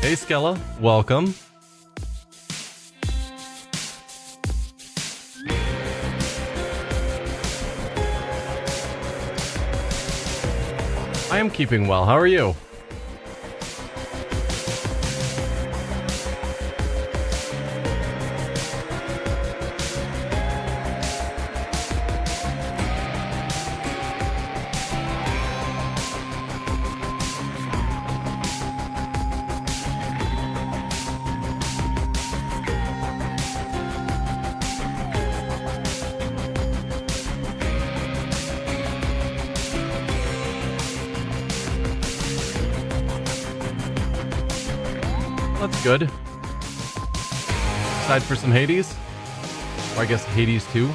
Hey Skella, welcome. I am keeping well. How are you? That's good. Aside for some Hades? Or I guess Hades 2?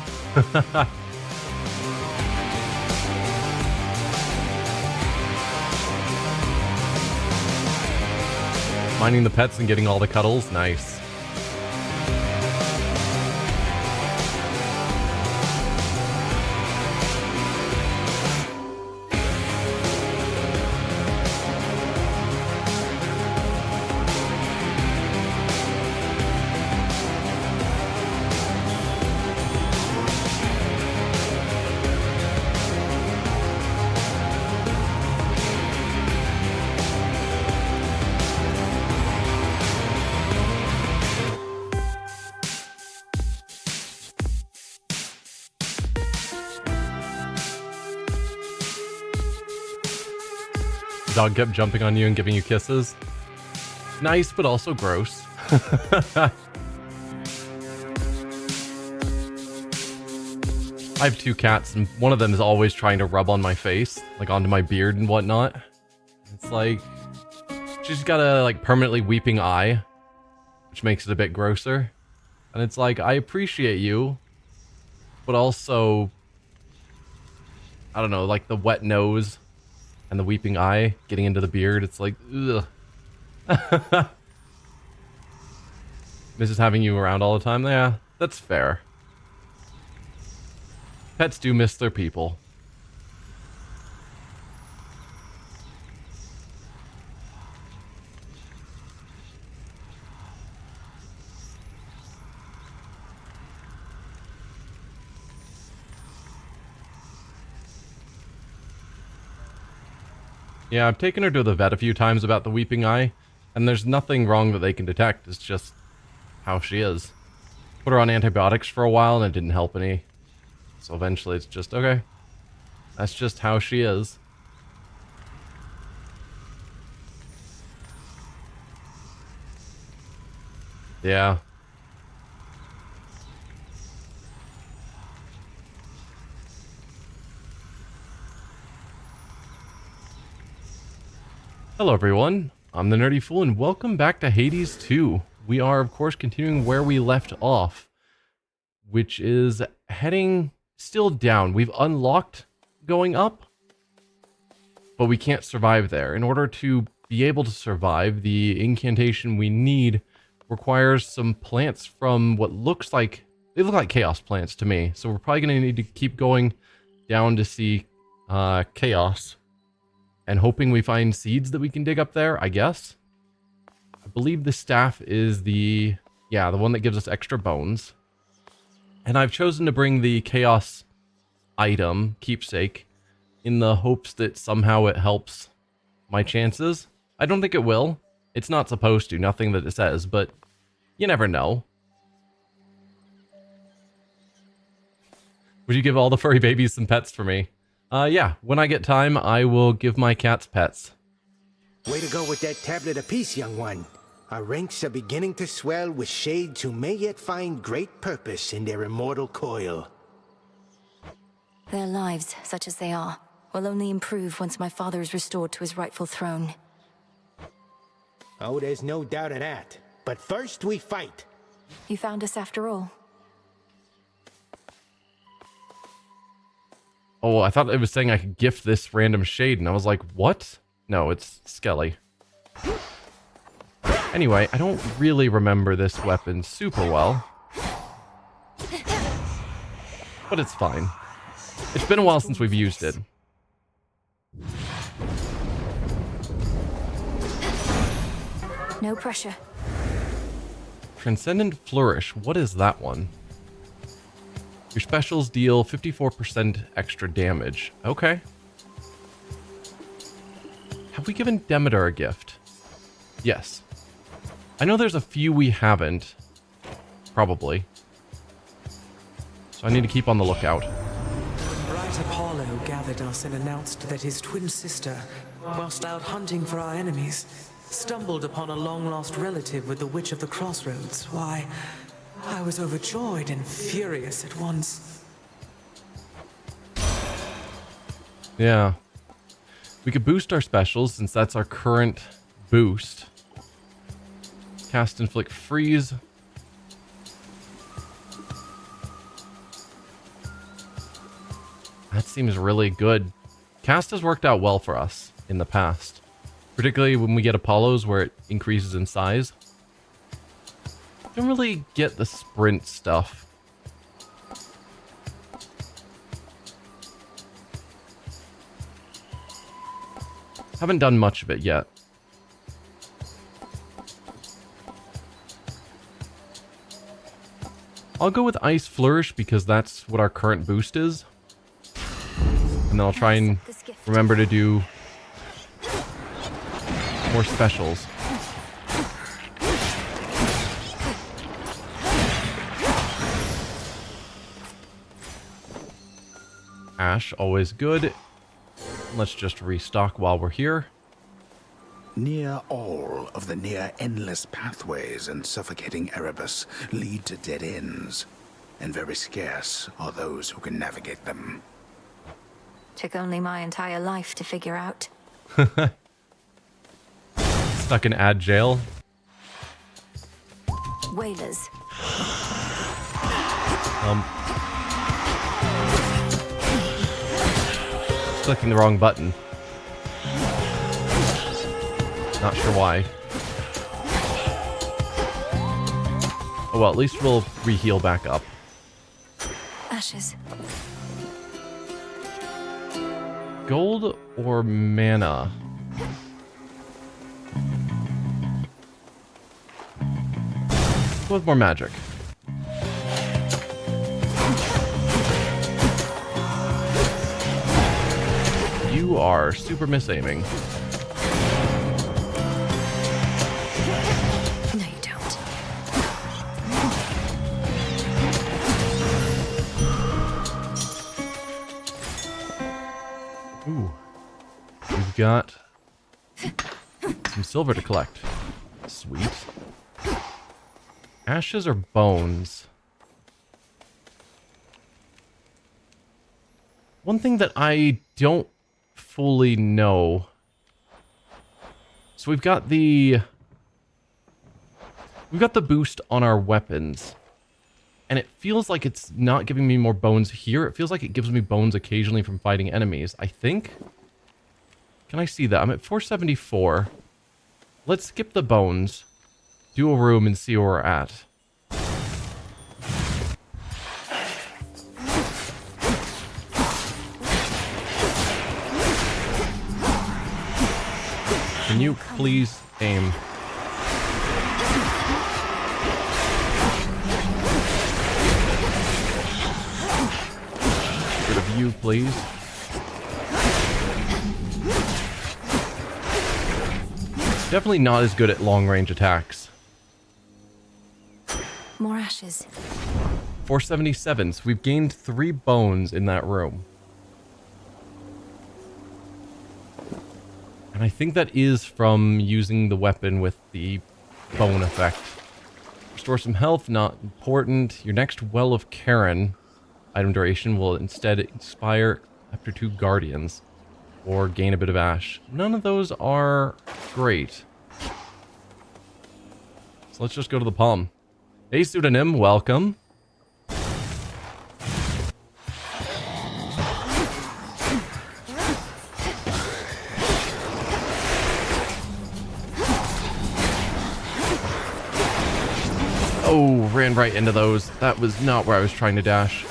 Minding the pets and getting all the cuddles? Nice. The dog kept jumping on you and giving you kisses. Nice, but also gross. I have two cats, and one of them is always trying to rub on my face, like onto my beard and whatnot. It's like, she's got a like permanently weeping eye, which makes it a bit grosser. And it's like, I appreciate you, but also, I don't know, like the wet nose and the weeping eye getting into the beard. It's like, ugh. Misses having you around all the time. Yeah, that's fair. Pets do miss their people. Yeah, I've taken her to the vet a few times about the weeping eye, and there's nothing wrong that they can detect. It's just how she is. Put her on antibiotics for a while and it didn't help any. So eventually it's just, okay, that's just how she is. Yeah. Hello everyone, I'm the Nerdy Fool and welcome back to Hades 2. We are of course continuing where we left off, which is heading still down. We've unlocked going up, but we can't survive there. In order to be able to survive, the incantation we need requires some plants from what looks like, they look like chaos plants to me. So we're probably going to need to keep going down to see chaos. And hoping we find seeds that we can dig up there, I guess. I believe the staff is the one that gives us extra bones. And I've chosen to bring the chaos item, keepsake, in the hopes that somehow it helps my chances. I don't think it will. It's not supposed to, nothing that it says, but you never know. Would you give all the furry babies some pets for me? Yeah, when I get time, I will give my cats pets. Way to go with that tablet apiece, young one. Our ranks are beginning to swell with shades who may yet find great purpose in their immortal coil. Their lives, such as they are, will only improve once my father is restored to his rightful throne. Oh, there's no doubt of that. But first we fight. You found us after all. Oh, I thought it was saying I could gift this random shade, and I was like, what? No, it's Skelly. Anyway, I don't really remember this weapon super well. But it's fine. It's been a while since we've used it. No pressure. Transcendent Flourish. What is that one? Your specials deal 54% extra damage. Okay. Have we given Demeter a gift? Yes. I know there's a few we haven't. Probably. So I need to keep on the lookout. Bright Apollo gathered us and announced that his twin sister, whilst out hunting for our enemies, stumbled upon a long-lost relative with the Witch of the Crossroads. Why, I was overjoyed and furious at once. Yeah. We could boost our specials since that's our current boost. Cast Inflict Freeze. That seems really good. Cast has worked out well for us in the past. Particularly when we get Apollos where it increases in size. Don't really get the sprint stuff. Haven't done much of it yet. I'll go with Ice Flourish because that's what our current boost is. And then I'll try and remember to do more specials. Ash, always good. Let's just restock while we're here. Near all of the near-endless pathways and suffocating Erebus lead to dead ends, and very scarce are those who can navigate them. Took only my entire life to figure out. Stuck in ad jail. Whalers. Clicking the wrong button. Not sure why. Oh well, at least we'll re-heal back up. Ashes. Gold or mana? Go with more magic. You are super misaiming. No, you don't. Ooh. We've got some silver to collect. Sweet. Ashes or bones? One thing that I don't fully know. So we've got the boost on our weapons. And it feels like it's not giving me more bones here. It feels like it gives me bones occasionally from fighting enemies, I think. Can I see that? I'm at 474. Let's skip the bones. Do a room and see where we're at. Can you please aim? Get rid of you, please. Definitely not as good at long-range attacks. More ashes. 477, so we've gained 3 bones in that room. And I think that is from using the weapon with the bone effect. Restore some health, not important. Your next Well of Karen item duration will instead expire after 2 guardians. Or gain a bit of ash. None of those are great. So let's just go to the palm. Hey, Pseudonym, welcome. Oh, ran right into those. That was not where I was trying to dash.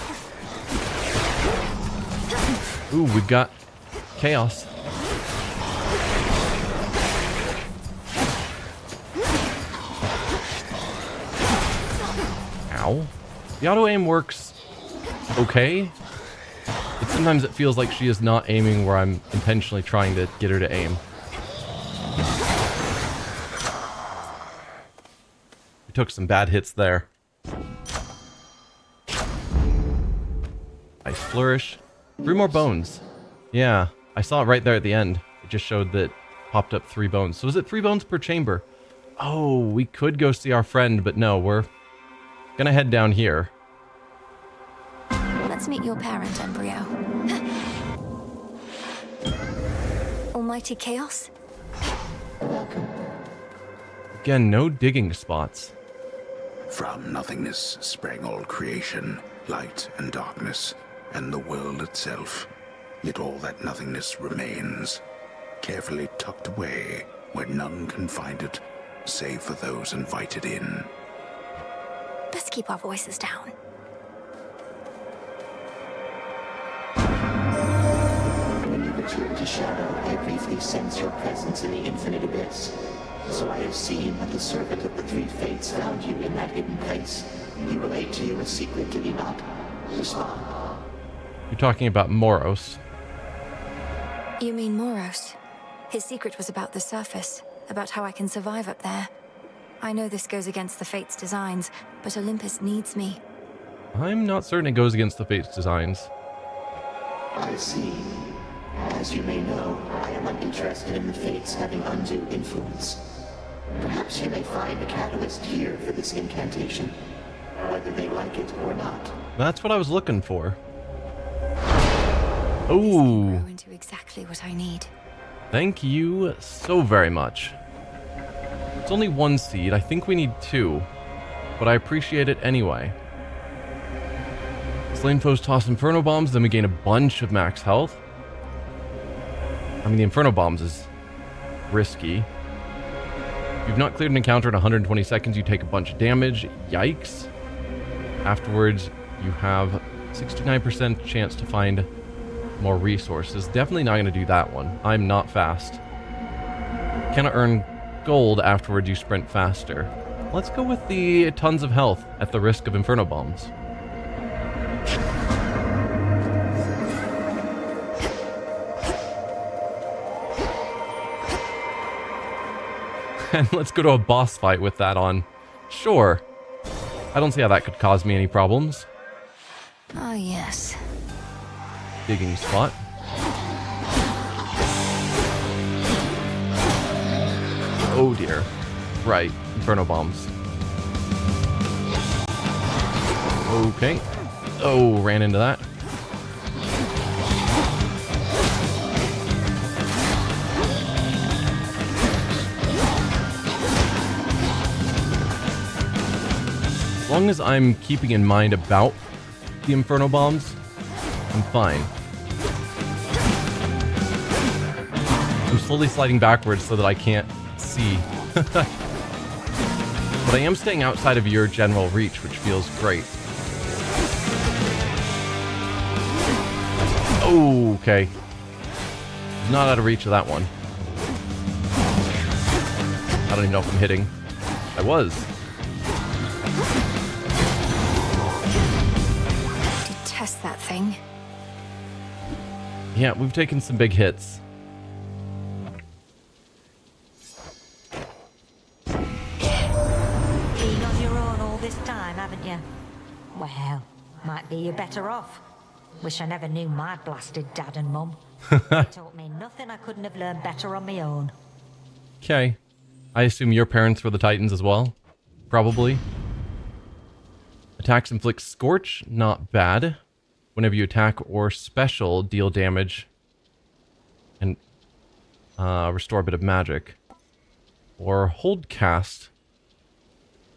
Ooh, we've got chaos. now. The auto-aim works okay, but sometimes it feels like she is not aiming where I'm intentionally trying to get her to aim. We took some bad hits there. Nice flourish. 3 more bones. Yeah, I saw it right there at the end. It just showed that popped up 3 bones. So is it 3 bones per chamber? Oh, we could go see our friend, but no, we're gonna head down here. Let's meet your parent, Embryo. Almighty Chaos? Again, no digging spots. From nothingness sprang all creation, light and darkness, and the world itself. Yet all that nothingness remains, carefully tucked away where none can find it, save for those invited in. Best keep our voices down. When you return to Shadow, I briefly sense your presence in the infinite abyss. So I have seen that the servant of the 3 fates found you in that hidden place. He relayed to you a secret, did he not? Respond. You're talking about Moros. You mean Moros? His secret was about the surface, about how I can survive up there. I know this goes against the Fates' designs, but Olympus needs me. I'm not certain it goes against the Fates' designs. I see. As you may know, I am uninterested in the Fates having undue influence. Perhaps you may find a catalyst here for this incantation, whether they like it or not. That's what I was looking for. This Oh, can grow into exactly what I need. thank you so very much. It's only 1 seed. I think we need 2, but I appreciate it anyway. Slain foes toss Inferno Bombs, then we gain a bunch of max health. I mean, the Inferno Bombs is risky. If you've not cleared an encounter in 120 seconds, you take a bunch of damage. Yikes. Afterwards, you have 69% chance to find more resources. Definitely not going to do that one. I'm not fast. Cannot earn gold afterwards, you sprint faster. Let's go with the tons of health at the risk of Inferno Bombs. And let's go to a boss fight with that on. Sure. I don't see how that could cause me any problems. Ah, yes. Digging spot. Oh dear. Right. Inferno Bombs. Okay. Oh, ran into that. As long as I'm keeping in mind about the Inferno Bombs, I'm fine. I'm slowly sliding backwards so that I can't see. But I am staying outside of your general reach, which feels great. Oh, okay. Not out of reach of that one. I don't even know if I'm hitting. I was. Detest that thing. Yeah, we've taken some big hits. Been on your own all this time, haven't you? Well, might be you're better off. Wish I never knew my blasted dad and mum. They taught me nothing I couldn't have learned better on my own. Okay. I assume your parents were the Titans as well? Probably. Attacks inflict Scorch, not bad. Whenever you attack or special, deal damage and restore a bit of magic. Or hold cast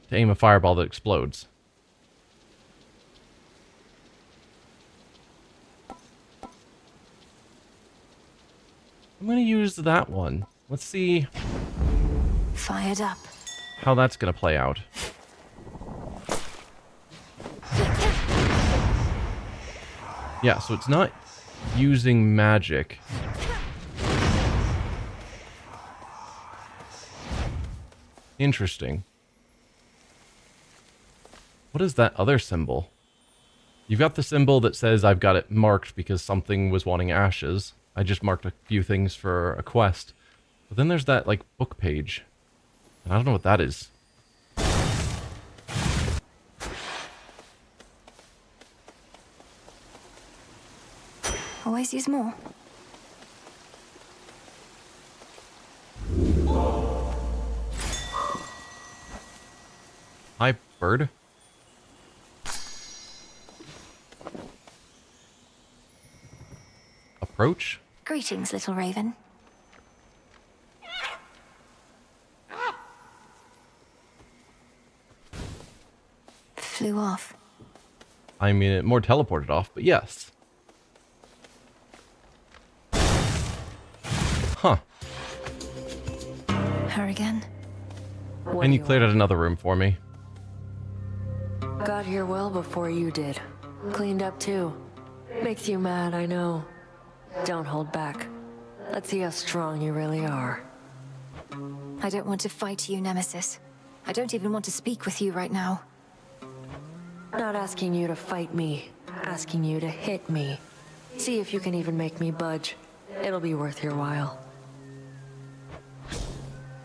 to aim a fireball that explodes. I'm going to use that one. Let's see Fired up. how that's going to play out. Yeah, so it's not using magic. Interesting. What is that other symbol? You've got the symbol that says I've got it marked because something was wanting ashes. I just marked a few things for a quest. But then there's that, like, book page. And I don't know what that is. Always use more. Hi, bird. Approach? Greetings, little raven. Flew off. I mean, it more teleported off, but yes. Huh. Her again? And you cleared out another room for me. Got here well before you did. Cleaned up too. Makes you mad, I know. Don't hold back. Let's see how strong you really are. I don't want to fight you, Nemesis. I don't even want to speak with you right now. Not asking you to fight me. Asking you to hit me. See if you can even make me budge. It'll be worth your while.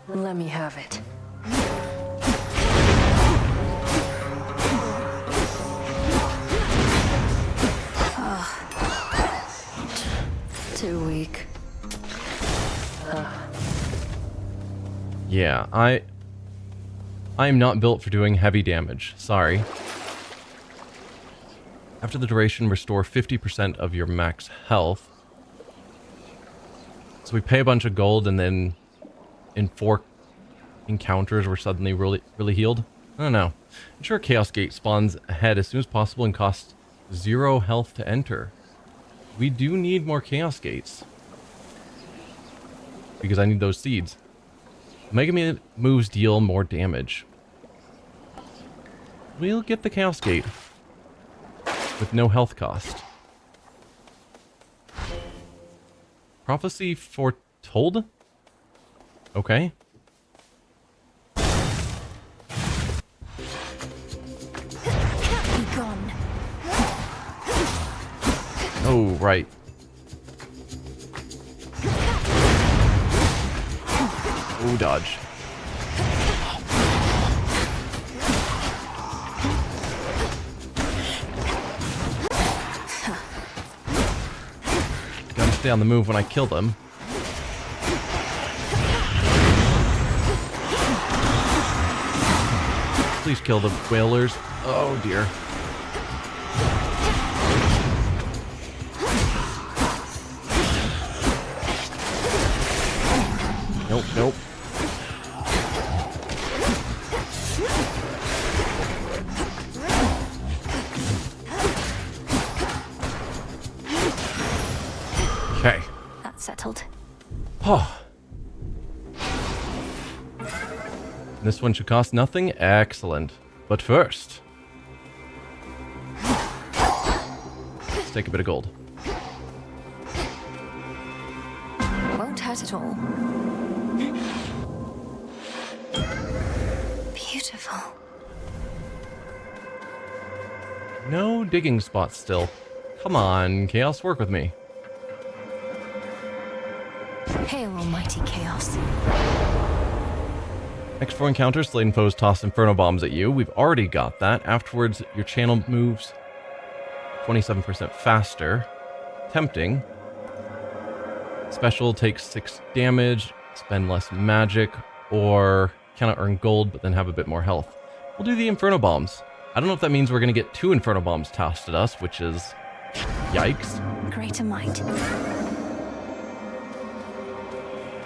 Let me have it. Too weak. Yeah, I'm not built for doing heavy damage. Sorry. After the duration, restore 50% of your max health. So we pay a bunch of gold, and then in 4 encounters, we're suddenly really healed. I don't know. Ensure Chaos Gate spawns ahead as soon as possible and costs 0 health to enter. We do need more Chaos Gates. Because I need those seeds. Mega moves deal more damage. We'll get the Chaos Gate. With no health cost. Prophecy foretold? Okay. Be gone. Oh, right. Oh, dodge. Gotta stay on the move when I kill them. Please kill the whalers. Oh, dear. Nope, nope. Okay. That's settled. Oh. This one should cost nothing? Excellent. But first, let's take a bit of gold. Won't hurt at all. Beautiful. No digging spots still. Come on, Chaos, work with me. Hail, almighty chaos. Next 4 encounters, Sladen foes toss Inferno Bombs at you. We've already got that. Afterwards, your channel moves 27% faster. Tempting. Special takes 6 damage, spend less magic, or cannot earn gold but then have a bit more health. We'll do the Inferno Bombs. I don't know if that means we're going to get 2 Inferno Bombs tossed at us, which is... yikes. Greater might.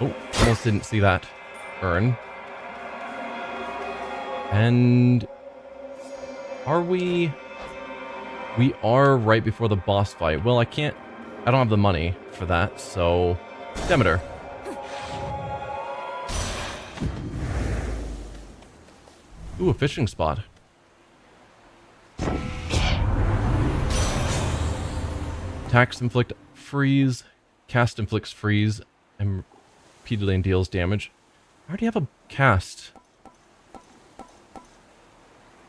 Oh, almost didn't see that earn. And... are we... we are right before the boss fight. Well, I don't have the money for that, so... Demeter. Ooh, a fishing spot. Attacks inflict freeze. Cast inflicts freeze. And repeatedly deals damage. I already have a cast.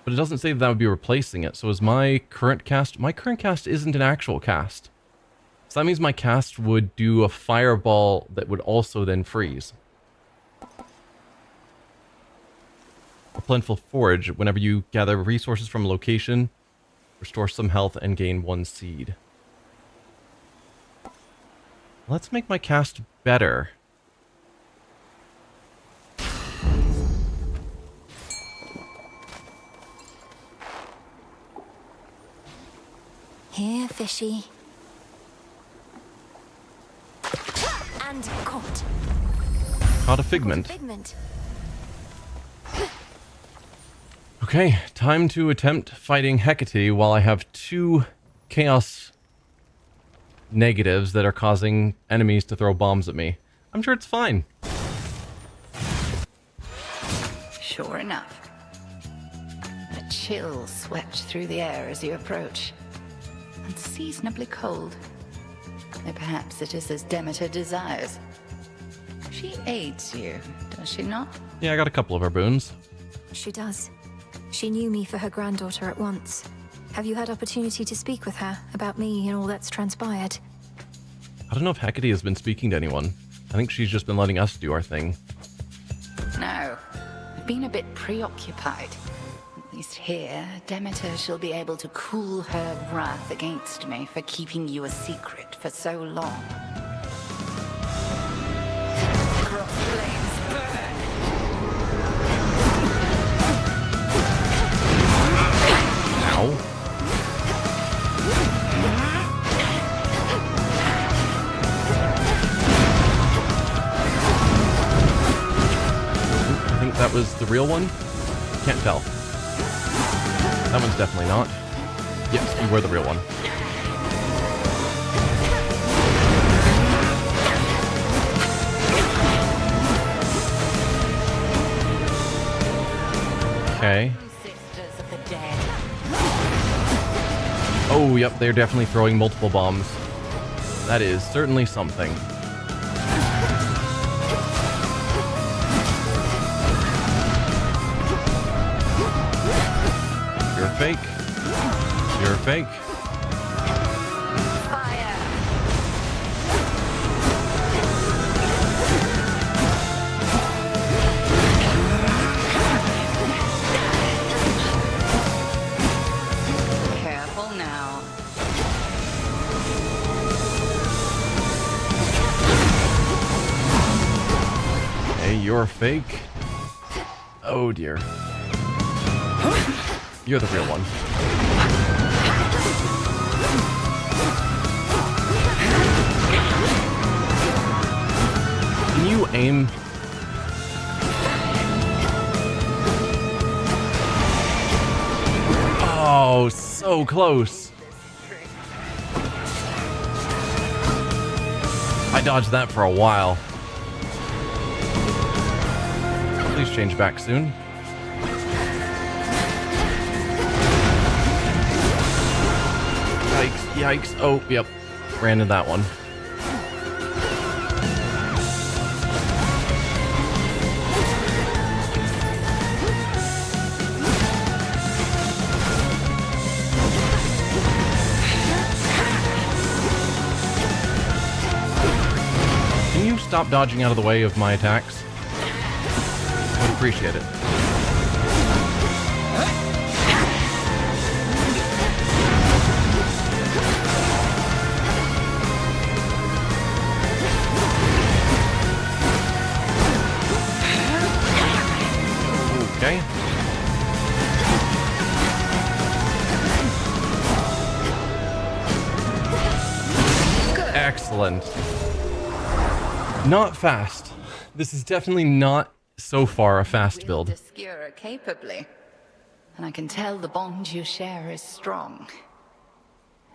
But it doesn't say that would be replacing it. So is my current cast... My current cast isn't an actual cast. So that means my cast would do a fireball that would also then freeze. A plentiful forage. Whenever you gather resources from a location, restore some health and gain 1 seed. Let's make my cast better. Here, fishy. And caught. Caught a figment. Figment. Okay, time to attempt fighting Hecate while I have 2 chaos negatives that are causing enemies to throw bombs at me. I'm sure it's fine. Sure enough. A chill swept through the air as you approach. Unseasonably cold. Though perhaps it is as Demeter desires. She aids you, does she not? Yeah, I got a couple of her boons. She does. She knew me for her granddaughter at once. Have you had opportunity to speak with her about me and all that's transpired? I don't know if Hecate has been speaking to anyone. I think she's just been letting us do our thing. No. I've been a bit preoccupied. At least here, Demeter shall be able to cool her wrath against me for keeping you a secret for so long. Cross flames burn! Ow. I think that was the real one. Can't tell. That one's definitely not. Yes, you were the real one. Okay. Sisters of the dead. Oh, yep, they're definitely throwing multiple bombs. That is certainly something. You're fake. You're fake. Fire! Careful now. Hey, you're fake. Oh dear. You're the real one. Can you aim? Oh, so close. I dodged that for a while. Please change back soon. Yikes, yikes. Oh, yep. Ran into that one. Can you stop dodging out of the way of my attacks? I would appreciate it. Okay. Excellent. Not fast. This is definitely not so far a fast build. Obscura capably. And I can tell the bond you share is strong.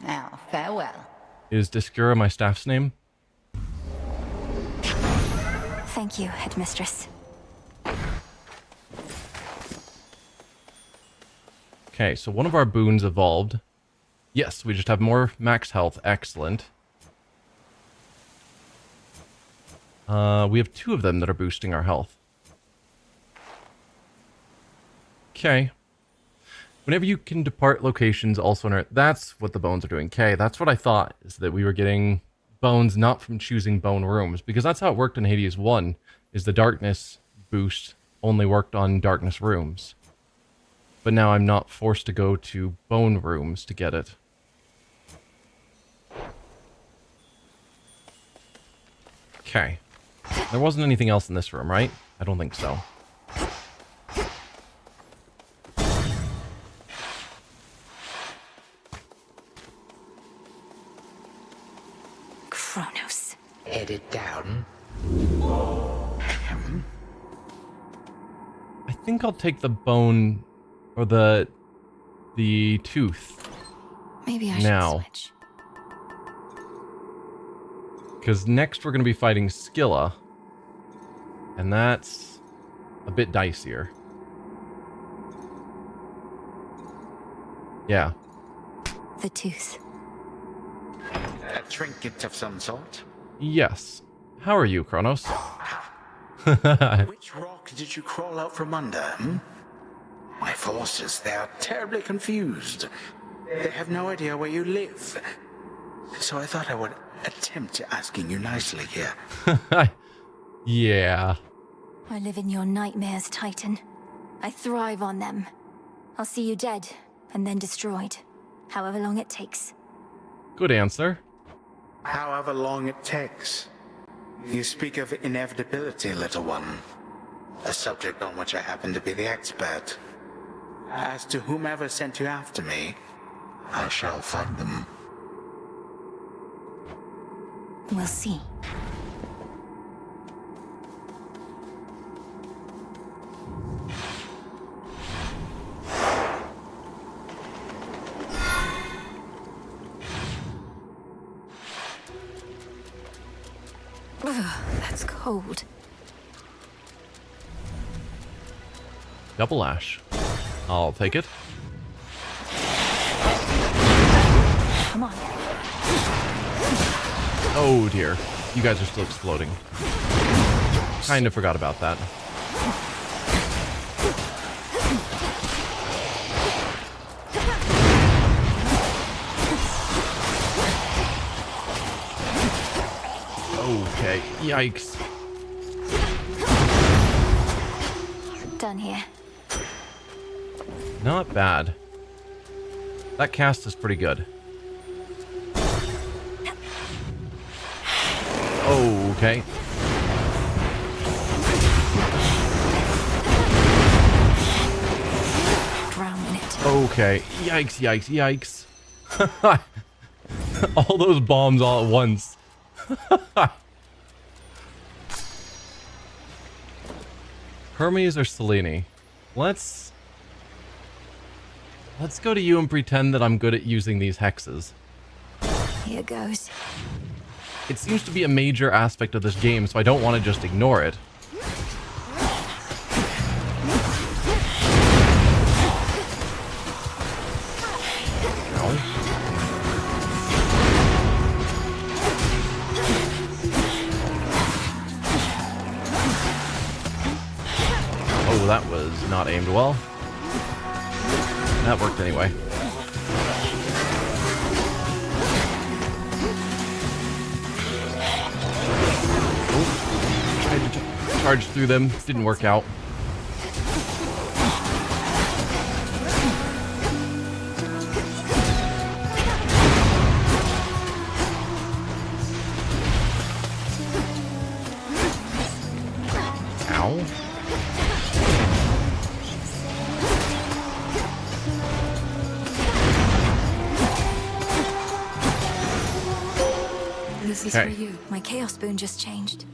Now, farewell. Is Discura my staff's name? Thank you, Headmistress. Okay, so one of our boons evolved. Yes, we just have more max health. Excellent. We have 2 of them that are boosting our health. Okay. Whenever you can depart locations also on Earth, that's what the bones are doing. Okay, that's what I thought, is that we were getting bones not from choosing bone rooms, because that's how it worked in Hades 1, is the darkness boost only worked on darkness rooms. But now I'm not forced to go to bone rooms to get it. Okay. There wasn't anything else in this room, right? I don't think so. Kronos. Headed down. I think I'll take the bone or the tooth Maybe I now. should switch. Because next we're going to be fighting Scylla. And that's a bit dicier. Yeah. The tooth. A trinket of some sort? Yes. How are you, Kronos? Which rock did you crawl out from under, hmm? My forces, they are terribly confused. They have no idea where you live. So I thought I would attempt asking you nicely here. Yeah. I live in your nightmares, Titan. I thrive on them. I'll see you dead, and then destroyed. However long it takes. Good answer. However long it takes. You speak of inevitability, little one. A subject on which I happen to be the expert. As to whomever sent you after me, I shall find them. We'll see. Ugh, that's cold. Double ash. I'll take it. Come on. Oh dear. You guys are still exploding. Kind of forgot about that. Okay. Yikes. Done here. Not bad. That cast is pretty good. Okay. Drown in it. Okay. Yikes, yikes, yikes. All those bombs all at once. Hermes or Selene? Let's go to you and pretend that I'm good at using these hexes. Here goes. It seems to be a major aspect of this game, so I don't want to just ignore it. Oh, that was not aimed well. That worked anyway. Oh, tried to charge through them. Didn't work out. Ow. This is Okay. for you. My chaos boon just changed.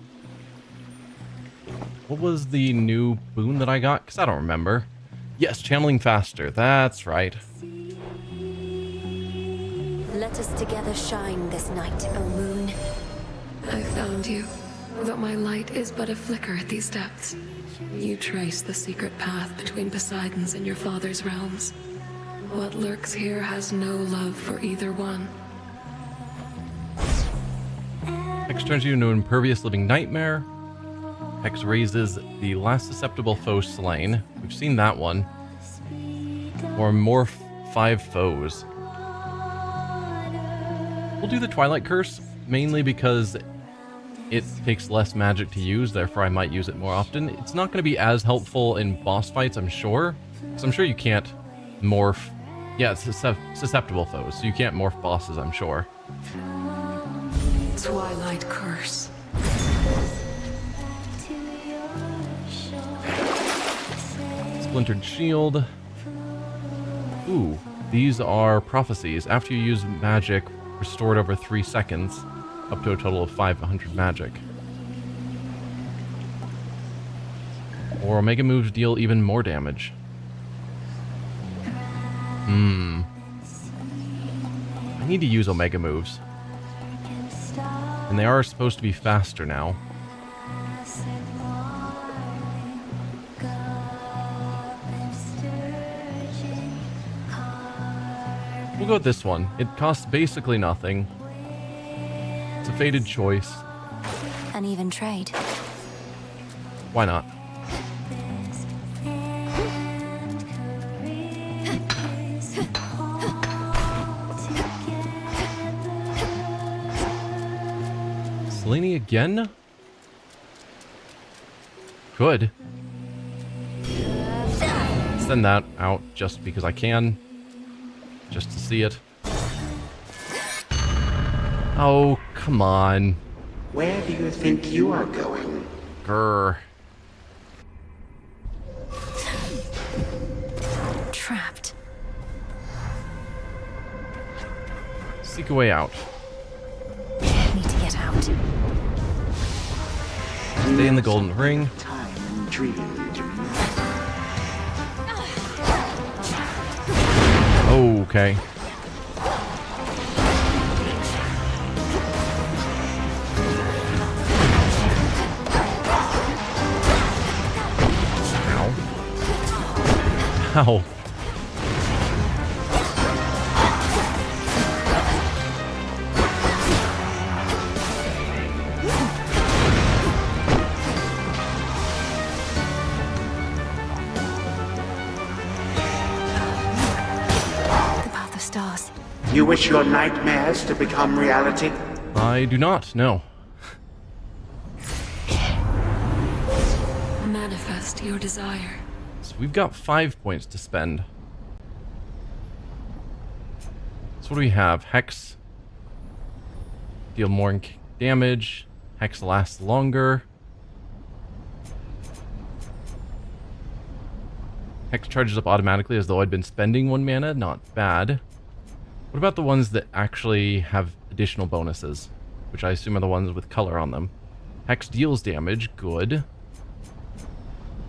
What was the new boon that I got? Because I don't remember. Yes, channeling faster. That's right. Let us together shine this night, O moon. I found you, but my light is but a flicker at these depths. You trace the secret path between Poseidon's and your father's realms. What lurks here has no love for either one. Hex turns you into an impervious living nightmare. Hex raises the last susceptible foe slain. We've seen that one. Or morph 5 foes. We'll do the Twilight Curse, mainly because it takes less magic to use, therefore I might use it more often. It's not going to be as helpful in boss fights, I'm sure. Because I'm sure you can't morph... Yeah, it's susceptible foes, so you can't morph bosses, I'm sure. Twilight Curse. Splintered Shield. Ooh, these are prophecies. After you use magic, restored over 3 seconds, up to a total of 500 magic. Or Omega moves deal even more damage. I need to use Omega moves. And they are supposed to be faster now. We'll go with this one. It costs basically nothing. It's a fated choice. An even trade. Why not? Selene again? Could. Send that out just because I can. Just to see it. Oh, come on. Where do you think you are going? Grr. Trapped. Seek a way out. Need to get out. Stay in the golden ring. Time and dream, do you? Okay. Ow. Ow. You wish your nightmares to become reality? I do not, no. Manifest your desire. So we've got 5 points to spend. So what do we have? Hex. Deal more damage. Hex lasts longer. Hex charges up automatically as though I'd been spending 1 mana. Not bad. What about the ones that actually have additional bonuses? Which I assume are the ones with color on them. Hex deals damage. Good.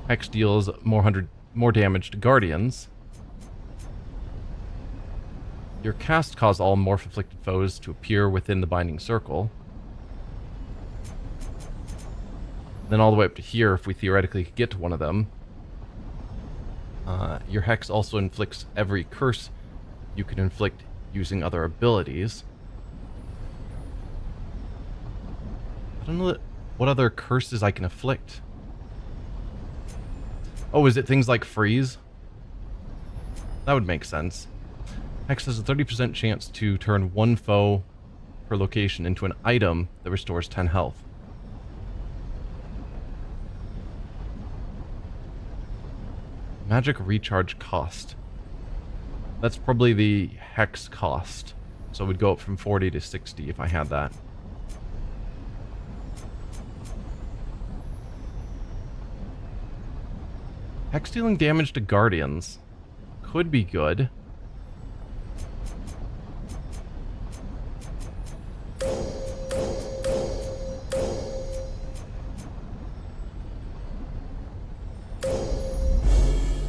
Hex deals more damage to guardians. Your cast cause all morph-afflicted foes to appear within the binding circle. Then all the way up to here, if we theoretically could get to one of them. Your Hex also inflicts every curse you can inflict using other abilities. I don't know what other curses I can afflict. Oh, is it things like freeze? That would make sense. Hex has a 30% chance to turn 1 foe per location into an item that restores 10 health. Magic recharge cost. That's probably the Hex cost. So it would go up from 40 to 60 if I had that. Hex dealing damage to guardians. Could be good.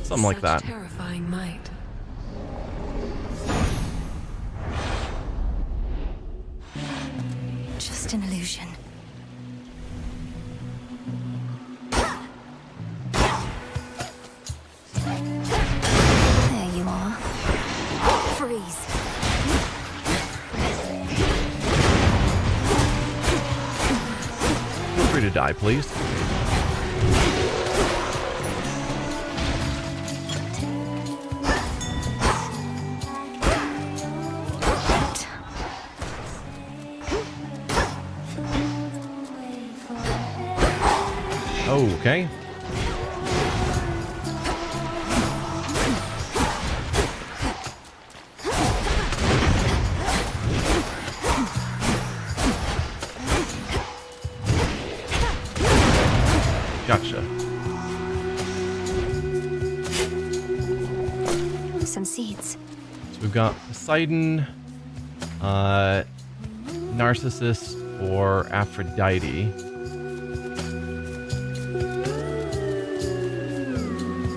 Something like that. Terrifying might. Just an illusion. There you are. Freeze. Feel free to die, please. Okay. Gotcha. Some seeds. So we've got Poseidon, Narcissus, or Aphrodite.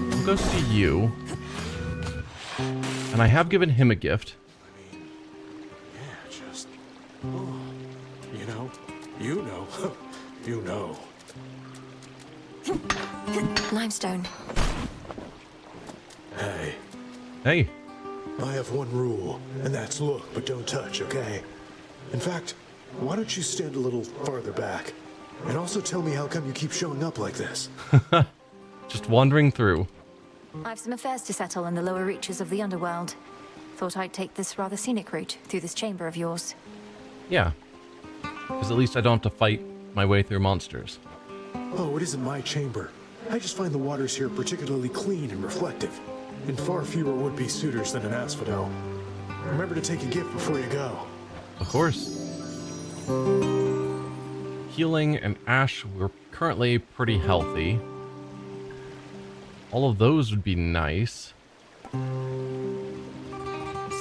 We'll go see you. And I have given him a gift. Yeah, just... Oh, you know. You know. Limestone. Hey, Hey. I have one rule, and that's look, but don't touch, okay? In fact, why don't you stand a little farther back? And also tell me how come you keep showing up like this? Just wandering through. I've some affairs to settle in the lower reaches of the Underworld. Thought I'd take this rather scenic route through this chamber of yours. Yeah. Because at least I don't have to fight my way through monsters. Oh, it isn't my chamber. I just find the waters here particularly clean and reflective, and far fewer would-be suitors than an asphodel. Remember to take a gift before you go. Of course. Healing and Ash, we're currently pretty healthy. All of those would be nice.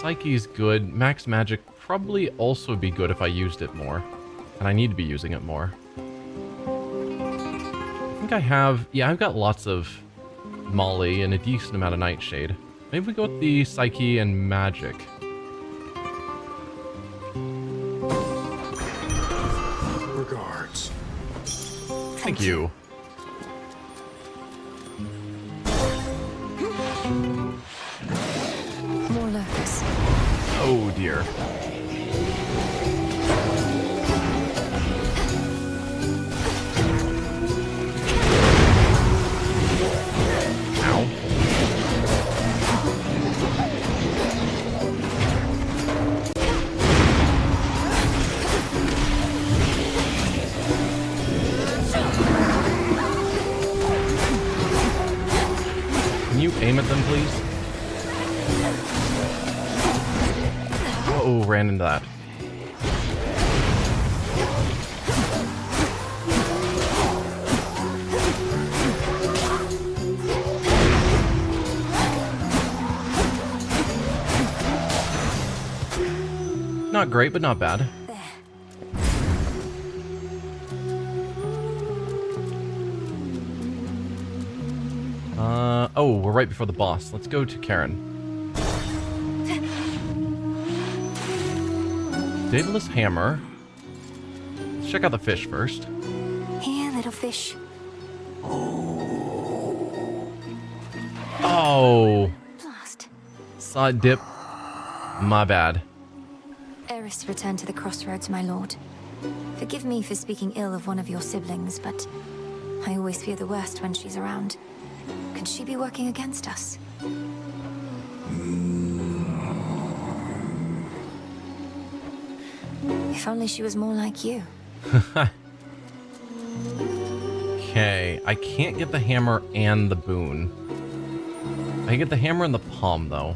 Psyche's good. Max Magic probably also be good if I used it more. And I need to be using it more. I think I have... Yeah, I've got lots of Molly and a decent amount of Nightshade. Maybe we go with the Psyche and Magic. Regards. Thank you. More lurks. Oh dear. Can you aim at them, please? Oh, ran into that. Not great, but not bad. Oh, we're right before the boss. Let's go to Karen. Daedalus Hammer. Let's check out the fish first. Here, little fish. Oh! Blast. Saw it dip. My bad. Eris returned to the crossroads, my lord. Forgive me for speaking ill of one of your siblings, but I always fear the worst when she's around. Could she be working against us? If only she was more like you. Okay, I can't get the hammer and the boon. I can get the hammer and the palm, though.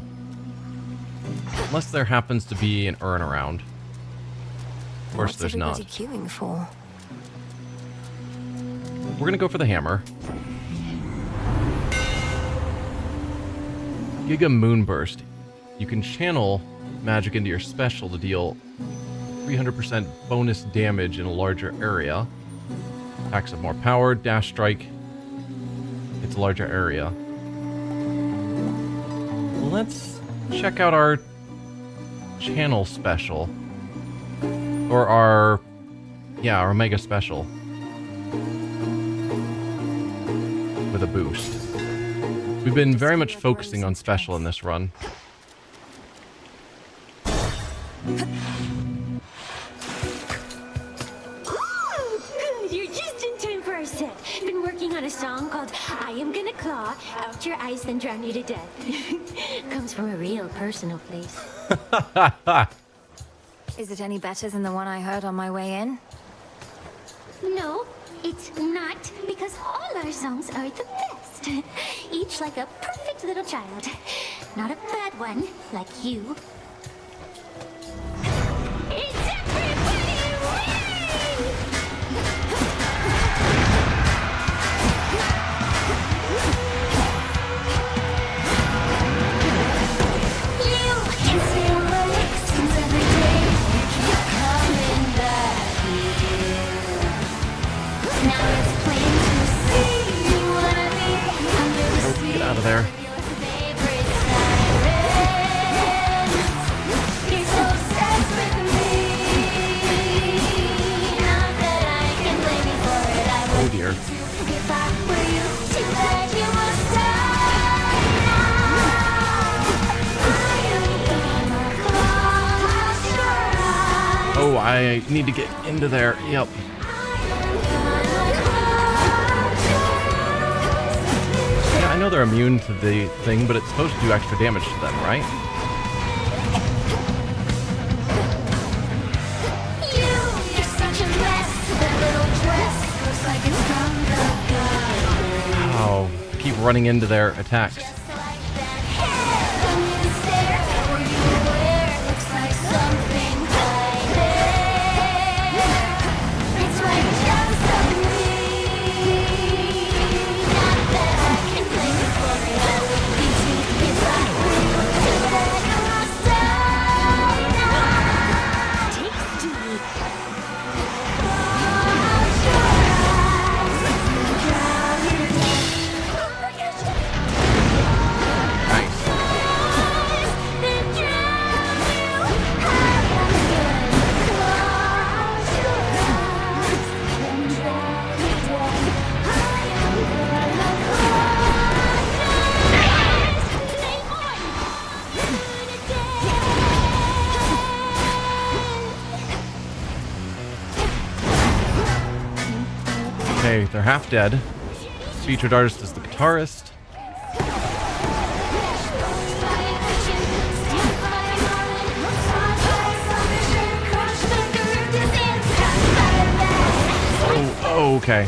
Unless there happens to be an urn around. Of course, there's not. What's everybody queuing for? We're gonna go for the hammer. Giga Moonburst. You can channel magic into your special to deal 300% bonus damage in a larger area. Attacks have more power. Dash strike. It's a larger area. Let's check out our channel special. Or our mega special. With a boost. We've been very much focusing on special in this run. You're just in time for our set. Been working on a song called I Am Gonna Claw Out Your Eyes Then Drown You to Death. Comes from a real personal place. Is it any better than the one I heard on my way in? No, it's not, because all our songs are the best. Each like a perfect little child. Not a bad one, like you. It's everybody win! You can feel the lessons every day. You keep coming back here. Now it's plain to see you wanna be under the sea. Get out of there. Your favorite siren. You're so obsessed with me. Not that I can blame you for it. I Oh would dear. if I were you. Too bad you must die now. I am gonna close your eyes. Oh, I need to get into there. Yep. Yeah, I know they're immune to the thing, but it's supposed to do extra damage to them, right? You're such a mess. That little dress looks like it's from the garden. Oh, keep running into their attacks. Just like that heaven stare where you wear looks like something hiding. It's right just of me. Not that I can blame you for it. I would be too if I were you. Too bad you must die now. Tasty. Close your eyes. Drown your Nice. then drown you. I am gonna close your eyes. Then drown you dead. I am gonna close your eyes. Play on. Okay, they're half dead. Featured artist is the guitarist. Oh, okay.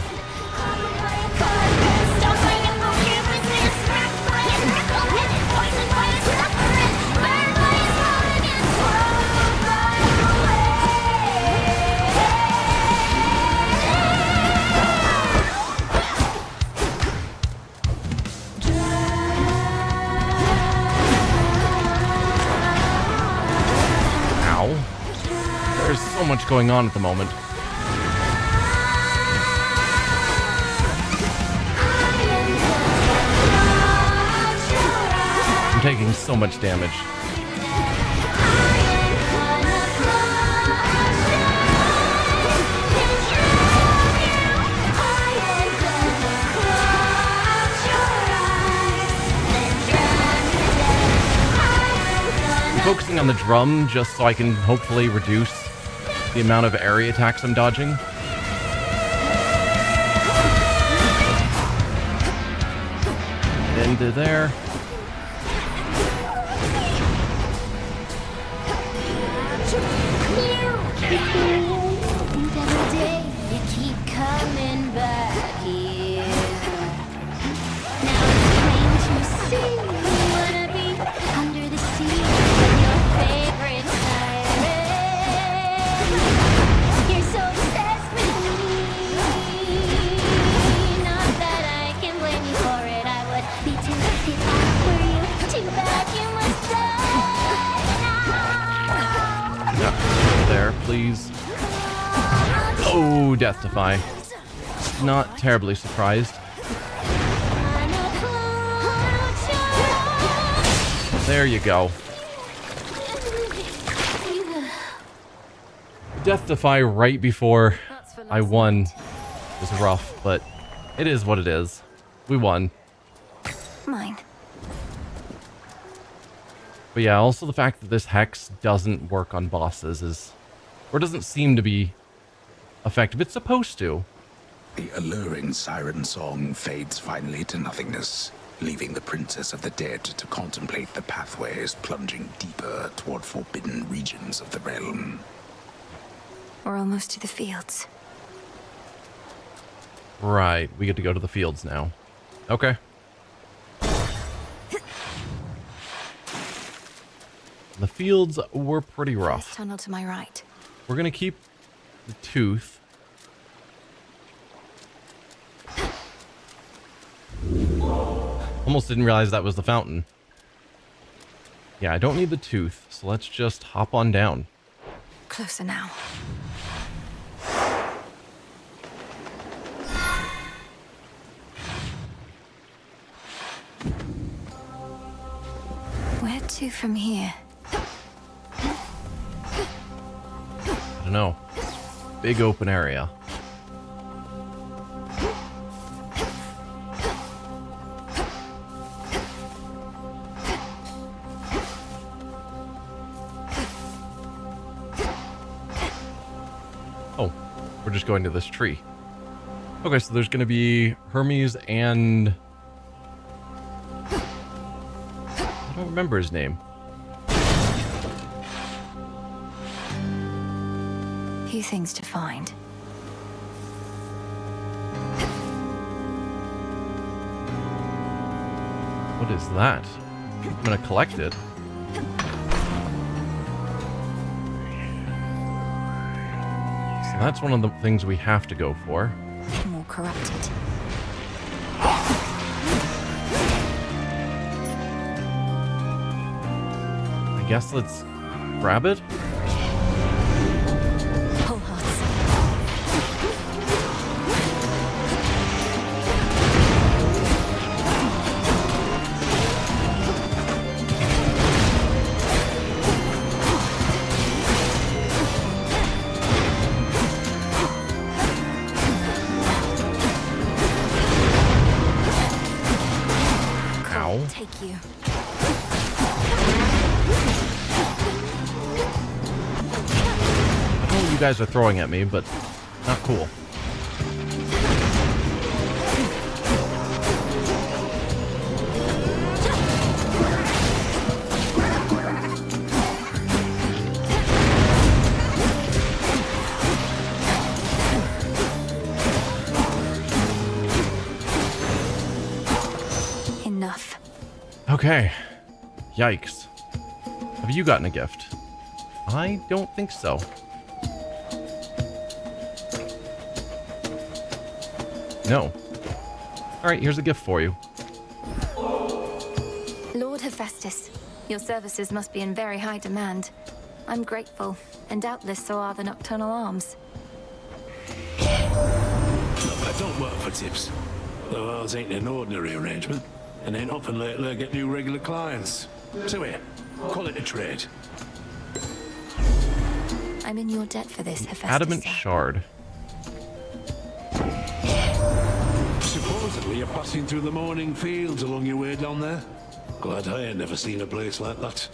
Ow. There's so much going on at the moment. I'm taking so much damage. I'm focusing on the drum just so I can hopefully reduce the amount of area attacks I'm dodging. Into there. Every day you keep coming back here. Now it's plain to see you wanna be under the sea with your favorite siren. You're so obsessed with me. Not that I can blame you for it. I would be too if I were you. Too bad you must die now. Yeah, there, please. Oh, Death Defy. Not terribly surprised. There you go. Death Defy right before I won was rough, but it is what it is. We won. Mine. But yeah, also the fact that this hex doesn't work on bosses is, or doesn't seem to be effective. It's supposed to. The alluring siren song fades finally to nothingness, leaving the princess of the dead to contemplate the pathways plunging deeper toward forbidden regions of the realm. We're almost to the fields. Right, we get to go to the fields now. Okay. The fields were pretty rough. First tunnel to my right. We're going to keep the tooth. Almost didn't realize that was the fountain. Yeah, I don't need the tooth, so let's just hop on down. Closer now. Where to from here? I don't know. Big open area. Oh, we're just going to this tree. Okay, so there's going to be Hermes and... I don't remember his name. Few things to find. What is that? I'm going to collect it. So that's one of the things we have to go for. More corrupted. I guess let's grab it. Whole hearts. Ow. Take you. I don't know what you guys are throwing at me, but not cool. Enough. Okay. Yikes. Have you gotten a gift? I don't think so. No. Alright, here's a gift for you. Lord Hephaestus, your services must be in very high demand. I'm grateful, and doubtless so are the nocturnal arms. I don't work for tips. Though ours ain't an ordinary arrangement, and ain't often lately I get new regular clients. So here, call it a trade. I'm in your debt for this, Hephaestus. Adamant sir. shard. Supposedly you're passing through the morning fields along your way down there. Glad I ain't never seen a place like that.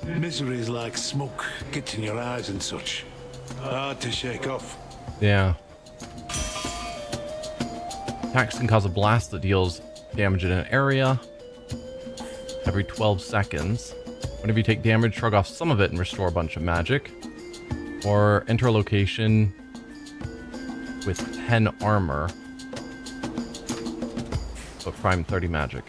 Misery's like smoke, gets in your eyes and such. Hard to shake off. Yeah. Attacks can cause a blast that deals damage in an area every 12 seconds. Whenever you take damage, shrug off some of it and restore a bunch of magic. Or enter a location with 10 armor, but prime 30 magic.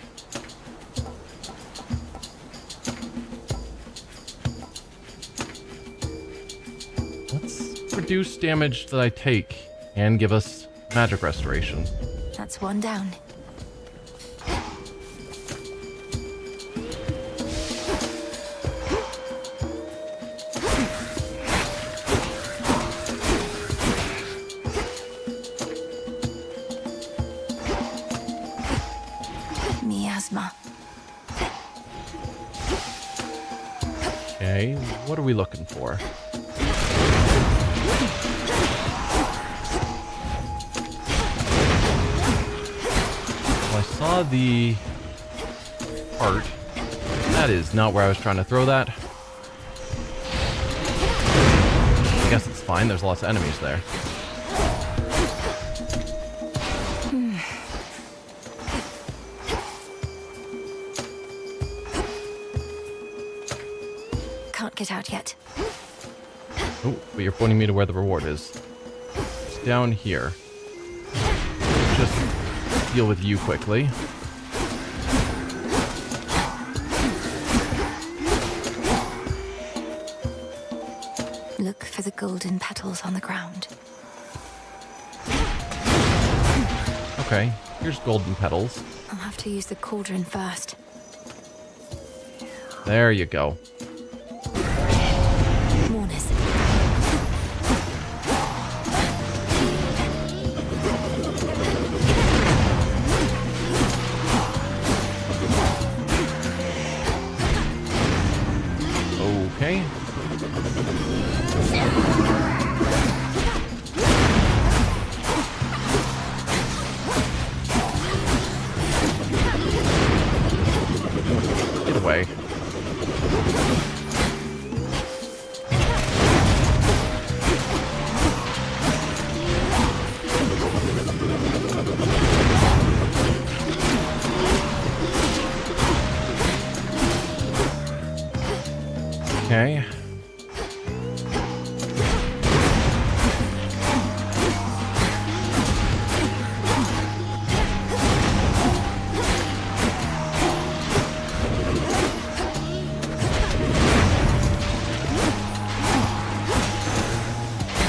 Let's reduce damage that I take and give us magic restoration. That's one down. Miasma. Okay, what are we looking for? Well, I saw the heart. That is not where I was trying to throw that. I guess it's fine, there's lots of enemies there. Can't get out yet. Oh, but you're pointing me to where the reward is. It's down here. Just deal with you quickly. Look for the golden petals on the ground. Okay, here's golden petals. I'll have to use the cauldron first. There you go. Mourners. Okay. Get away. Okay.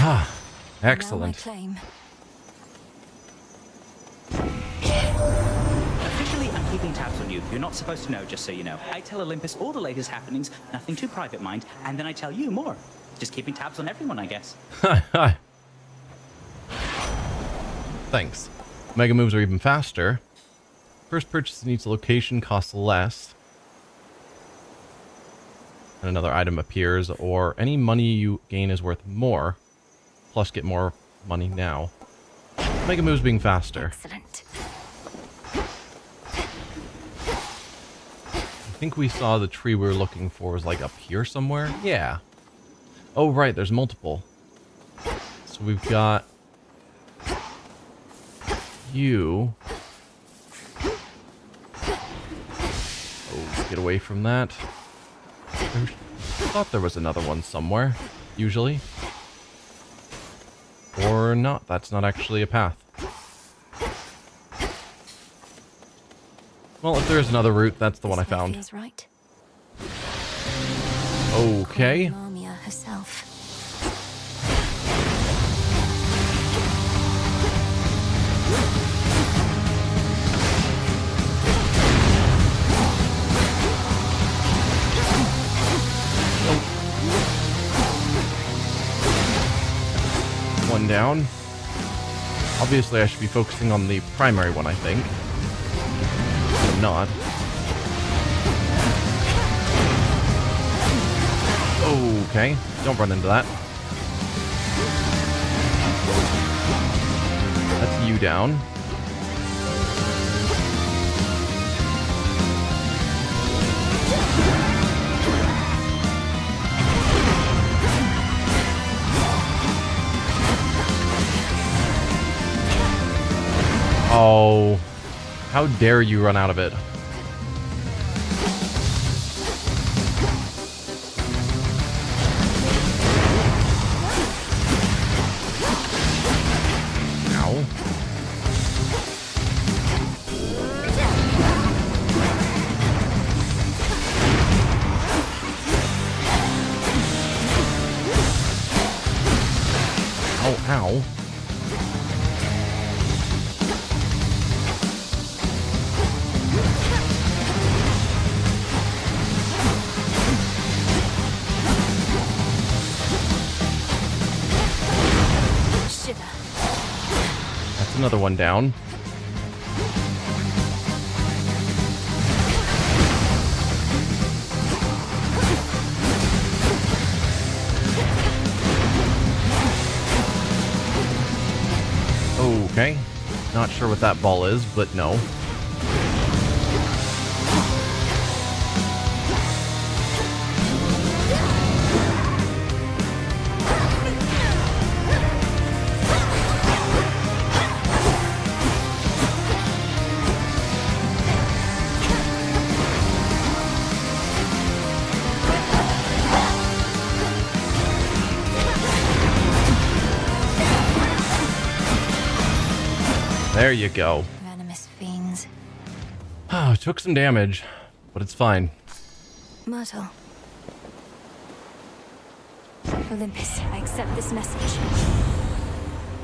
Ah, excellent. Claim. Officially, I'm keeping tabs on you. You're not supposed to know, just so you know. I tell Olympus all the latest happenings, nothing too private, mind, and then I tell you more. Just keeping tabs on everyone, I guess. Thanks. Mega moves are even faster. First purchase in each location costs less. And another item appears, or any money you gain is worth more. Plus get more money now. Mega moves being faster. Excellent. I think we saw the tree we were looking for was like up here somewhere. Yeah. Oh, right. There's multiple. So we've got you. Oh, get away from that. I thought there was another one somewhere, usually. Or not. That's not actually a path. Well, if there's another route, that's the one I found. Feels right. Okay. Lamia herself. One down. Obviously, I should be focusing on the primary one, I think. I'm not. Okay, don't run into that. That's you down. Oh, how dare you run out of it? Ow. Ow, ow. That's another one down. Okay. Not sure what that ball is, but no. There you go. Venomous Oh, it took some damage, but it's fine. Myrtle. Olympus, I accept this message.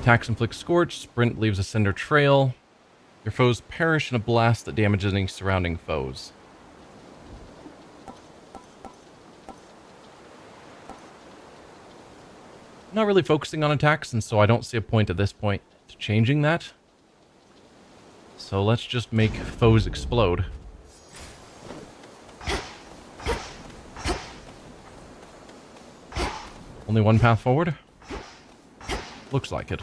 Attacks inflict scorch. Sprint leaves a cinder trail. Your foes perish in a blast that damages any surrounding foes. Not really focusing on attacks, and so I don't see a point at this point to changing that. So let's just make foes explode. Only one path forward? Looks like it.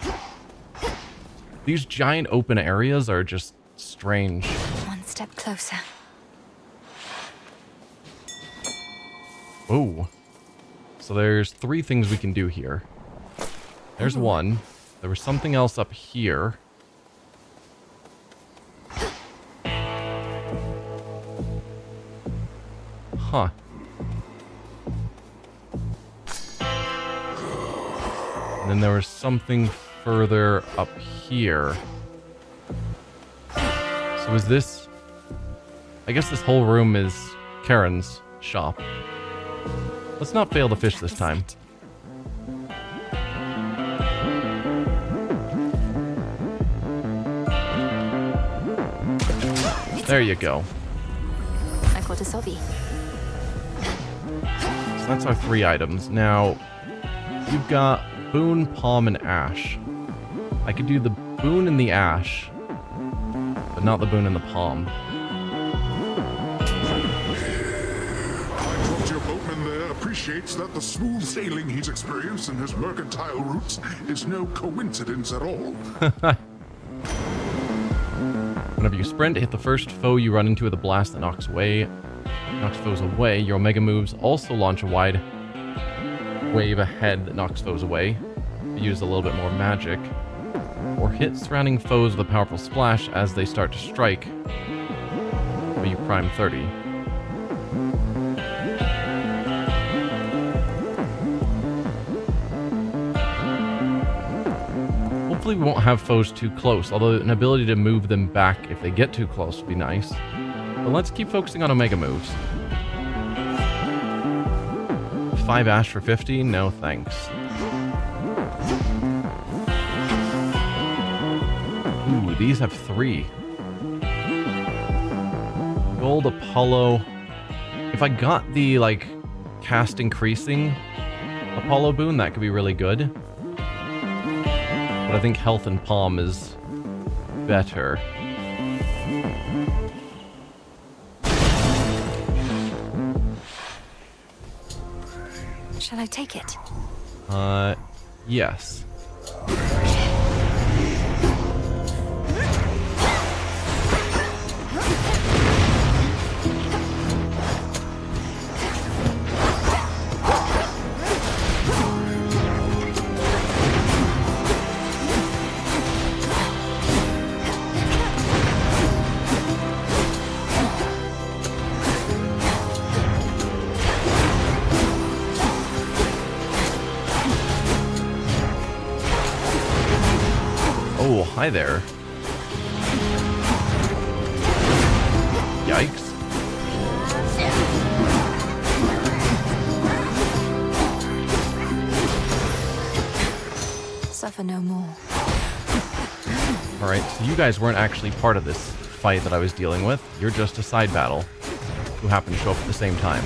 These giant open areas are just strange. One step closer. Oh. So there's 3 things we can do here. There's one. There was something else up here. Huh. And then there was something further up here. So is this... I guess this whole room is Karen's shop. Let's not fail to fish this time. There you go. I caught a Sobi. So that's our 3 items. Now, you've got Boon, Palm, and Ash. I could do the Boon and the Ash, but not the Boon and the Palm. I trust your boatman there appreciates that the smooth sailing he's experienced in his mercantile routes is no coincidence at all. Whenever you sprint, hit the first foe you run into with a blast that knocks foes away. Your Omega moves also launch a wide wave ahead that knocks foes away. Use a little bit more magic. Or hit surrounding foes with a powerful splash as they start to strike. But you prime 30. Hopefully we won't have foes too close, although an ability to move them back if they get too close would be nice. But let's keep focusing on Omega moves. 5 Ash for 50? No thanks. Ooh, these have 3. Gold Apollo. If I got the, like, cast increasing Apollo boon, that could be really good. But I think Health and Palm is better. Shall I take it? Yes. Oh, hi there. Yikes. Suffer no more. Alright, so you guys weren't actually part of this fight that I was dealing with. You're just a side battle who happened to show up at the same time.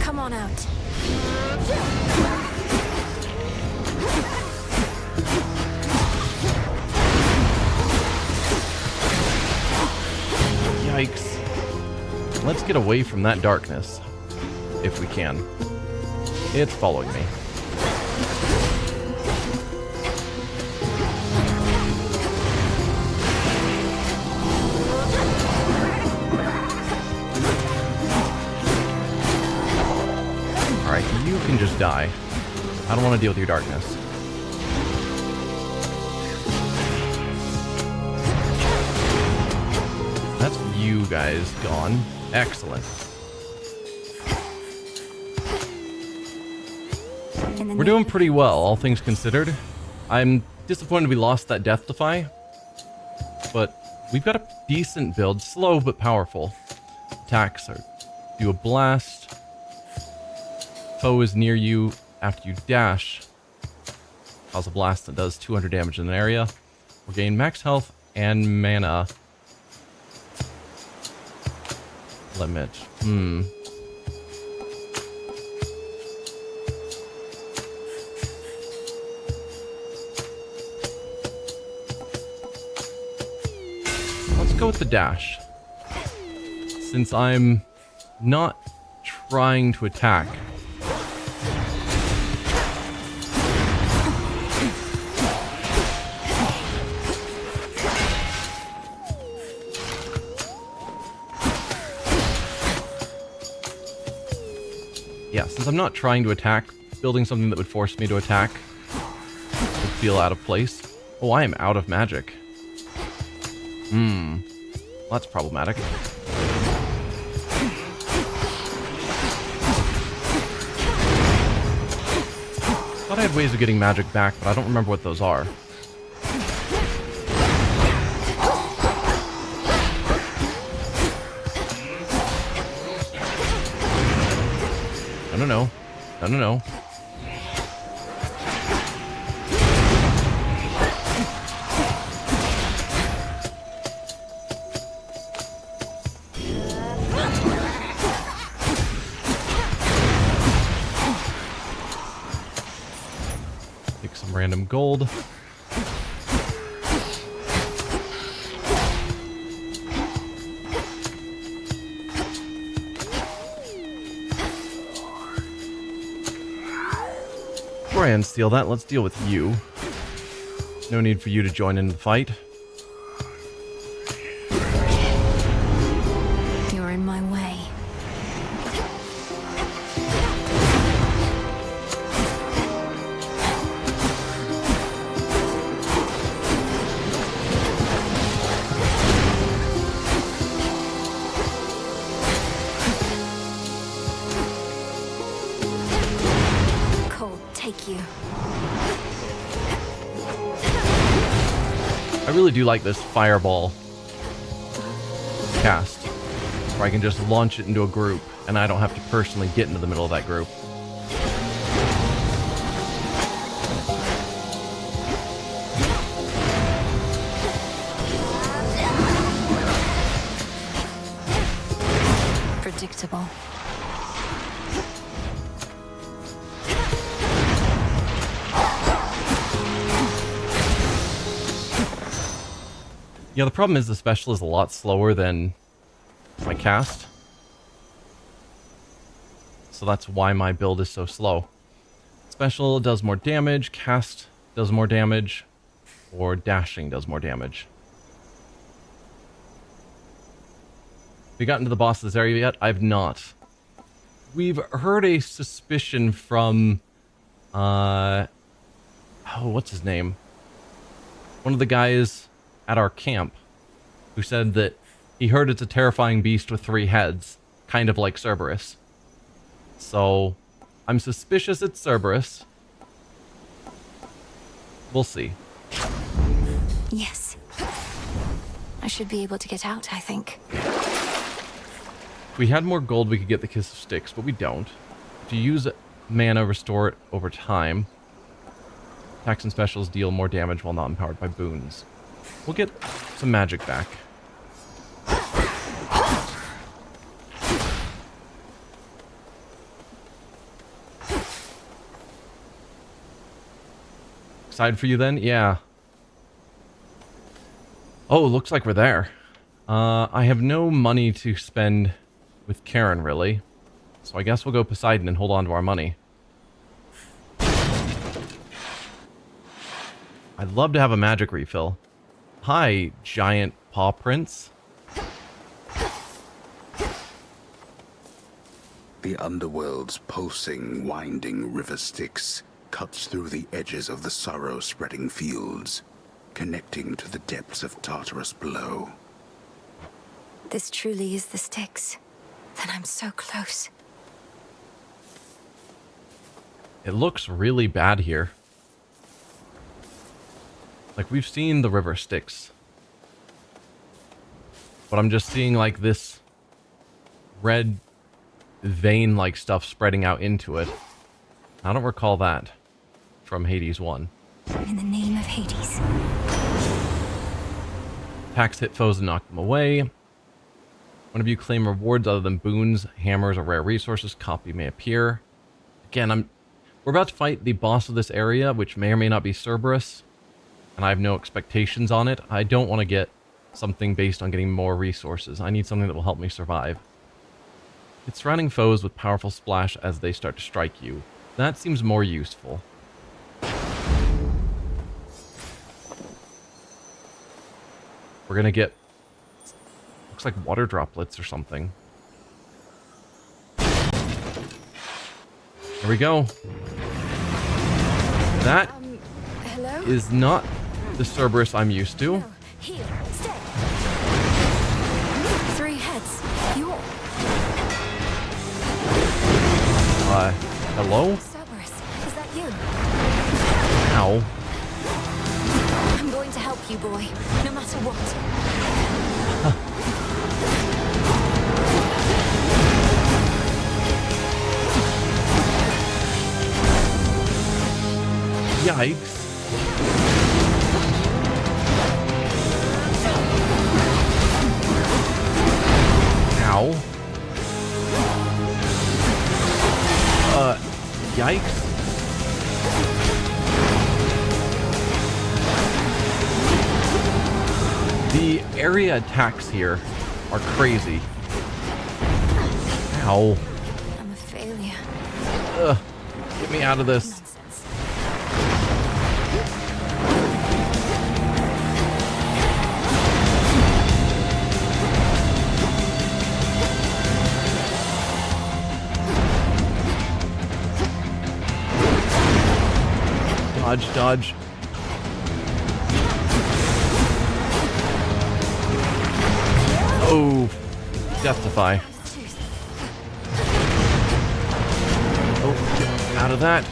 Come on out. Yikes. Let's get away from that darkness, if we can. It's following me. Alright, you can just die. I don't want to deal with your darkness. That's you guys gone. Excellent. We're doing pretty well, all things considered. I'm disappointed we lost that Death Defy, but we've got a decent build. Slow but powerful. Attacks are do a blast. Foe is near you after you dash. Cause a blast that does 200 damage in an area. We'll gain max health and mana. Limit. Let's go with the dash. Since I'm not trying to attack. Yeah, since I'm not trying to attack, building something that would force me to attack would feel out of place. Oh, I am out of magic. Well, that's problematic. Thought I had ways of getting magic back, but I don't remember what those are. No. Take some random gold. Before I unsteal that, let's deal with you. No need for you to join in the fight. You're in my way. Take you. I really do like this fireball cast, where I can just launch it into a group, and I don't have to personally get into the middle of that group. Predictable. Yeah, the problem is the special is a lot slower than my cast. So that's why my build is so slow. Special does more damage, cast does more damage, or dashing does more damage. Have you gotten to the boss of this area yet? I've not. We've heard a suspicion from, oh, what's his name? One of the guys at our camp, who said that he heard it's a terrifying beast with 3 heads, kind of like Cerberus. So, I'm suspicious it's Cerberus. We'll see. Yes. I should be able to get out, I think. If we had more gold, we could get the Kiss of Styx, but we don't. If you use mana, restore it over time. Attacks and specials deal more damage while not empowered by boons. We'll get some magic back. Excited for you then? Yeah. Oh, looks like we're there. I have no money to spend with Karen, really. So I guess we'll go Poseidon and hold on to our money. I'd love to have a magic refill. Hi, giant paw prints. The Underworld's pulsing, winding river Styx cuts through the edges of the sorrow-spreading fields, connecting to the depths of Tartarus below. this truly is the Styx, then I'm so close. It looks really bad here. Like, we've seen the river Styx. But I'm just seeing, like, this red vein-like stuff spreading out into it. I don't recall that from Hades 1. In the name of Hades. Attacks hit foes and knock them away. Whenever you claim rewards other than boons, hammers, or rare resources, copy may appear. Again, we're about to fight the boss of this area, which may or may not be Cerberus, and I have no expectations on it. I don't want to get something based on getting more resources. I need something that will help me survive. Hit surrounding foes with powerful splash as they start to strike you. That seems more useful. We're gonna get, looks like water droplets or something. There we go. That Hello? is not the Cerberus I'm used to. No, here, stay. 3 heads. You're Hello? Cerberus. Is that you? Ow. I'm going to help you, boy. No matter what. Yikes. Ow. Yikes. The area attacks here are crazy. Ow. I'm a failure. Ugh. Get me out of this. Nonsense. Dodge, dodge. Oh, Deathify. Oh, get out of that.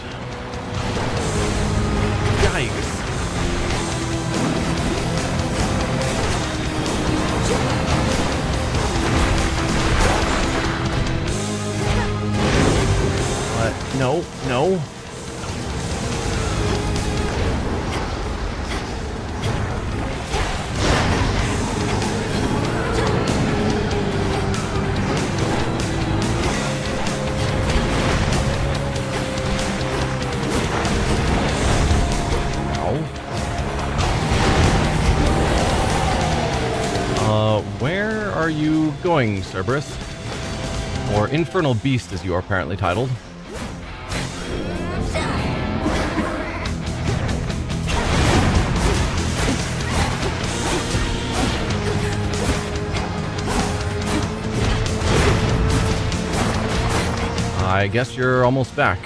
Yikes. No, no. Where are you going, Cerberus? Or Infernal Beast, as you are apparently titled. I guess you're almost back.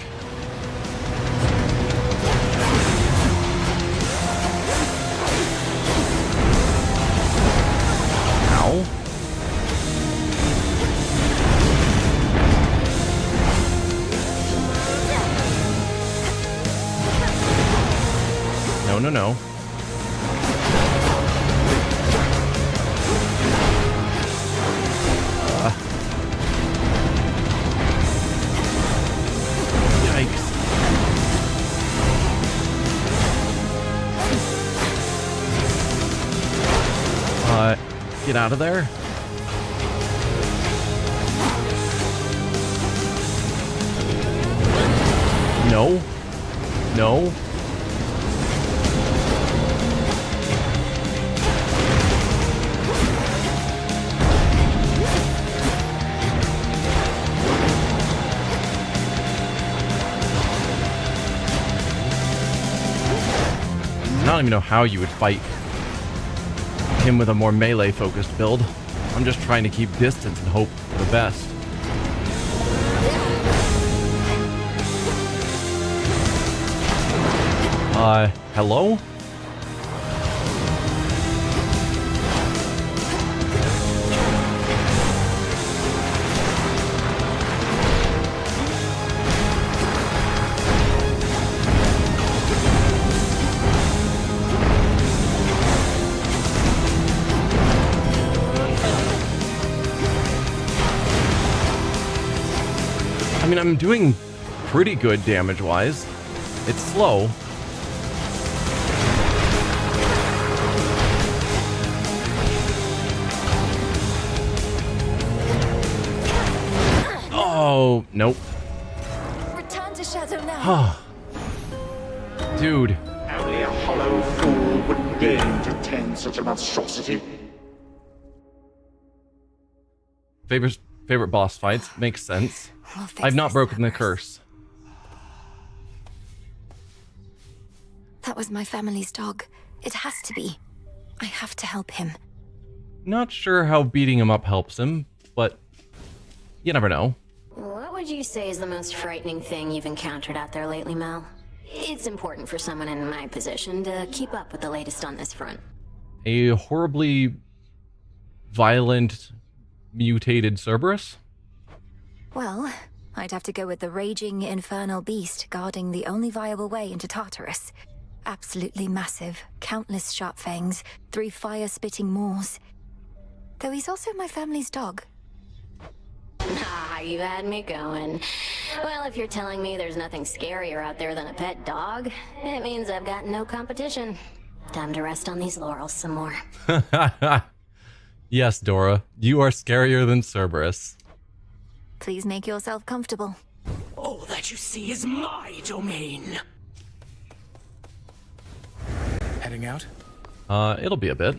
Ow. No, no, no. Yikes. Get out of there. No. No. I don't even know how you would fight him with a more melee focused build. I'm just trying to keep distance and hope for the best. Hello? am doing pretty good damage-wise. It's slow. Oh, nope. Return to Shadow now. Dude. Only a hollow fool would dare to tend such a monstrosity. Favorite boss fights. Makes sense. We'll fix I've not this, broken the Cerberus. curse. That was my family's dog. It has to be. I have to help him. Not sure how beating him up helps him, but you never know. What would you say is the most frightening thing you've encountered out there lately, Mel? It's important for someone in my position to keep up with the latest on this front. A horribly violent, mutated Cerberus? Well, I'd have to go with the raging infernal beast guarding the only viable way into Tartarus. Absolutely massive, countless sharp fangs, 3 fire-spitting maws. Though he's also my family's dog. Ah, you had me going. Well, if you're telling me there's nothing scarier out there than a pet dog, it means I've got no competition. Time to rest on these laurels some more. Yes, Dora, you are scarier than Cerberus. Please make yourself comfortable. All that you see is my domain. Heading out? It'll be a bit.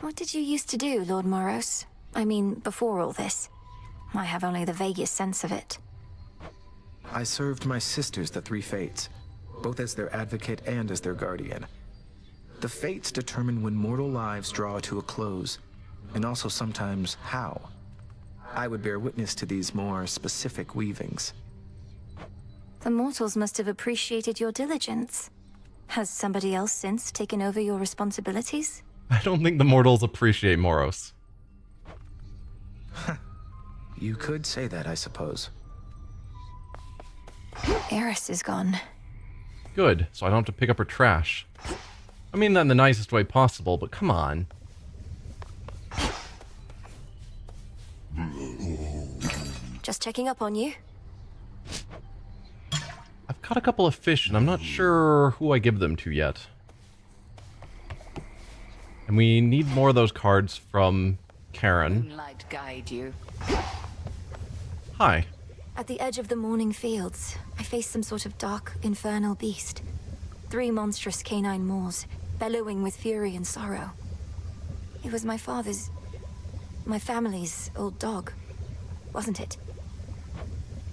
What did you used to do, Lord Moros? I mean, before all this. I have only the vaguest sense of it. I served my sisters, the 3 Fates, both as their advocate and as their guardian. The Fates determine when mortal lives draw to a close, and also sometimes how. I would bear witness to these more specific weavings. The mortals must have appreciated your diligence. Has somebody else since taken over your responsibilities? I don't think the mortals appreciate Moros. You could say that, I suppose. Eris is gone. Good, so I don't have to pick up her trash. I mean that in the nicest way possible, but come on. Just checking up on you. I've caught a couple of fish, and I'm not sure who I give them to yet. And we need more of those cards from Karen. Moonlight guide you. Hi. At the edge of the morning fields, I faced some sort of dark, infernal beast. 3 monstrous canine maws, bellowing with fury and sorrow. It was my family's old dog, wasn't it?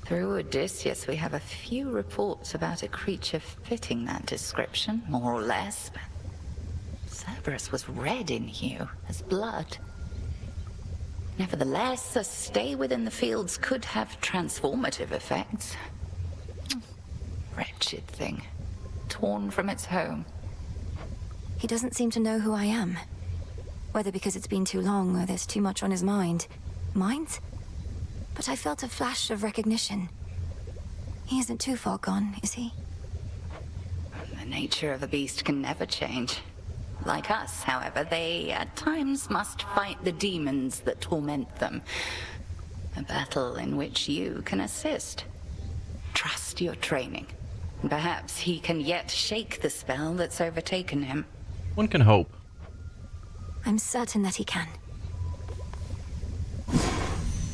Through Odysseus, we have a few reports about a creature fitting that description, more or less. But Cerberus was red in hue, as blood. Nevertheless, a stay within the fields could have transformative effects. Wretched thing, torn from its home. He doesn't seem to know who I am. Whether because it's been too long or there's too much on his mind. Mind? But I felt a flash of recognition. He isn't too far gone, is he? The nature of a beast can never change. Like us, however, they at times must fight the demons that torment them. A battle in which you can assist. Trust your training. Perhaps he can yet shake the spell that's overtaken him. One can hope. I'm certain that he can.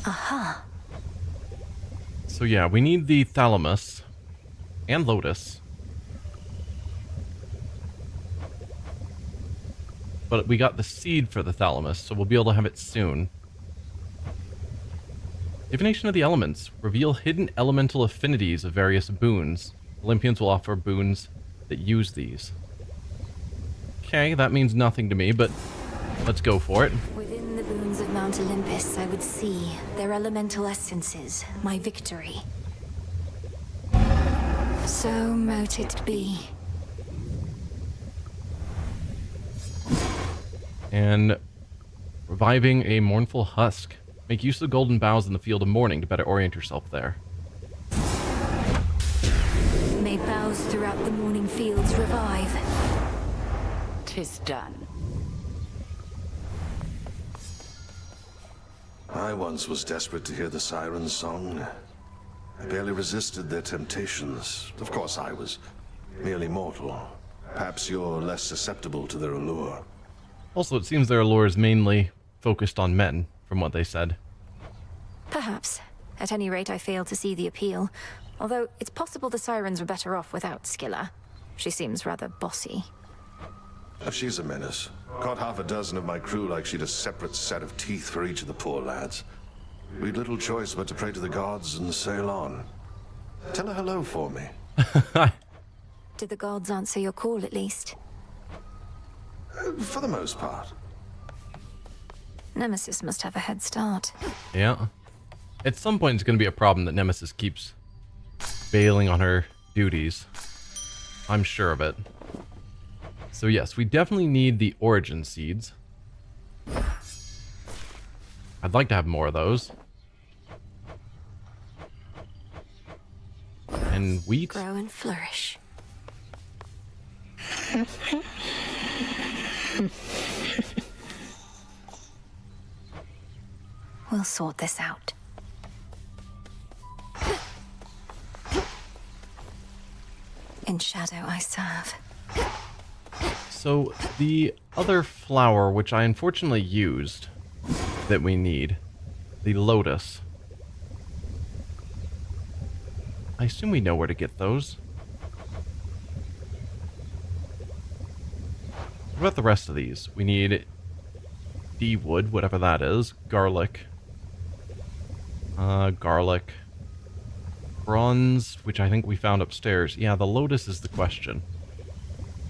Aha. So yeah, we need the Thalamus and Lotus. But we got the seed for the Thalamus, so we'll be able to have it soon. Divination of the Elements. Reveal hidden elemental affinities of various boons. Olympians will offer boons that use these. Okay, that means nothing to me, but let's go for it. Within the boons of Mount Olympus, I would see their elemental essences, my victory. So mote it be. And reviving a mournful husk. Make use of golden boughs in the field of mourning to better orient yourself there. May boughs throughout the morning fields revive. 'Tis done. I once was desperate to hear the siren's song. I barely resisted their temptations. Of course, I was merely mortal. Perhaps you're less susceptible to their allure. Also, it seems their allure is mainly focused on men, from what they said. Perhaps. At any rate, I failed to see the appeal. Although, it's possible the sirens were better off without Skilla. She seems rather bossy. She's a menace. Caught half a dozen of my crew like she'd a separate set of teeth for each of the poor lads. We'd little choice but to pray to the gods and sail on. Tell her hello for me. Did the gods answer your call, at least? For the most part. Nemesis must have a head start. Yeah. At some point, it's going to be a problem that Nemesis keeps bailing on her duties. I'm sure of it. So yes, we definitely need the origin seeds. I'd like to have more of those. And wheat. Grow and flourish. We'll sort this out. In shadow I serve. So the other flower, which I unfortunately used, that we need, the lotus. I assume we know where to get those. What about the rest of these? We need D-wood, whatever that is, garlic, bronze, which I think we found upstairs. Yeah, the lotus is the question.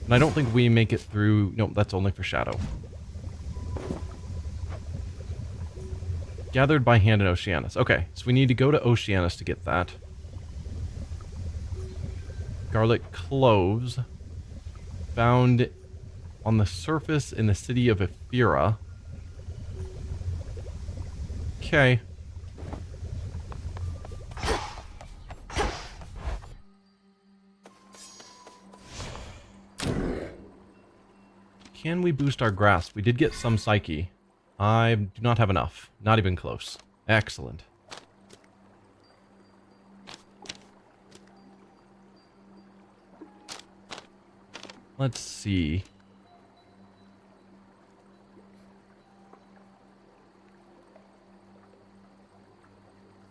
And I don't think we make it through... No, that's only for shadow. Gathered by hand in Oceanus. Okay, so we need to go to Oceanus to get that. Garlic cloves. Found on the surface in the city of Ephira. Okay. Can we boost our grasp? We did get some psyche. I do not have enough. Not even close. Excellent. Let's see.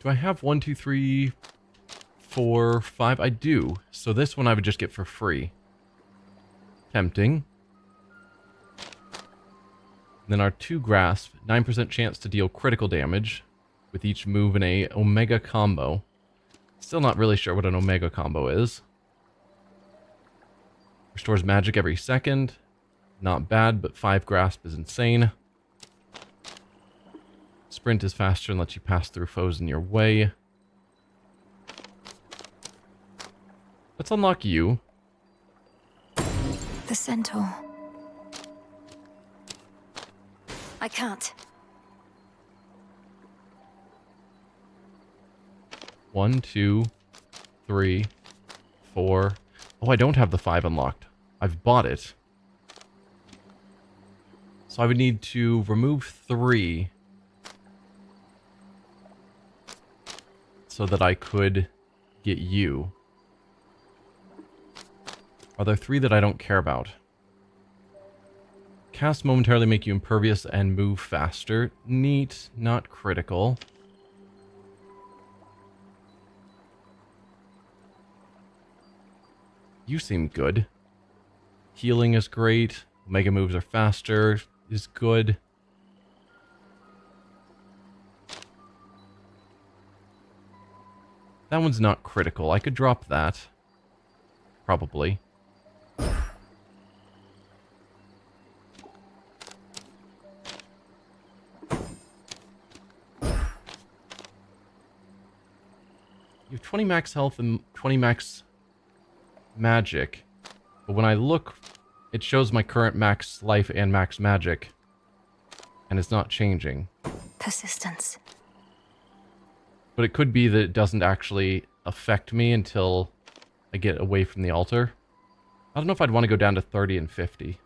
Do I have 1, 2, 3, 4, 5? I do. So this one I would just get for free. Tempting. Then our 2 grasp, 9% chance to deal critical damage with each move in a omega combo. Still not really sure what an omega combo is. Restores magic every second. Not bad, but 5 grasp is insane. Sprint is faster and lets you pass through foes in your way. Let's unlock you. The centaur. I can't. 1, 2, 3, 4. Oh, I don't have the 5 unlocked. I've bought it. So I would need to remove 3 so that I could get you. Are there 3 that I don't care about? Cast momentarily make you impervious and move faster. Neat, not critical. You seem good. Healing is great. Mega moves are faster is good. That one's not critical. I could drop that. Probably. You have 20 max health and 20 max magic. But when I look, it shows my current max life and max magic. And it's not changing. Persistence. But it could be that it doesn't actually affect me until I get away from the altar. I don't know if I'd want to go down to 30 and 50.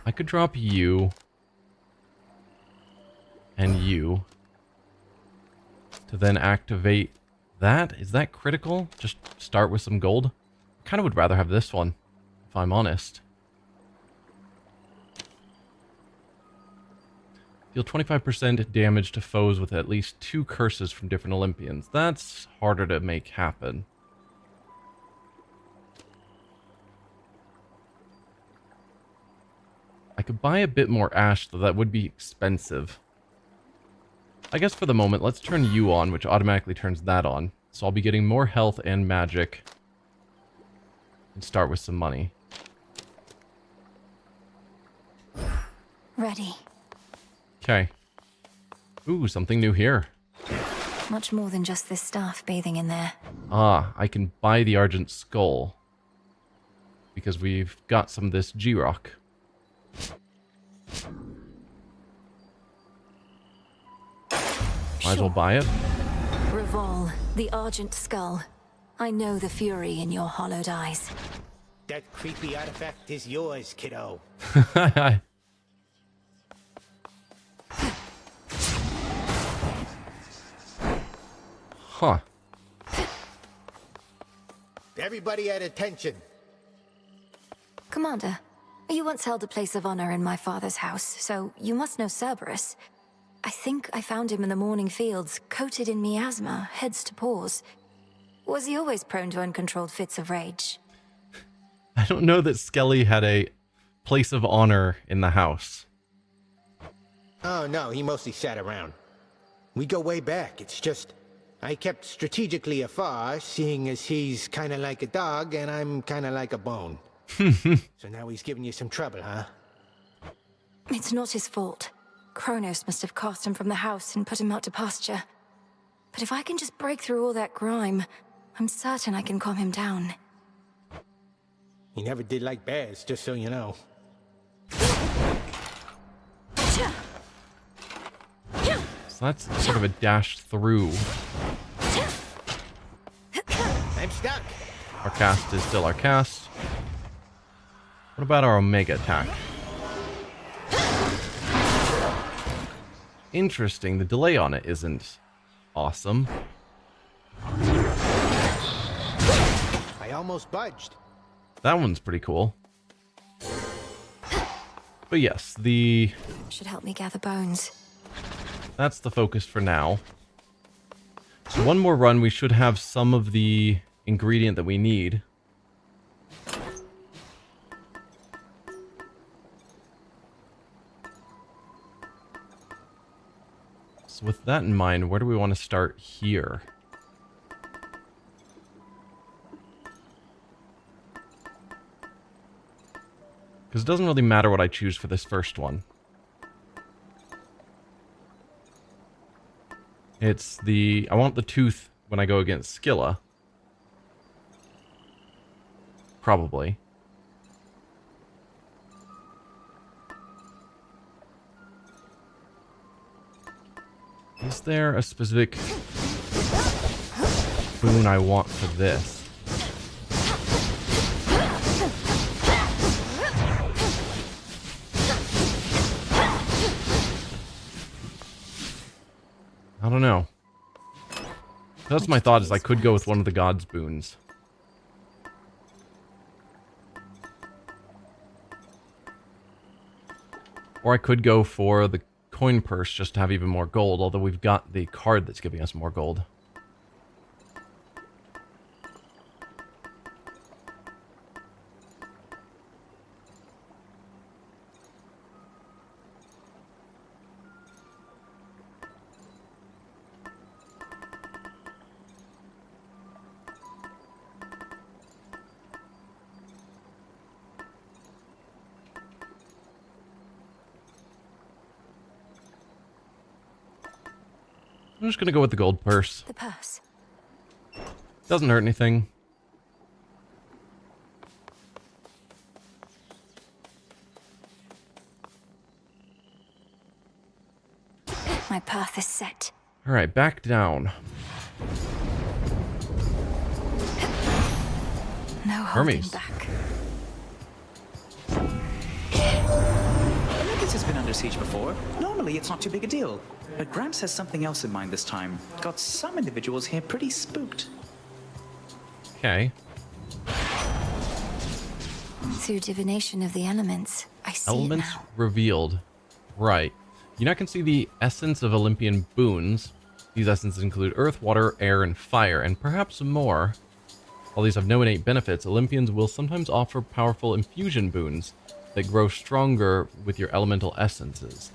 I could drop you and you to then activate that. Is that critical? Just start with some gold? I kind of would rather have this one, if I'm honest. Deal 25% damage to foes with at least 2 curses from different Olympians. That's harder to make happen. I could buy a bit more ash, though that would be expensive. I guess for the moment, let's turn you on, which automatically turns that on. So I'll be getting more health and magic. And start with some money. Ready. Okay. Ooh, something new here. Much more than just this staff bathing in there. Ah, I can buy the Argent Skull. Because we've got some of this G-Rock. Might as well buy it. Revol, the Argent Skull. I know the fury in your hollowed eyes. That creepy artifact is yours, kiddo. Huh. Everybody at attention. Commander, you once held a place of honor in my father's house, so you must know Cerberus. I think I found him in the morning fields, coated in miasma, heads to paws. Was he always prone to uncontrolled fits of rage? I don't know that Skelly had a place of honor in the house. Oh, no, he mostly sat around. We go way back. It's just, I kept strategically afar, seeing as he's kind of like a dog and I'm kind of like a bone. So now he's giving you some trouble, huh? It's not his fault. Kronos must have cast him from the house and put him out to pasture. But if I can just break through all that grime, I'm certain I can calm him down. He never did like bears, just so you know. So that's sort of a dash through. I'm stuck. Our cast is still our cast. What about our Omega attack? Interesting. The delay on it isn't awesome. I almost budged. That one's pretty cool. But yes, the... Should help me gather bones. That's the focus for now. So one more run, we should have some of the ingredient that we need. So with that in mind, where do we want to start here? Because it doesn't really matter what I choose for this first one. It's the... I want the tooth when I go against Skilla. Probably. Is there a specific boon I want for this? I don't know. That's my thought, is I could go with one of the gods' boons. Or I could go for the coin purse just to have even more gold, although we've got the card that's giving us more gold. I'm just gonna go with the gold purse. The purse. Doesn't hurt anything. My path is set. Alright, back down. No holding Hermes. back. has been under siege before. Normally, it's not too big a deal. But Gramps has something else in mind this time. Got some individuals here pretty spooked. Okay. Through divination of the elements, I see Elements it now. revealed. Right. You now can see the essence of Olympian boons. These essences include earth, water, air, and fire, and perhaps more. While these have no innate benefits, Olympians will sometimes offer powerful infusion boons that grow stronger with your elemental essences.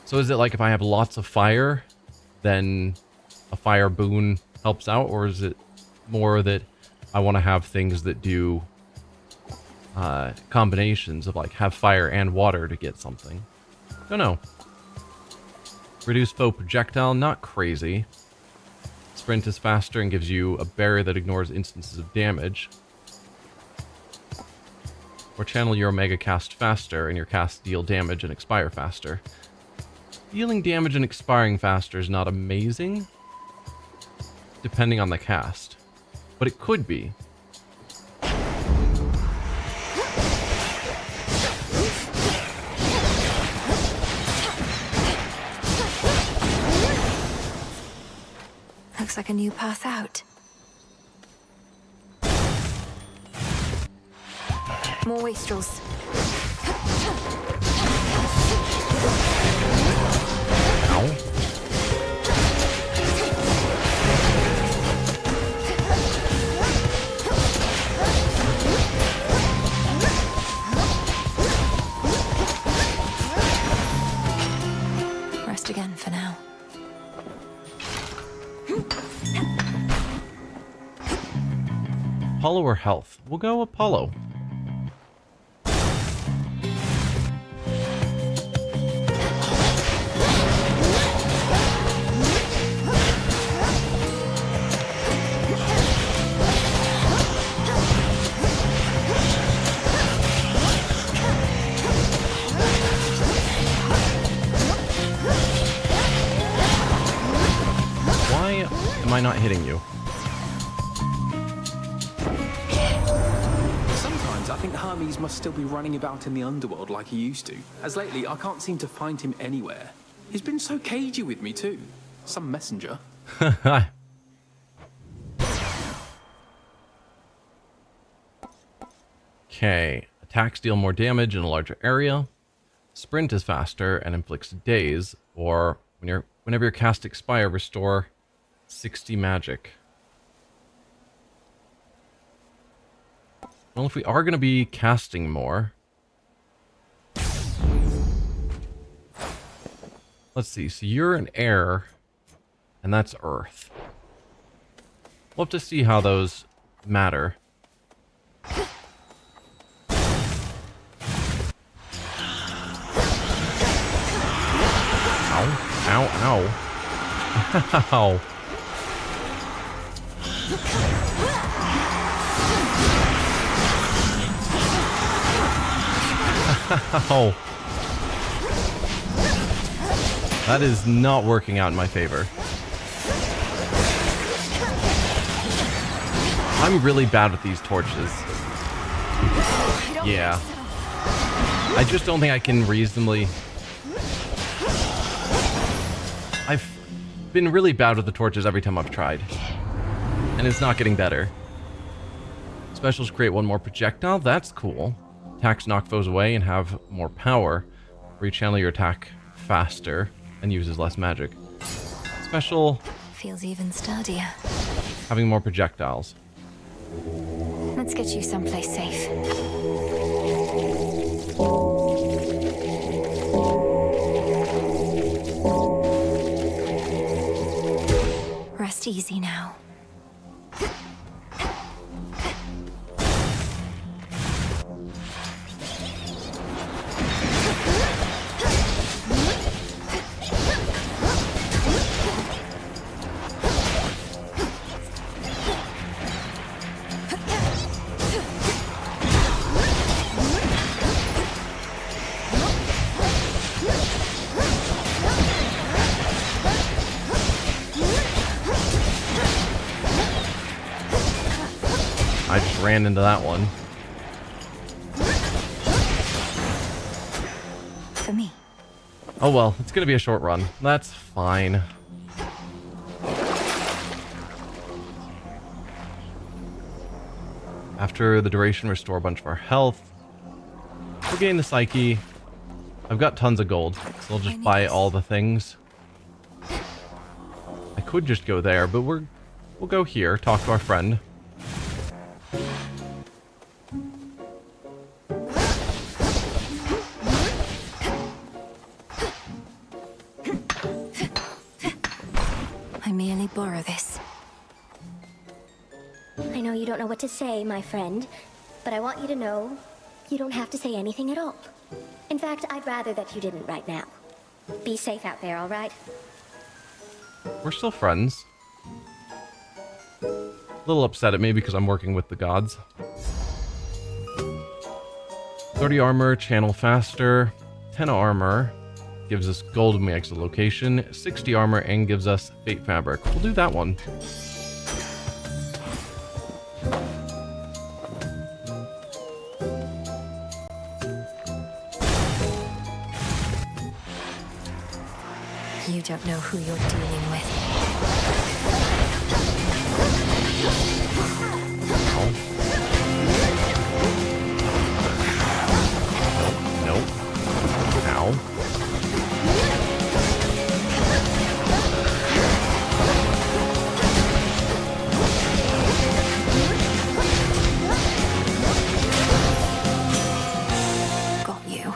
So is it like if I have lots of fire, then a fire boon helps out? Or is it more that I want to have things that do combinations of like have fire and water to get something? Don't know. Reduce foe projectile, not crazy. Sprint is faster and gives you a barrier that ignores instances of damage. Or channel your Omega cast faster and your casts deal damage and expire faster. Dealing damage and expiring faster is not amazing, depending on the cast. But it could be. Looks like a new path out. More wastrels. Ow. Rest again for now. Apollo or health? We'll go Apollo. Why am I not hitting you? Sometimes I think Hermes must still be running about in the underworld like he used to, as lately I can't seem to find him anywhere. He's been so cagey with me too. Some messenger. Okay. Attacks deal more damage in a larger area. Sprint is faster and inflicts daze, or whenever your cast expire, restore 60 magic. Well, if we are going to be casting more, let's see. So you're an air, and that's earth. We'll have to see how those matter. Ow, ow. Ow. Ow. That is not working out in my favor. I'm really bad with these torches. Yeah. I just don't think I can reasonably... I've been really bad with the torches every time I've tried. And it's not getting better. Specials create one more projectile. That's cool. Attacks knock foes away and have more power. Rechannel your attack faster and uses less magic. Special... Feels even sturdier. Having more projectiles. Let's get you someplace safe. Rest easy now. I just ran into that one. for me. Oh well, it's gonna be a short run. That's fine. After the duration, restore a bunch of our health. We'll gain the psyche. I've got tons of gold, so I'll just buy all the things. I could just go there, but we'll go here, talk to our friend. I merely borrow this. I know you don't know what to say, my friend, but I want you to know you don't have to say anything at all. In fact, I'd rather that you didn't right now. Be safe out there, all right? We're still friends. A little upset at me because I'm working with the gods. 30 armor, channel faster. 10 armor gives us gold when we exit the location. 60 armor and gives us fate fabric. We'll do that one. You don't know who you're dealing with. Nope. Ow. Got you.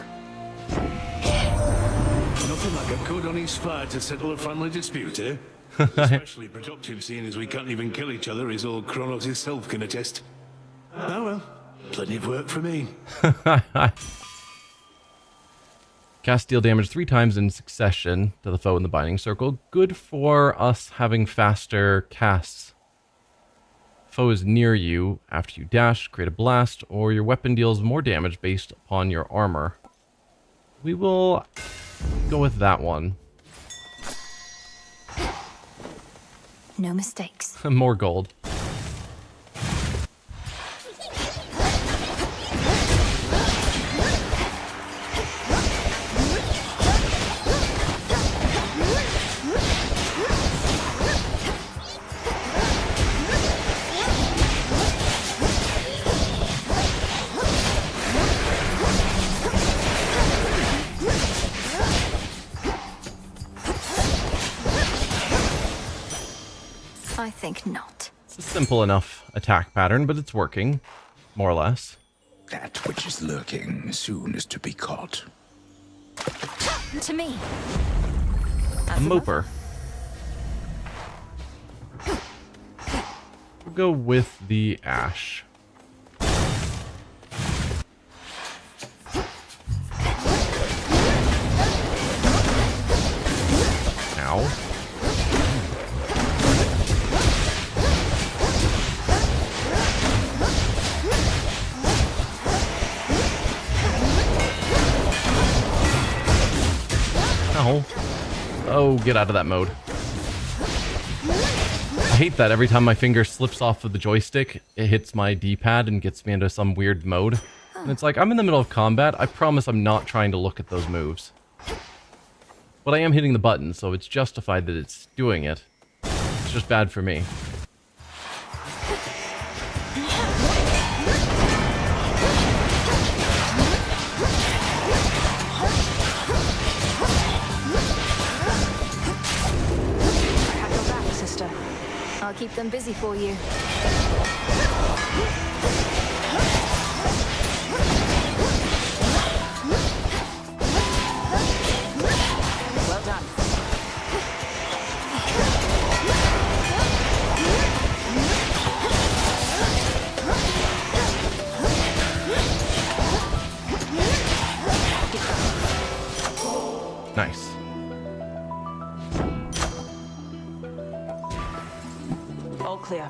Nothing like a good honest fight to settle a family dispute, eh? Especially productive, seeing as we can't even kill each other, as old Kronos himself can attest. Oh well, plenty of work for me. Cast deal damage 3 times in succession to the foe in the binding circle. Good for us having faster casts. Foe is near you. After you dash, create a blast, or your weapon deals more damage based upon your armor. We will go with that one. No mistakes. More gold. I think not. It's a simple enough attack pattern, but it's working, more or less. That which is lurking soon is to be caught. To me. A moper. We'll go with the ash. Ow. Oh, get out of that mode. I hate that every time my finger slips off of the joystick, it hits my D-pad and gets me into some weird mode. And it's like, I'm in the middle of combat. I promise I'm not trying to look at those moves. But I am hitting the button, so it's justified that it's doing it. It's just bad for me. I'll keep them busy for you. Well done. Nice. All clear.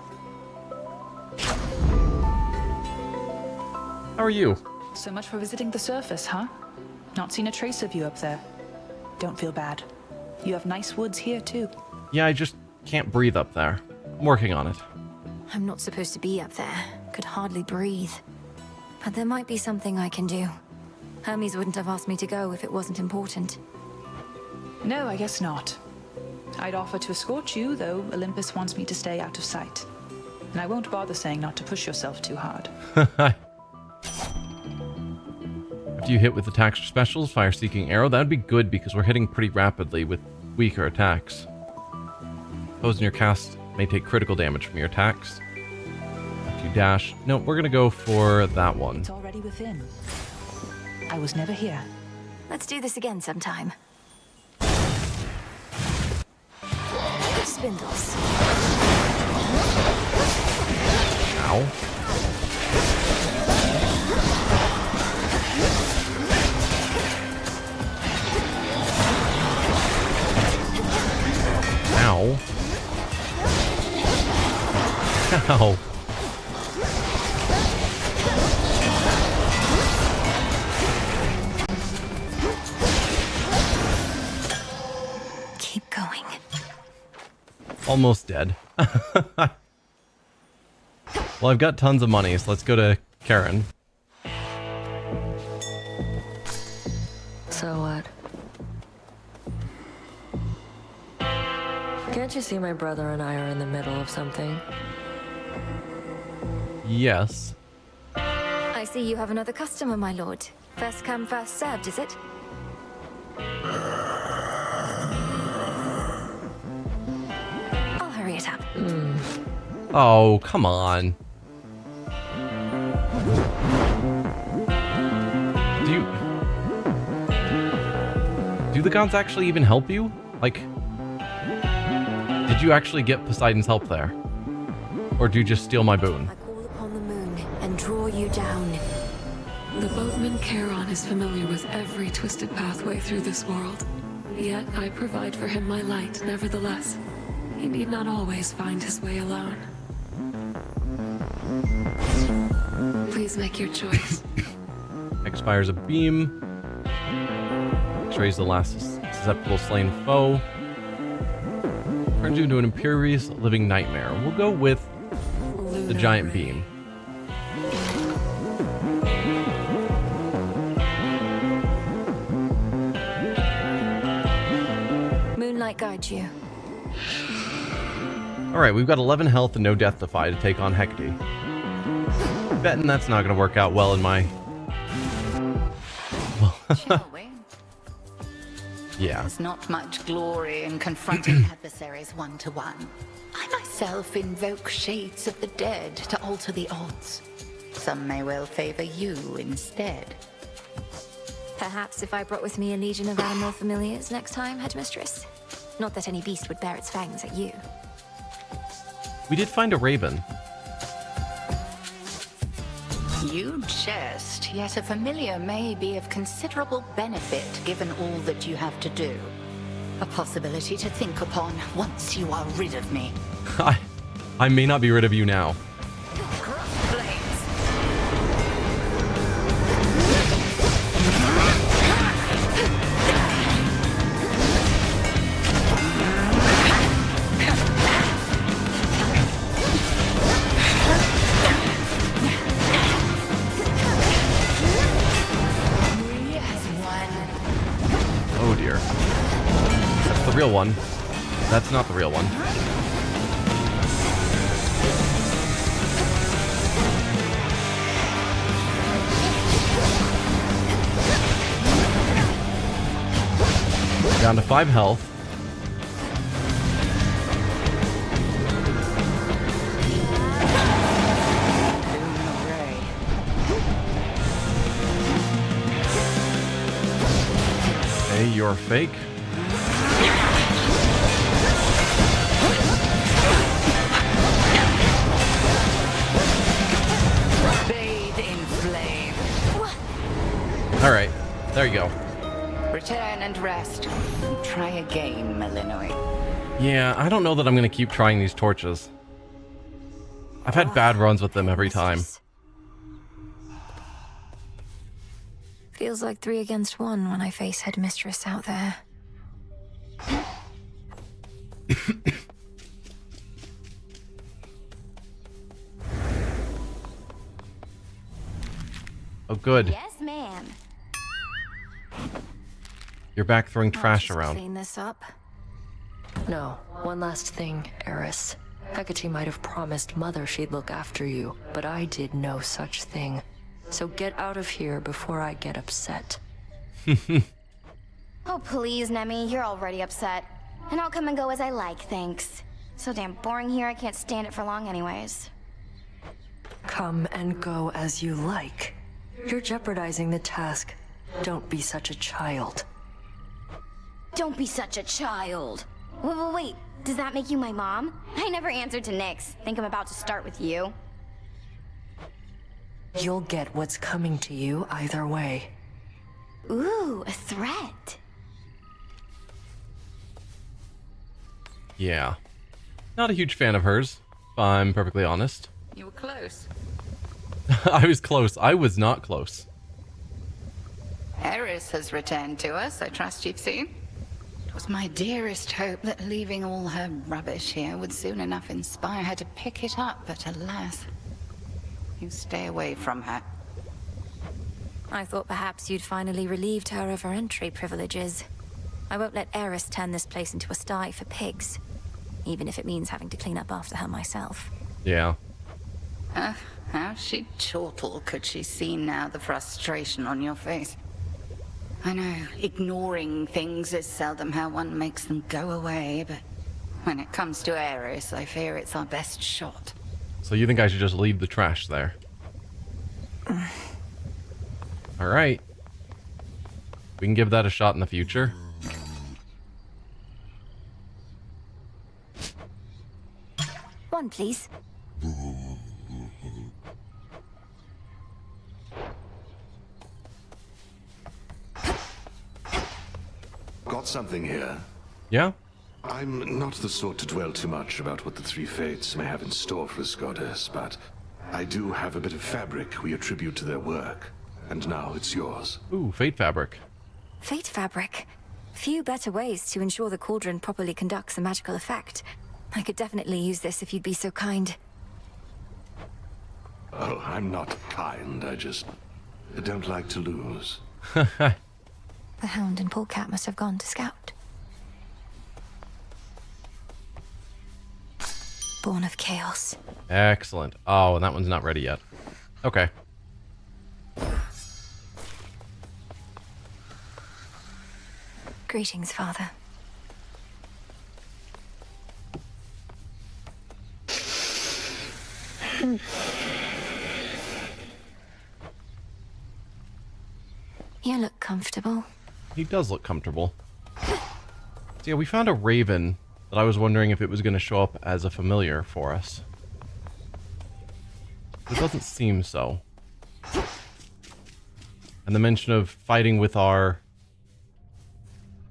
How are you? So much for visiting the surface, huh? Not seen a trace of you up there. Don't feel bad. You have nice woods here, too. Yeah, I just can't breathe up there. I'm working on it. I'm not supposed to be up there. Could hardly breathe. But there might be something I can do. Hermes wouldn't have asked me to go if it wasn't important. No, I guess not. I'd offer to escort you, though Olympus wants me to stay out of sight. And I won't bother saying not to push yourself too hard. After you hit with attacks or specials, fire Seeking Arrow. That would be good because we're hitting pretty rapidly with weaker attacks. Foes in your cast may take critical damage from your attacks. After you dash. No, we're going to go for that one. It's already within. I was never here. Let's do this again sometime. Spindles. Ow. Ow. Ow. Keep going. Almost dead. Well, I've got tons of money, so let's go to Karen. So what? Can't you see my brother and I are in the middle of something? Yes. I see you have another customer, my lord. First come, first served, is it? I'll hurry it up. Oh, come on. Do the gods actually even help you? Like, did you actually get Poseidon's help there? Or do you just steal my boon? I call upon the moon and draw you down. The boatman Charon is familiar with every twisted pathway through this world. Yet I provide for him my light, nevertheless. He need not always find his way alone. Please make your choice. Expires a beam. X-rays the last susceptible slain foe. Turns you into an imperious living nightmare. We'll go with the giant beam. Moonlight guides you. Alright, we've got 11 health and no death defy to take on Hecate. Betting that's not going to work out well in my... Shall we? Yeah. There's not much glory in confronting adversaries one-to-one. I myself invoke shades of the dead to alter the odds. Some may well favor you instead. Perhaps if I brought with me a legion of animal familiars next time, Headmistress. Not that any beast would bare its fangs at you. We did find a raven. You jest, yet a familiar may be of considerable benefit given all that you have to do. A possibility to think upon once you are rid of me. I may not be rid of you now. Oh dear. That's the real one. That's not the real one. Down to 5 health. Okay, you're fake. Bathe in flame. Alright, there you go. Return and rest. Try again, Malinois. Yeah, I don't know that I'm going to keep trying these torches. I've had bad runs with them every time. Feels like 3 against 1 when I face Headmistress out there. Oh, good. Yes, ma'am. You're back throwing I'll trash just around. Clean this up. No, one last thing, Eris. Hecate might have promised Mother she'd look after you, but I did no such thing. So get out of here before I get upset. Oh, please, Nemi, you're already upset. And I'll come and go as I like, thanks. So damn boring here, I can't stand it for long anyways. Come and go as you like. You're jeopardizing the task. Don't be such a child. Don't be such a child. Wait, does that make you my mom? I never answered to Nyx. Think I'm about to start with you. You'll get what's coming to you either way. Ooh, a threat. Yeah. Not a huge fan of hers, if I'm perfectly honest. You were close. I was close. I was not close. Eris has returned to us, I trust you've seen. It was my dearest hope that leaving all her rubbish here would soon enough inspire her to pick it up, but alas, you stay away from her. I thought perhaps you'd finally relieved her of her entry privileges. I won't let Eris turn this place into a sty for pigs, even if it means having to clean up after her myself. Yeah. How she'd chortle could she see now the frustration on your face. I know, ignoring things is seldom how one makes them go away, but when it comes to Eris, I fear it's our best shot. So you think I should just leave the trash there? Alright. We can give that a shot in the future. One, please. Got something here. Yeah? I'm not the sort to dwell too much about what the three fates may have in store for this goddess, but I do have a bit of fabric we attribute to their work, and now it's yours. Ooh, fate fabric. Fate fabric. Few better ways to ensure the cauldron properly conducts a magical effect. I could definitely use this if you'd be so kind. Oh, I'm not kind. I just don't like to lose. The Hound and Polecat must have gone to scout. Born of Chaos. Excellent. Oh, and that one's not ready yet. Okay. Greetings, Father. You look comfortable. He does look comfortable. So yeah, we found a raven that I was wondering if it was going to show up as a familiar for us. It doesn't seem so. And the mention of fighting with our...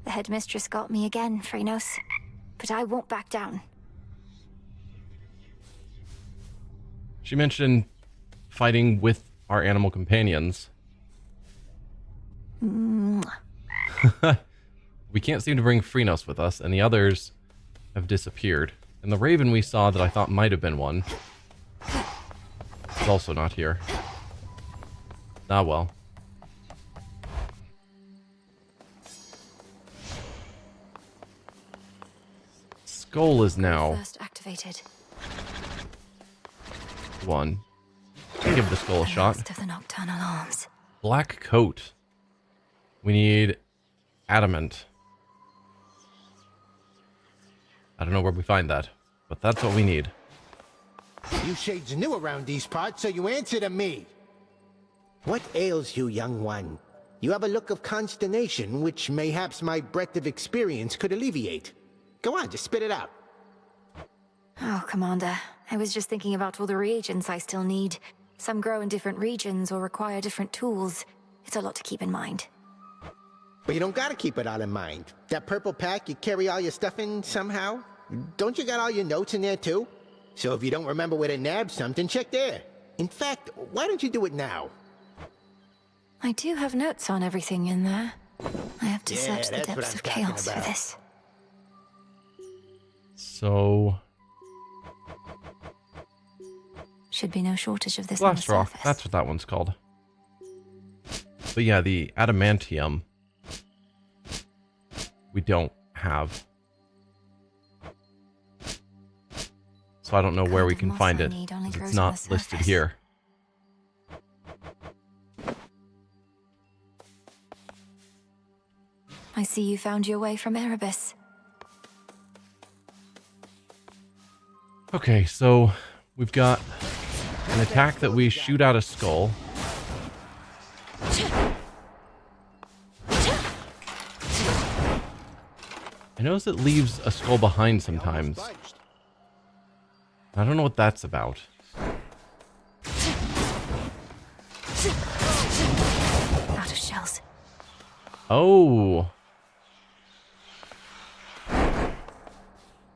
The headmistress got me again, Phrynos. But I won't back down. She mentioned fighting with our animal companions. We can't seem to bring Phrynos with us, and the others have disappeared. And the raven we saw that I thought might have been one is also not here. Ah, well. Skull is now First activated. one. Give the skull a shot. Last of the nocturnal arms. Black coat. We need adamant. I don't know where we find that, but that's what we need. You shades new around these parts, so you answer to me. What ails you, young one? You have a look of consternation, which mayhaps my breadth of experience could alleviate. Go on, just spit it out. Oh, Commander. I was just thinking about all the reagents I still need. Some grow in different regions or require different tools. It's a lot to keep in mind. But you don't gotta keep it all in mind. That purple pack you carry all your stuff in somehow? Don't you got all your notes in there too? So if you don't remember where to nab something, check there. In fact, why don't you do it now? I do have notes on everything in there. I have to search the that's what depths I'm of talking chaos for about. this. So... Should be no shortage of this on the Blast rock. surface. That's what that one's called. But yeah, the adamantium we don't have. So I don't know where we can find it. 'Cause it's not listed here. I see you found your way from Erebus. Okay, so we've got an attack that we shoot out a skull. I notice it leaves a skull behind sometimes. I don't know what that's about. Out of shells. Oh.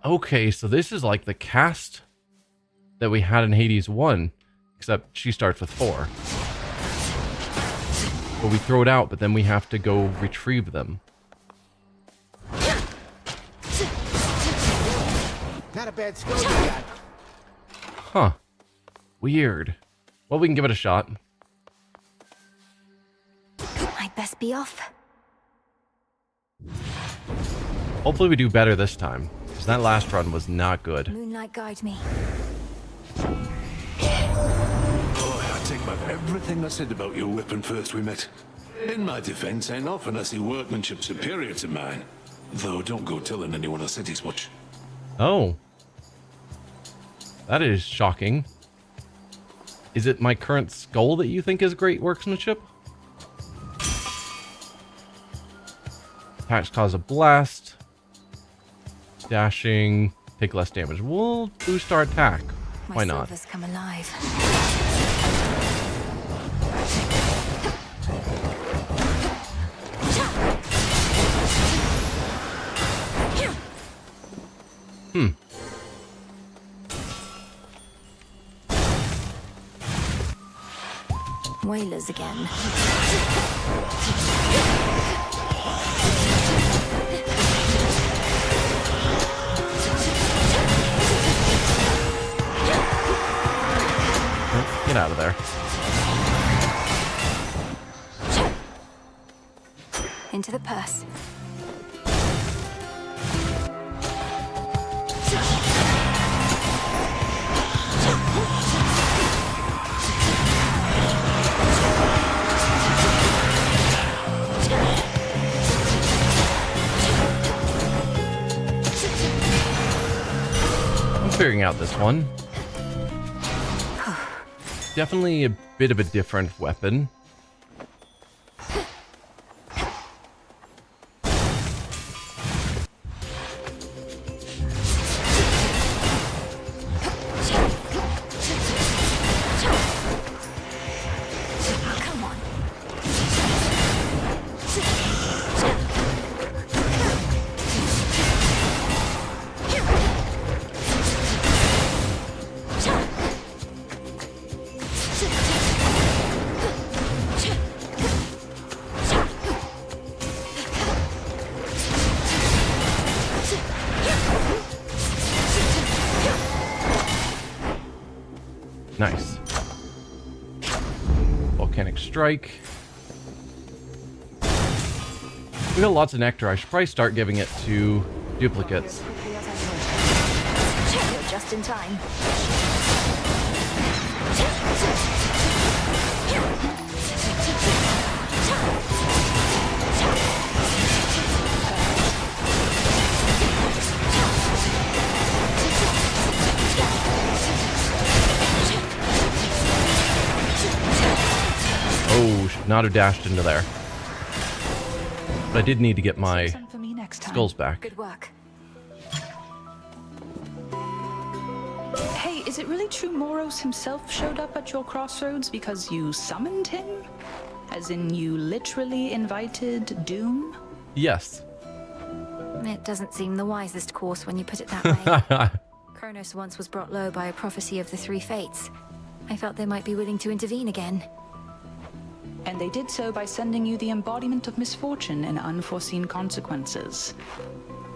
Okay, so this is like the cast that we had in Hades 1, except she starts with 4. But we throw it out, but then we have to go retrieve them. Not a bad skill you got. Huh. Weird. Well, we can give it a shot. I'd best be off. Hopefully we do better this time, because that last run was not good. Moonlight guide me. Oh, I take back everything I said about your weapon first we met. In my defense, ain't often I see workmanship superior to mine. Though don't go telling anyone I said as much. Oh. That is shocking. Is it my current skull that you think is great workmanship? Attacks cause a blast. Dashing, take less damage. We'll boost our attack. Why not? Silver's come alive. Whalers again. Get out of there. Into the purse. I'm figuring out this one. Definitely a bit of a different weapon. Come on. Nice. Volcanic strike. We got lots of nectar. I should probably start giving it to duplicates. You're just in time. Oh, should not have dashed into there. But I did need to get my skulls back. Good work. Hey, is it really true Moros himself showed up at your crossroads because you summoned him? As in you literally invited doom? Yes. It doesn't seem the wisest course when you put it that way. Kronos once was brought low by a prophecy of the three fates. I felt they might be willing to intervene again. And they did so by sending you the embodiment of misfortune and unforeseen consequences.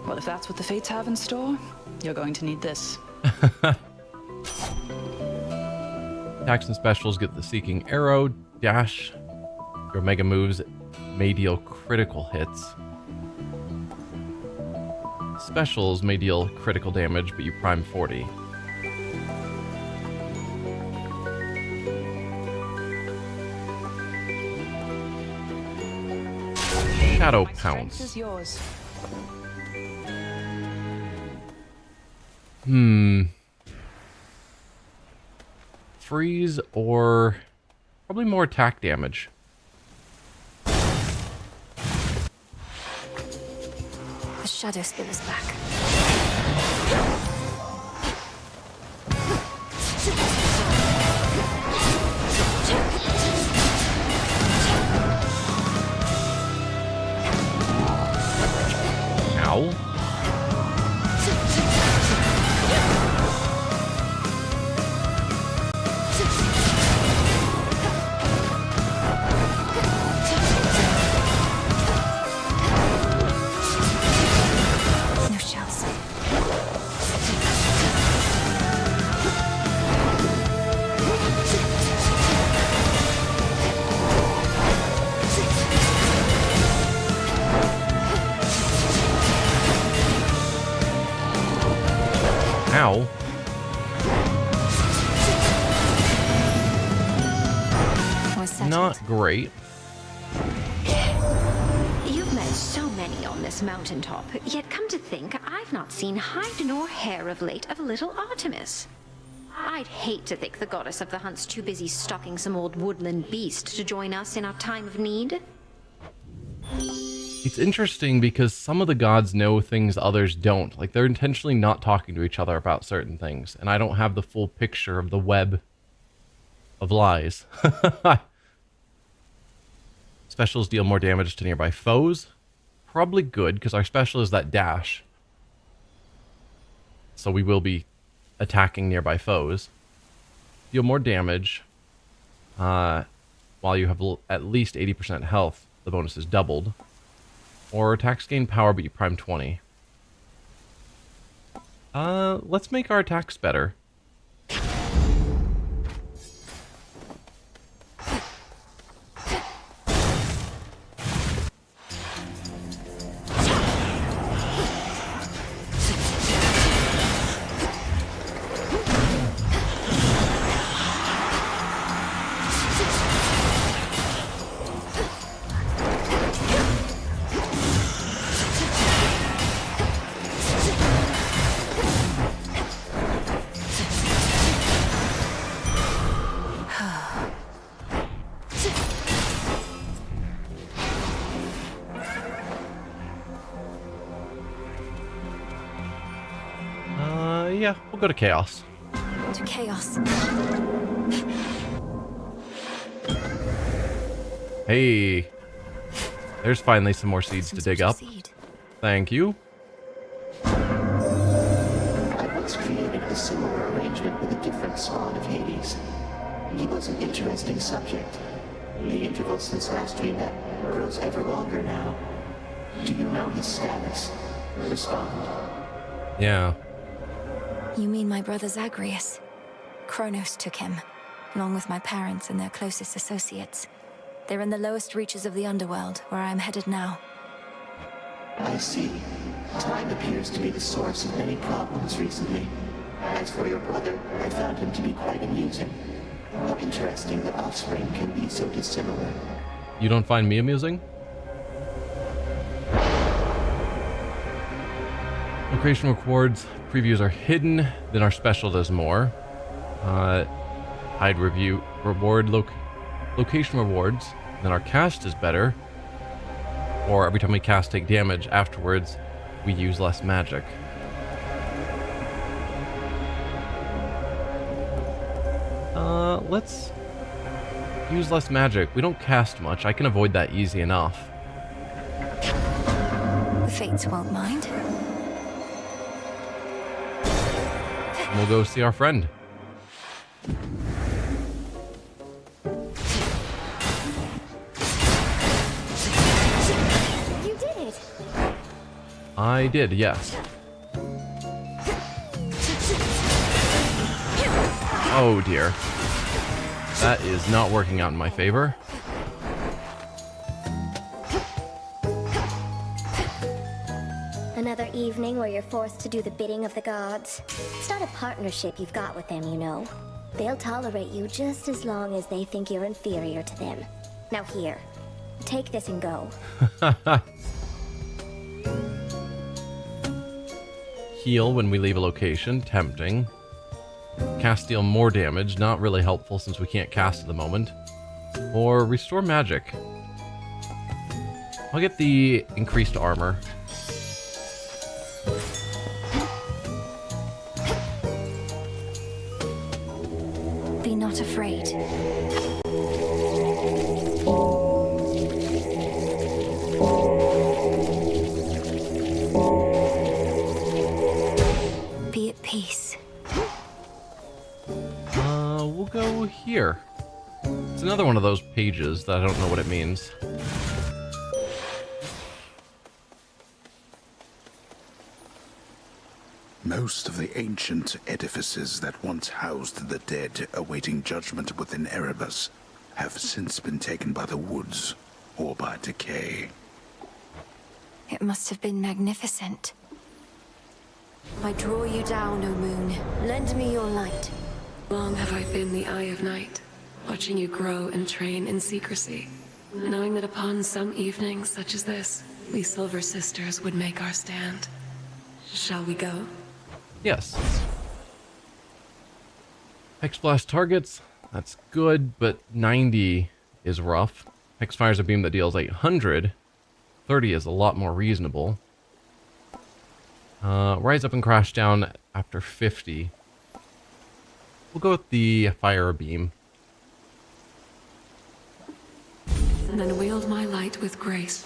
Well, if that's what the fates have in store, you're going to need this. Attacks and specials get the Seeking Arrow, dash. Your mega moves may deal critical hits. specials may deal critical damage, but you prime 40. Shadow Pounce. Freeze or probably more attack damage. The shadow spill is back. Ow. No shells. Ow. Not great. You've met so many on this mountaintop, yet come to think, I've not seen hide nor hair of late of little Artemis. I'd hate to think the goddess of the hunt's too busy stalking some old woodland beast to join us in our time of need. It's interesting because some of the gods know things others don't. Like, they're intentionally not talking to each other about certain things, and I don't have the full picture of the web of lies. Specials deal more damage to nearby foes. Probably good, because our special is that dash. So we will be attacking nearby foes. Deal more damage. While you have at least 80% health, the bonus is doubled. Or attacks gain power, but you prime 20. Let's make our attacks better. Yeah, we'll go to Chaos. To Chaos. Hey. There's finally some more seeds to dig up. Thank you. I once created a similar arrangement with a different spawn of Hades. He was an interesting subject. The interval since last we met grows ever longer now. Do you know his status? Respond. Yeah. You mean my brother Zagreus? Kronos took him, along with my parents and their closest associates. They're in the lowest reaches of the Underworld, where I am headed now. I see. Time appears to be the source of many problems recently. As for your brother, I found him to be quite amusing. How interesting that offspring can be so dissimilar. You don't find me amusing? Location rewards. Previews are hidden, then our special does more. Hide review. Location rewards. Then our cast is better. Or every time we cast, take damage. Afterwards, we use less magic. Let's use less magic. We don't cast much. I can avoid that easy enough. The Fates won't mind. And we'll go see our friend. You did it! I did, yes. Oh dear. That is not working out in my favor. A Another evening where you're forced to do the bidding of the gods. It's not a partnership you've got with them, you know. They'll tolerate you just as long as they think you're inferior to them. Now here, take this and go. Heal when we leave a location, tempting. Cast deal more damage, not really helpful since we can't cast at the moment. Or restore magic. I'll get the increased armor. Be not afraid. Be at peace. We'll go here. It's another one of those pages that I don't know what it means. Most of the ancient edifices that once housed the dead awaiting judgment within Erebus have since been taken by the woods or by decay. It must have been magnificent. I draw you down, O moon. Lend me your light. Long have I been the Eye of Night, watching you grow and train in secrecy, knowing that upon some evening such as this, we Silver Sisters would make our stand. Shall we go? Yes. Hex-blast targets, that's good, but 90 is rough. Hex fires a beam that deals 800. 30 is a lot more reasonable. Rise up and crash down after 50. We'll go with the fire beam. And then wield my light with grace.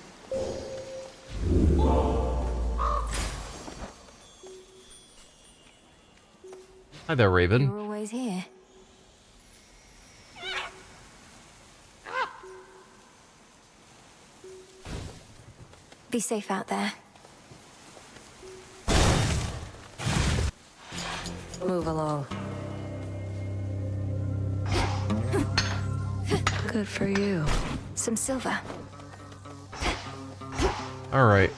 Hi there, Raven. You're always here. Be safe out there. Move along. Good for you. Some silver. Alright.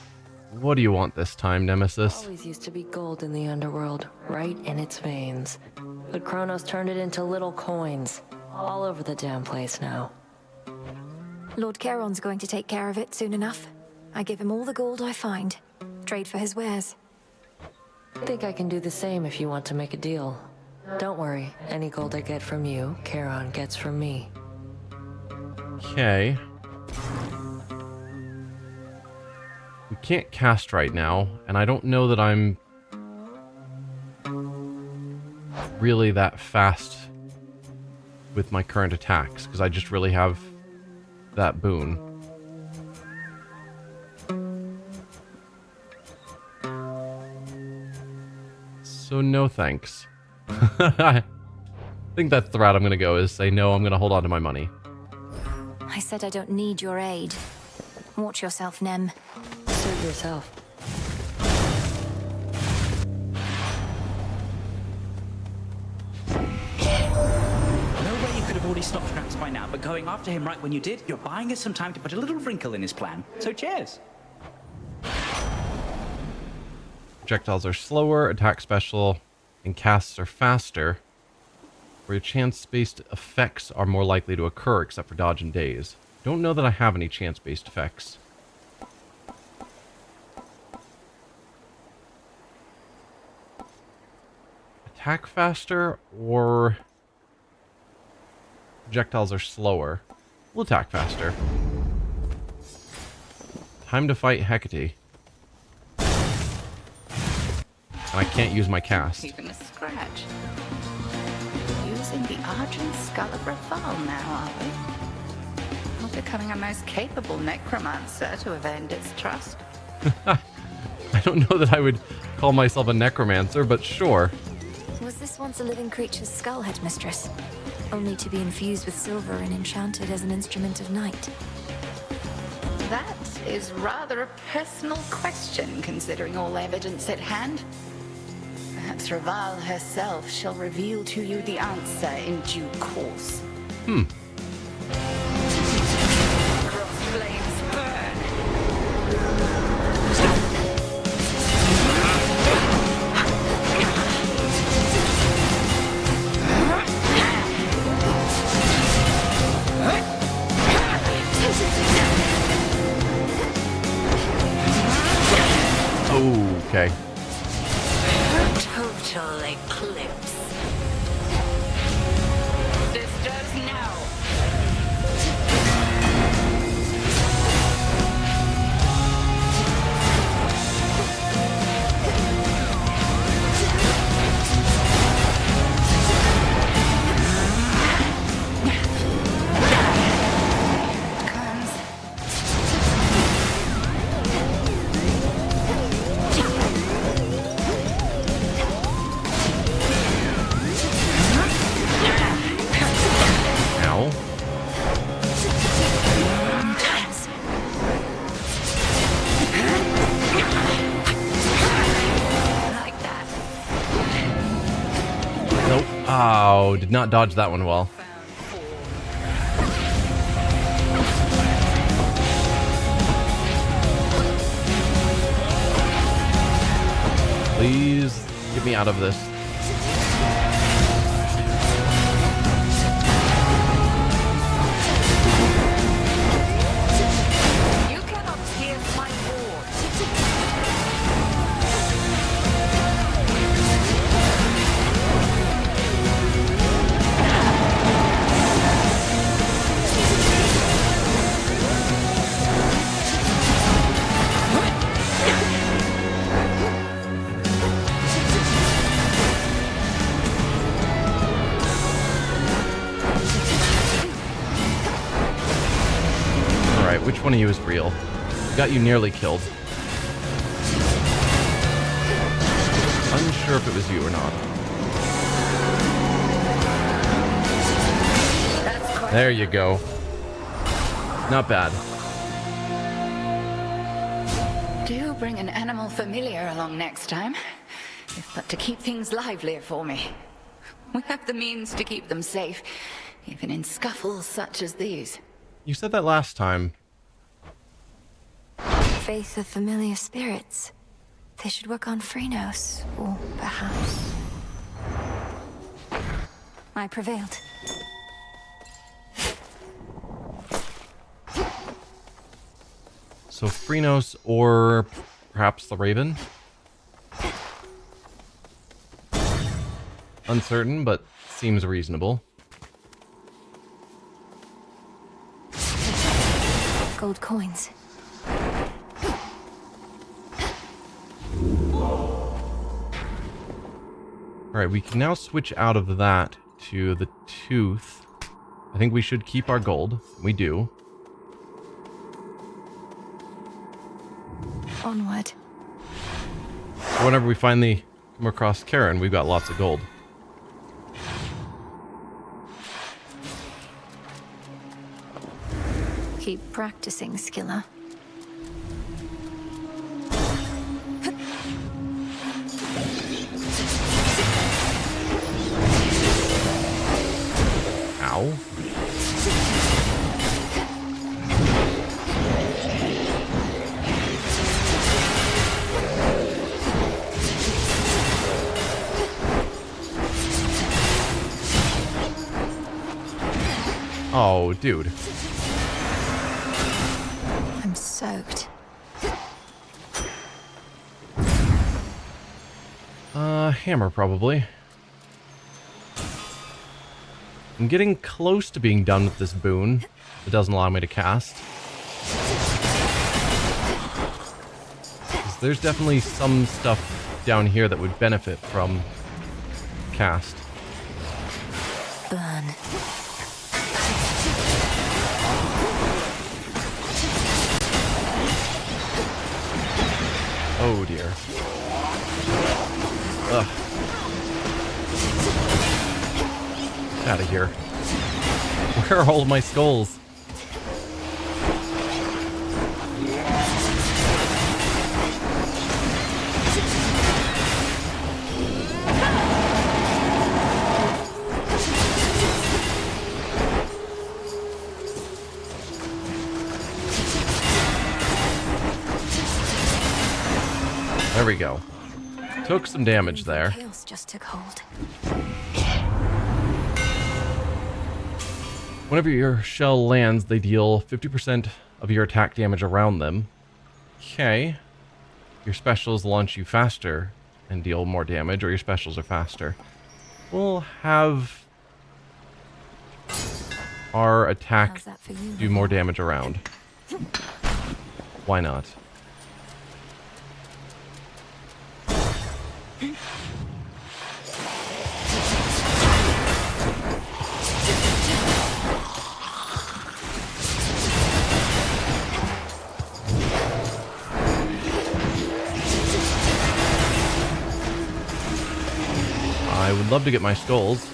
What do you want this time, Nemesis? Always used to be gold in the Underworld, right in its veins. But Kronos turned it into little coins. All over the damn place now. Lord Charon's going to take care of it soon enough. I give him all the gold I find. Trade for his wares. Think I can do the same if you want to make a deal. Don't worry, any gold I get from you, Charon gets from me. Okay. We can't cast right now, and I don't know that I'm really that fast with my current attacks, because I just really have that boon. So no thanks. I think that's the route I'm going to go, is say no, I'm going to hold on to my money. I said I don't need your aid. Watch yourself, Nem. Suit yourself. No way you could have already stopped Scraps by now, but going after him right when you did, you're buying us some time to put a little wrinkle in his plan. So cheers. Projectiles are slower, attack special, and casts are faster, where your chance-based effects are more likely to occur, except for dodge and daze. Don't know that I have any chance-based effects. Attack faster, or projectiles are slower. We'll attack faster. Time to fight Hecate. And I can't use my cast. Even a scratch. Using the Argent Skull of Rafal now, are we? Not becoming a most capable necromancer to have earned its trust. I don't know that I would call myself a necromancer, but sure. Was this once a living creature's skull, headmistress? Only to be infused with silver and enchanted as an instrument of night. That is rather a personal question, considering all evidence at hand. Perhaps Raval herself shall reveal to you the answer in due course. Cross flames burn. Okay. Total eclipse. Sisters, now. Ow. Like that. Nope. Oh, did not dodge that one well. Please get me out of this. You cannot pierce my ward. Alright, which one of you is real? Got you nearly killed. Unsure if it was you or not. There you go. Not bad. Do bring an animal familiar along next time, if but to keep things livelier for me. We have the means to keep them safe, even in scuffles such as these. You said that last time. Faith of familiar spirits. They should work on Phrynos, or perhaps... I prevailed. So Phrynos or perhaps the Raven? Uncertain, but seems reasonable. Gold coins. Alright, we can now switch out of that to the tooth. I think we should keep our gold. We do. Onward. So whenever we finally come across Karen, we've got lots of gold. Keep practicing, Skilla. Ow. Oh, dude. I'm soaked. Hammer probably. I'm getting close to being done with this boon. It doesn't allow me to cast. 'Cause there's definitely some stuff down here that would benefit from cast. Burn. Oh dear. Ugh. Out of here. Where are all of my skulls? There we go. Took some damage there. Chaos just took hold. Whenever your shell lands, they deal 50% of your attack damage around them. Okay. your specials launch you faster and deal more damage, or your specials are faster. We'll have our attack do more damage around. Why not? I would love to get my skulls,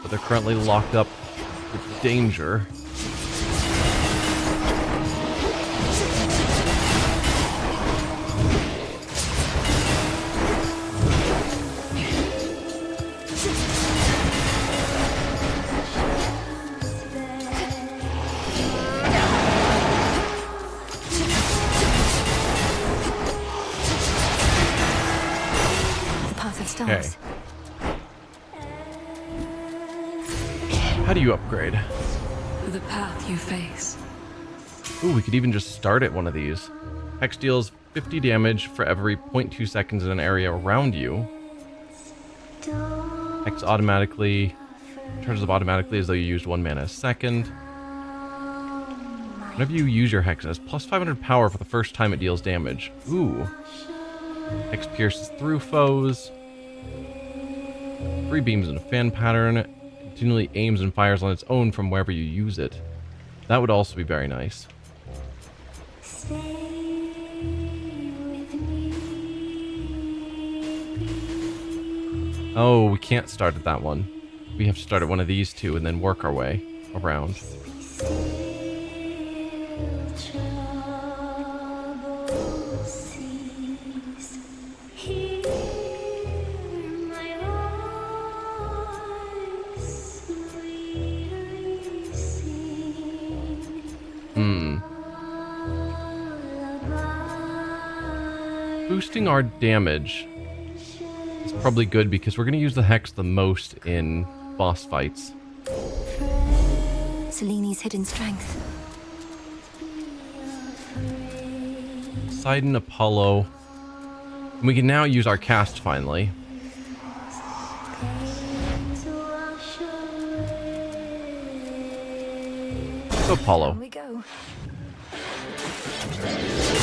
but they're currently locked up with danger. Okay. How do you upgrade? The path you face. Ooh, we could even just start at one of these. Hex deals 50 damage for every 0.2 seconds in an area around you. Hex automatically charges up automatically as though you used 1 mana a second. Whenever you use your Hex, it has plus 500 power for the first time it deals damage. Ooh. Hex pierces through foes. 3 beams in a fan pattern. Continually aims and fires on its own from wherever you use it. That would also be very nice. Oh, we can't start at that one. We have to start at one of these two and then work our way around. Boosting our damage is probably good because we're going to use the Hex the most in boss fights. Seleni's hidden strength. Poseidon, Apollo. And we can now use our cast finally. So Apollo. Here we go.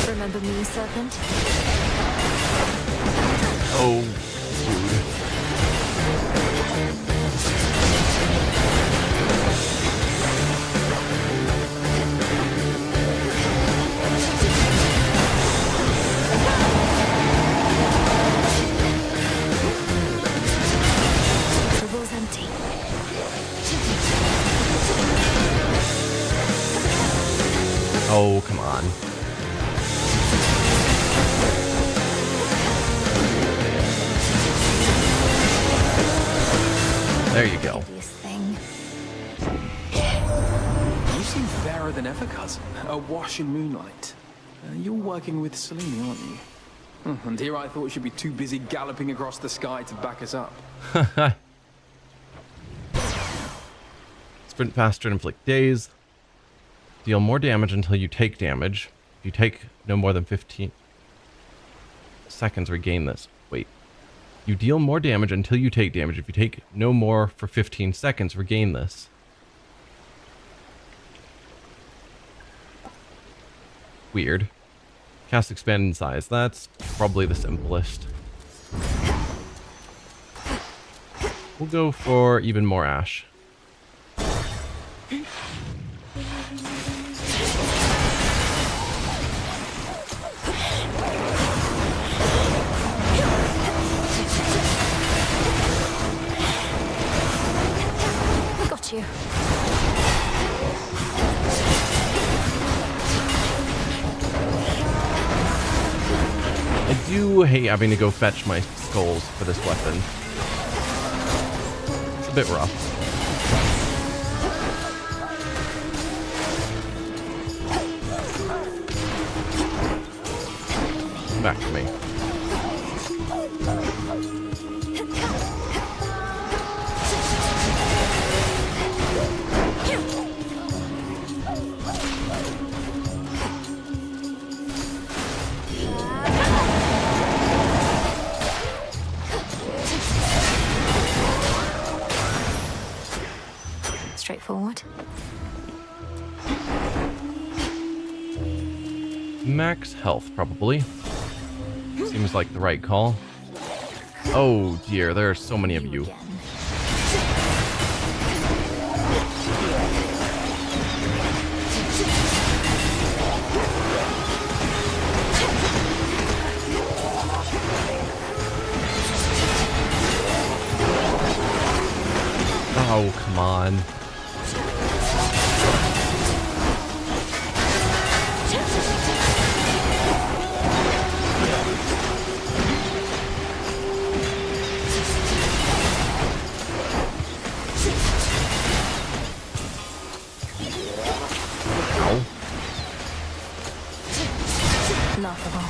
Remember me, Serpent? Oh, The wall's empty. Oh, come on. There you go. You seem fairer than ever, cousin. Awash in moonlight. You're working with Selene, aren't you? And here I thought she'd be too busy galloping across the sky to back us up. Sprint faster and inflict daze. Deal more damage until you take damage. If you take no more than 15 seconds, regain this. Wait. You deal more damage until you take damage. If you take no more for 15 seconds, regain this. Weird. Cast expand in size. That's probably the simplest. We'll go for even more ash. You. I do hate having to go fetch my skulls for this weapon. It's a bit rough. Back to me. Max health, probably. Seems like the right call. Oh dear, there are so many of you. Oh, come on. Laughable.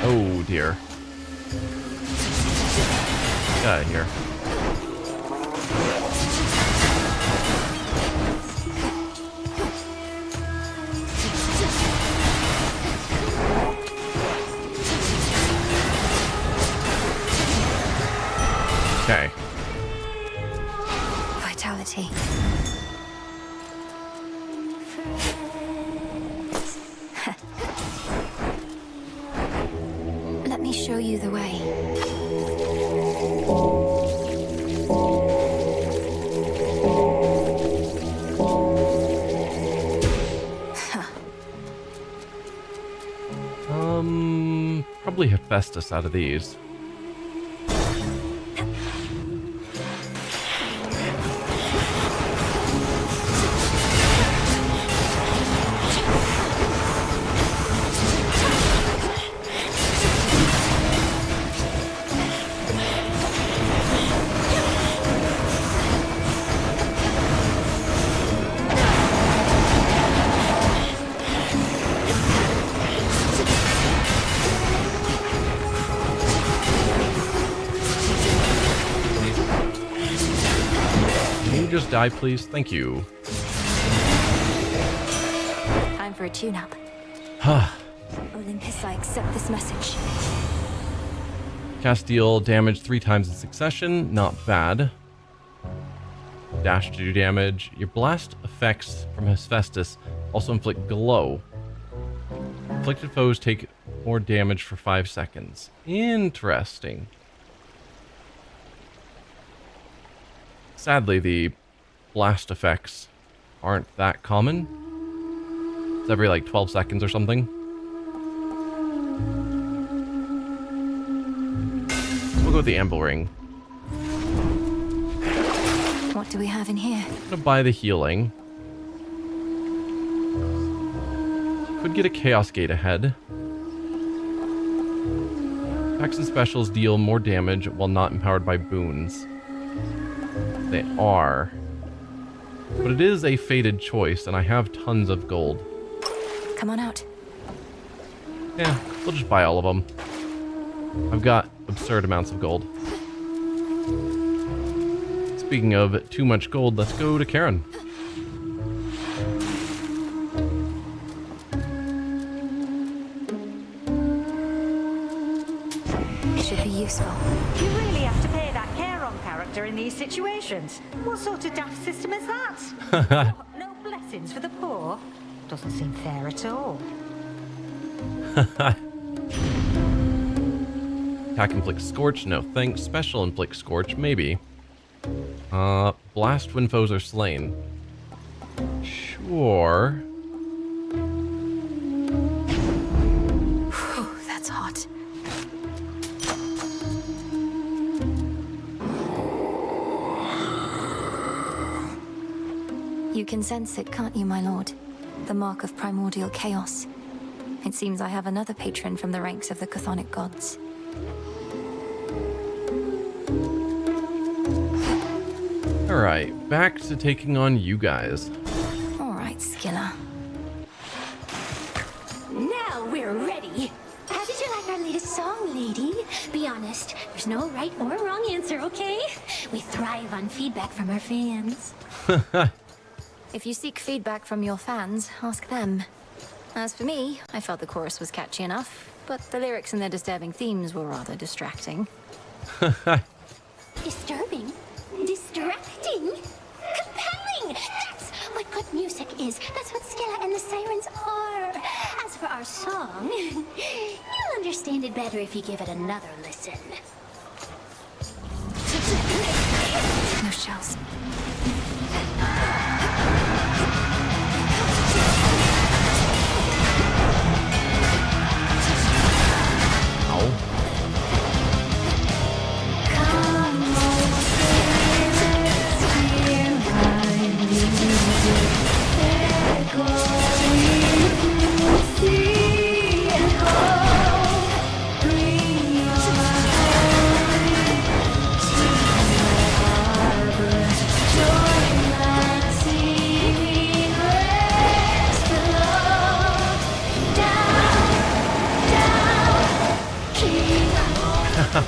Oh dear. Get out of here. Okay. Vitality. Let me show you the way. Probably Hephaestus out of these. Just die, please. Thank you. Time for a tune-up. Olympus, I accept this message. Cast deal damage 3 times in succession. Not bad. Dash to do damage. Your blast effects from Hephaestus also inflict glow. Afflicted foes take more damage for 5 seconds. Interesting. Sadly, the blast effects aren't that common. It's every like 12 seconds or something. So we'll go with the Anvil Ring. What do we have in here? I'm gonna buy the healing. Could get a Chaos Gate ahead. Attacks and specials deal more damage while not empowered by boons. They are. But it is a fated choice, and I have tons of gold. Come on out. Yeah, we'll just buy all of them. I've got absurd amounts of gold. Speaking of too much gold, let's go to Karen. Should be useful. You really have to pay that Charon character in these situations. What sort of daft system is that? What, no blessings for the poor? Doesn't seem fair at all. Attack inflict scorch, no thanks. Special inflict scorch, maybe. Blast when foes are slain. Sure. Whew, that's hot. You can sense it, can't you, my lord? The mark of primordial chaos. It seems I have another patron from the ranks of the chthonic gods. Alright, back to taking on you guys. Alright, Skinner. Now we're ready. How did you like our latest song, lady? Be honest, there's no right or wrong answer, okay? We thrive on feedback from our fans. If you seek feedback from your fans, ask them. As for me, I felt the chorus was catchy enough, but the lyrics and their disturbing themes were rather distracting. Disturbing? Distracting? Compelling! our song. You'll understand it better if you give it another listen. No shells.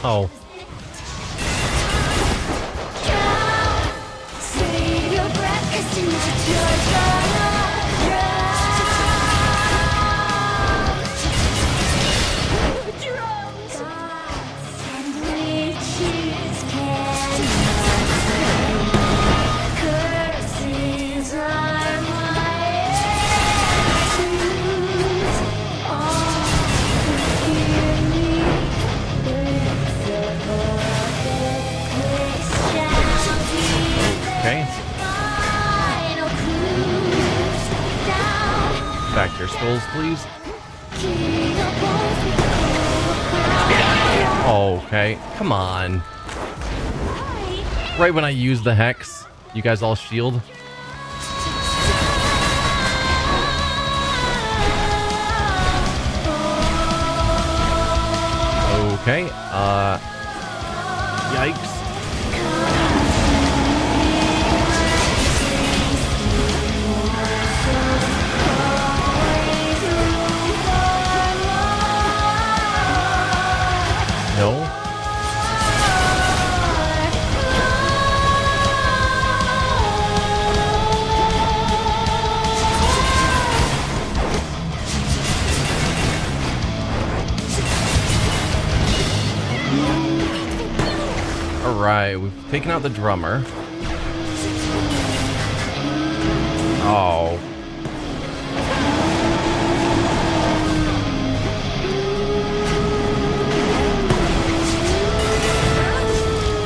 Ow. Save your breath, 'cause tonight you're gonna drown. Gods and witches cannot tame. Curses are my attitudes. All who hear me. Okay. Back to your skulls, please. Okay, come on. Right when I use the hex, you guys all shield. Okay, yikes. No. Alright, we've taken out the drummer. Oh.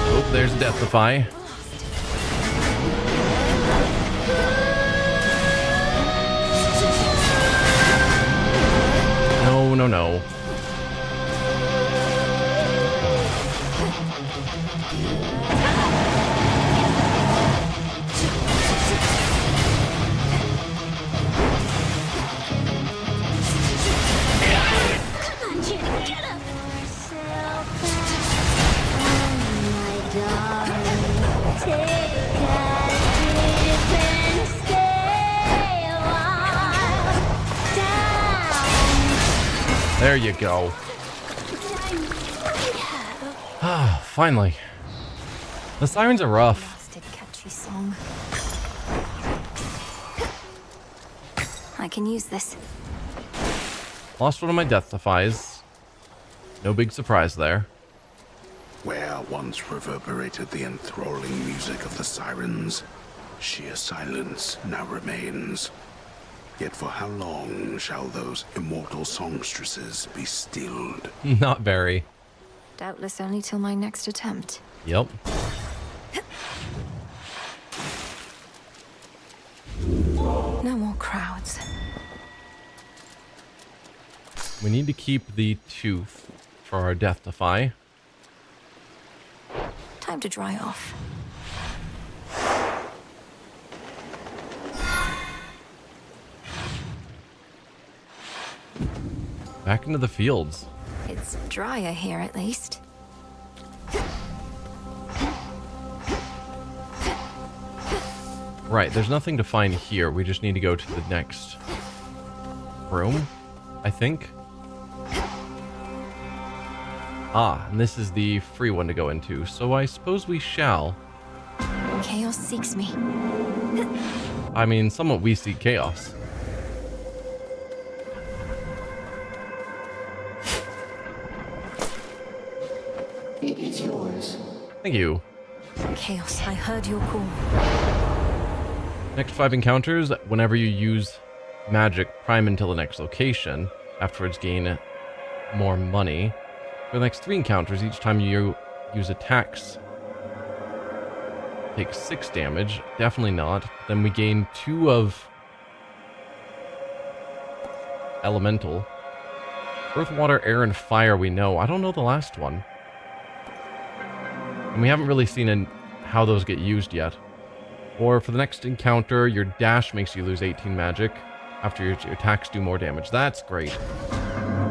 Oh, there's Deathify. No, no, no. There you go. Ah, finally. The sirens are rough. Catchy song. I can use this. Lost one of my Death-Defies. No big surprise there. Where once reverberated the enthralling music of the sirens, sheer silence now remains. Yet for how long shall those immortal songstresses be stilled? Not very. Doubtless only till my next attempt. Yep. No more crowds. We need to keep the tooth for our Death-Defy. Time to dry off. Back into the fields. It's drier here at least. Right, there's nothing to find here. We just need to go to the next room, I think. Ah, and this is the free one to go into, so I suppose we shall. Chaos seeks me. I mean, somewhat we seek chaos. It is yours. Thank you. Chaos, I heard your call. Next 5 encounters, whenever you use magic, prime until the next location. afterwards gain more money. For the next 3 encounters, each time you use attacks, take 6 damage. Definitely not. Then we gain 2 of elemental. Earth, water, air, and fire we know. I don't know the last one. And we haven't really seen how those get used yet. Or for the next encounter, your dash makes you lose 18 magic. After your attacks do more damage. That's great.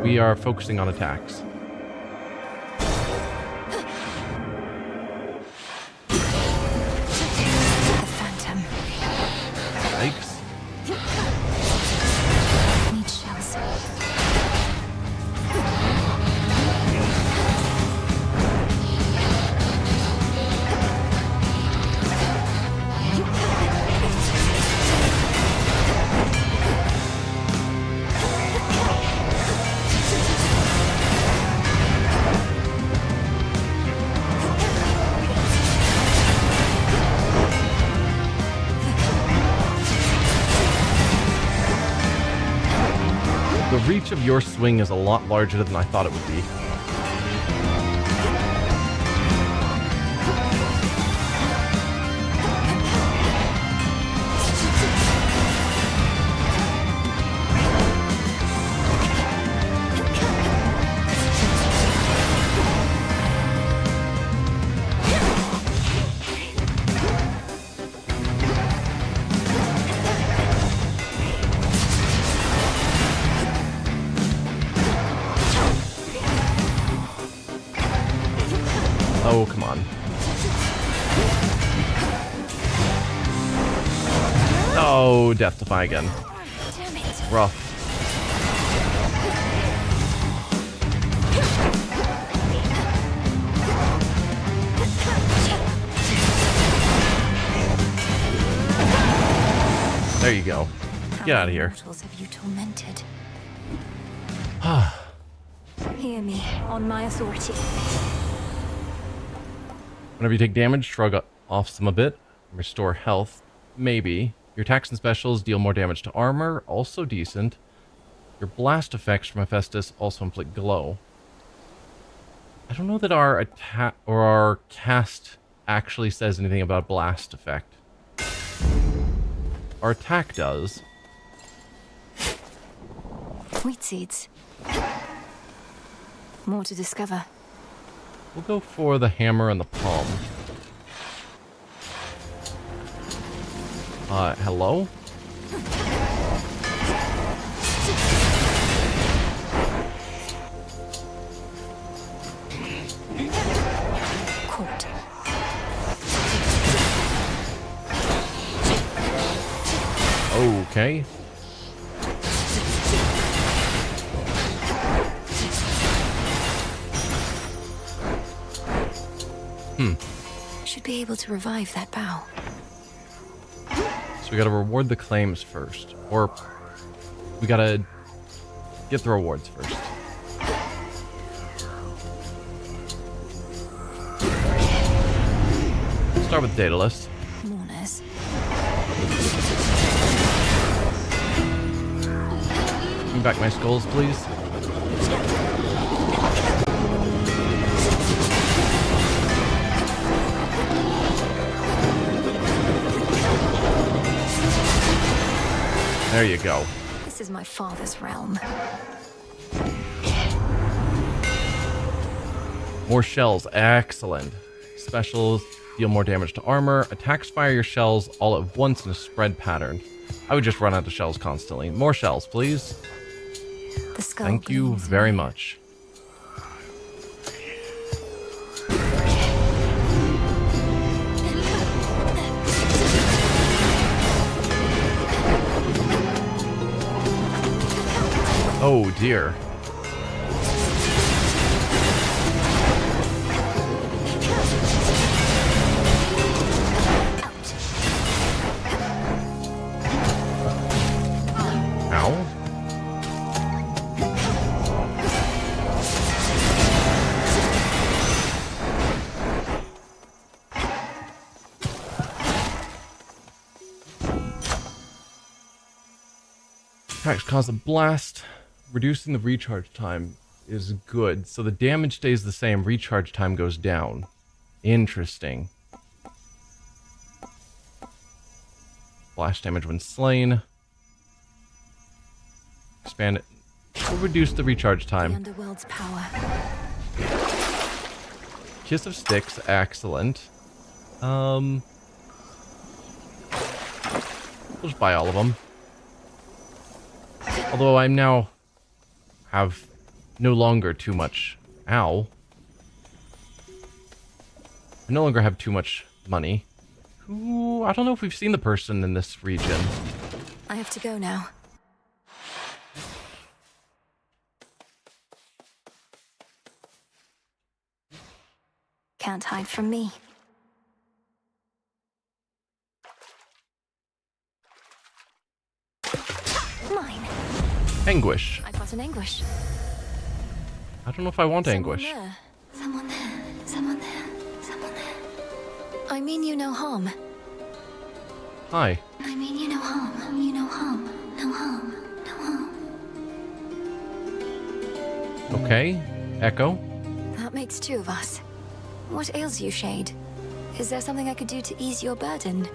We are focusing on attacks. Yikes. Need shells. The reach of your swing is a lot larger than I thought it would be. Oh, come on. Oh, Death Defy again. Rough. There you go. Get out of here. Mortals have you tormented? Hear me, on my authority. Whenever you take damage, shrug off some a bit. Restore health. Maybe. Your attacks and specials deal more damage to armor. Also decent. Your blast effects from Hephaestus also inflict glow. I don't know that our attack or our cast actually says anything about blast effect. Our attack does. Wheat seeds. More to discover. We'll go for the hammer and the palm. Hello? Caught. Okay. Should be able to revive that bow. So we gotta reward the claims first. Or we gotta get the rewards first. Start with Daedalus. Mourners. Give me back my skulls, please. There you go. This is my father's realm. More shells. Excellent. Specials deal more damage to armor. Attacks fire your shells all at once in a spread pattern. I would just run out of shells constantly. More shells, please. The skull Thank you gleams very in much. Oh dear. Ow. Attacks cause a blast. reducing the recharge time is good. So the damage stays the same, recharge time goes down. Interesting. Flash damage when slain. Expand it. We'll reduce the recharge time. The Underworld's power. Kiss of Sticks, excellent. We'll just buy all of them. Although I'm now have no longer too much. Ow. I no longer have too much money. Ooh, I don't know if we've seen the person in this region. I have to go now. Can't hide from me. Mine. Anguish. I got an anguish. I don't know if I want anguish. Someone there. Someone there. Someone there. I mean you no harm. Hi. I mean you no harm. You no harm. No harm. No harm. Okay. Echo. That makes two of us. What ails you, Shade? Is there something I could do to ease your burden?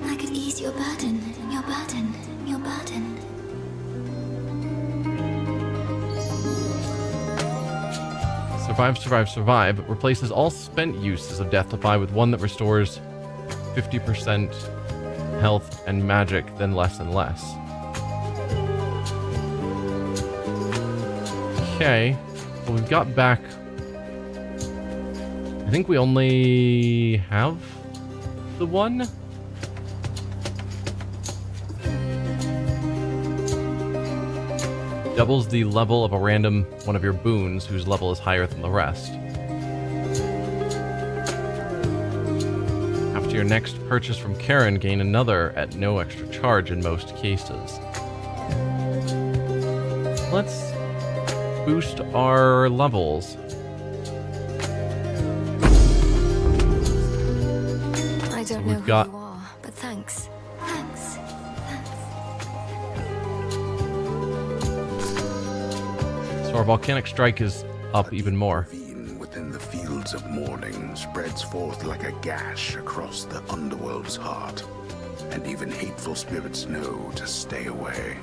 I could ease your burden. Your burden. Your burden. Survive, survive, survive. Replaces all spent uses of Deathlify with one that restores 50% health and magic, then less and less. Okay. Well, we've got back... I think we only have the one? Doubles the level of a random one of your boons whose level is higher than the rest. After your next purchase from Karen, gain another at no extra charge in most cases. Let's boost our levels. I don't know who you are, but thanks. Thanks. So our volcanic strike is up even more. Ravine within the fields of morning spreads forth like a gash across the Underworld's heart, and even hateful spirits know to stay away.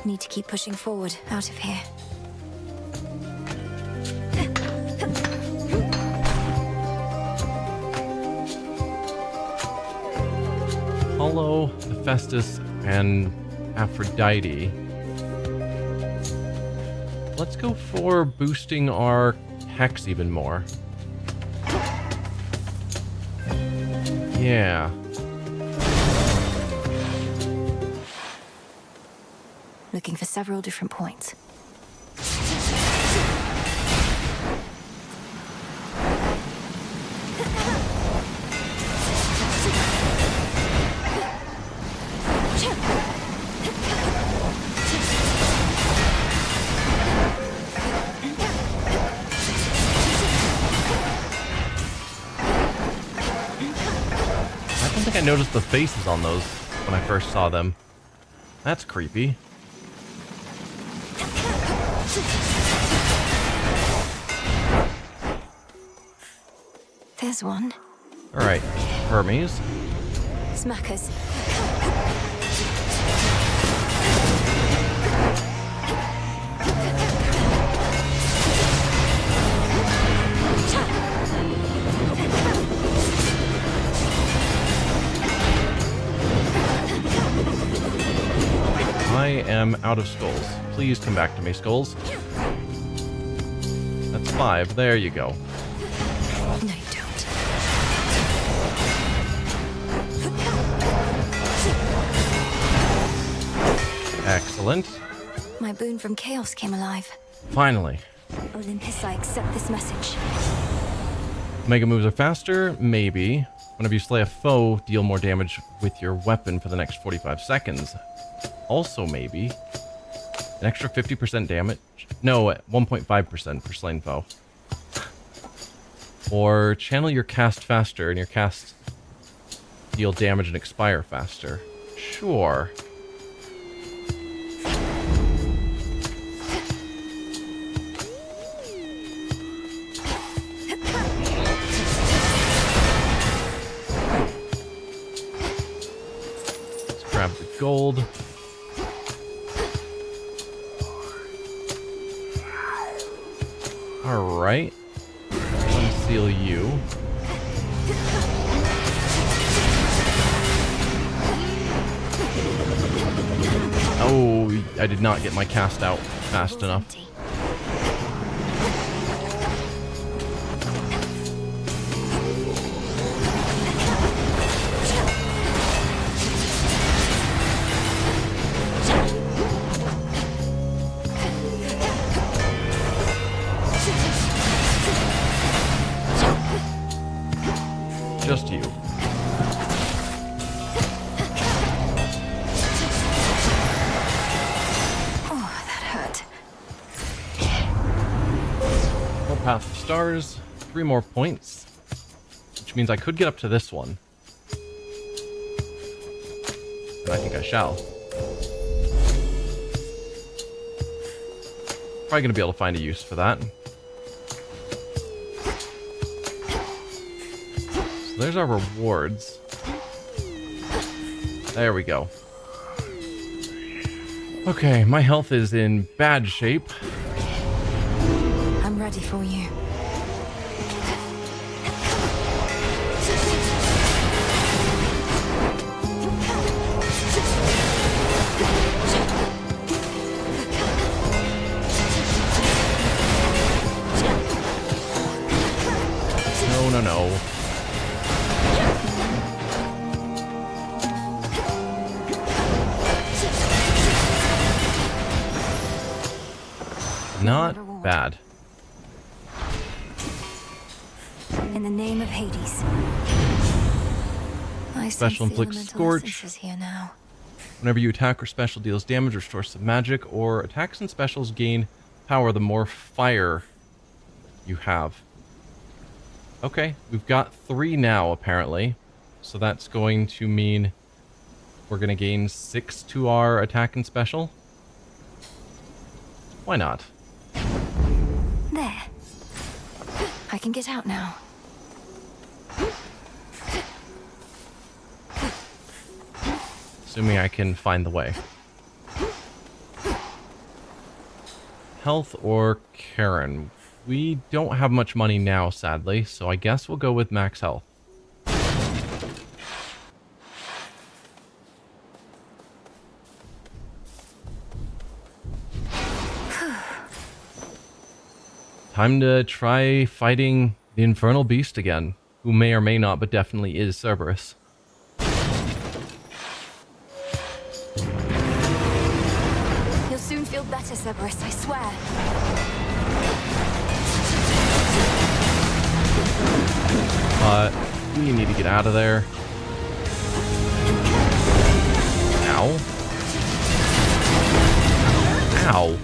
Need to keep pushing forward, out of here. Apollo, Hephaestus, and Aphrodite. Let's go for boosting our hex even more. Yeah. Looking for several different points. I noticed the faces on those when I first saw them. That's creepy. There's one. Alright, Hermes. Smackers. I am out of skulls. Please come back to me, skulls. That's 5. There you go. No, you don't. Excellent. My boon from Chaos came alive. Finally. Olympus, I accept this message. Mega moves are faster? Maybe. Whenever you slay a foe, deal more damage with your weapon for the next 45 seconds. Also maybe. An extra 50% damage? No, 1.5% per slain foe. Or channel your cast faster and your cast deal damage and expire faster. Sure. gold. Alright. Unseal you. Oh, I did not get my cast out fast enough. Just you. Oh, that hurt. More Path of Stars, 3 more points, which means I could get up to this one. And I think I shall. Probably going to be able to find a use for that. There's our rewards. There we go. Okay, my health is in bad shape. I'm ready for you. No. Not bad. In the name of Hades. Special inflicts Scorch. Here now. Whenever you attack or special deals damage, restores some magic, or attacks and specials gain power the more fire you have. Okay, we've got 3 now, apparently. So that's going to mean we're going to gain 6 to our attack and special. Why not? There. I can get out now. Assuming I can find the way. Health or Karen? We don't have much money now, sadly, so I guess we'll go with max health. Time to try fighting the Infernal Beast again, who may or may not, but definitely is Cerberus. You'll soon feel better, Cerberus, I swear. We need to get out of there. Ow. Ow.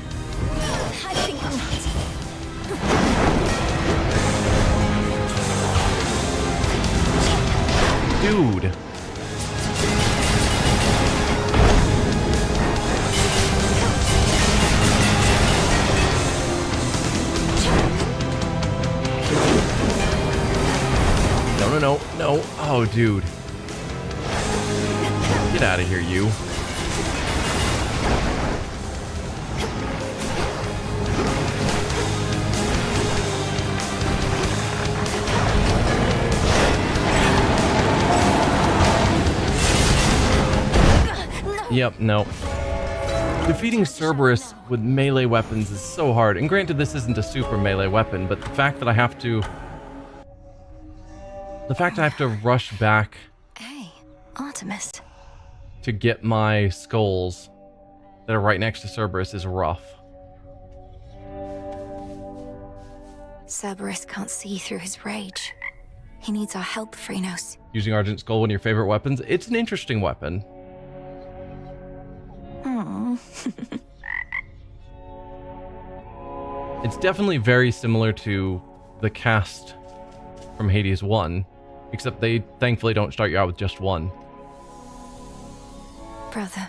I think not. Dude. No. Oh, dude. Get out of here, you. Yep, no. Defeating Cerberus with melee weapons is so hard. And granted, this isn't a super melee weapon, but the fact that I have to rush back Hey, Artemis. to get my skulls that are right next to Cerberus is rough. Cerberus can't see through his rage. He needs our help, Phrynos. Using Argent Skull, one of your favorite weapons. It's an interesting weapon. Aww. It's definitely very similar to the cast from Hades 1, except they thankfully don't start you out with just one. Brother,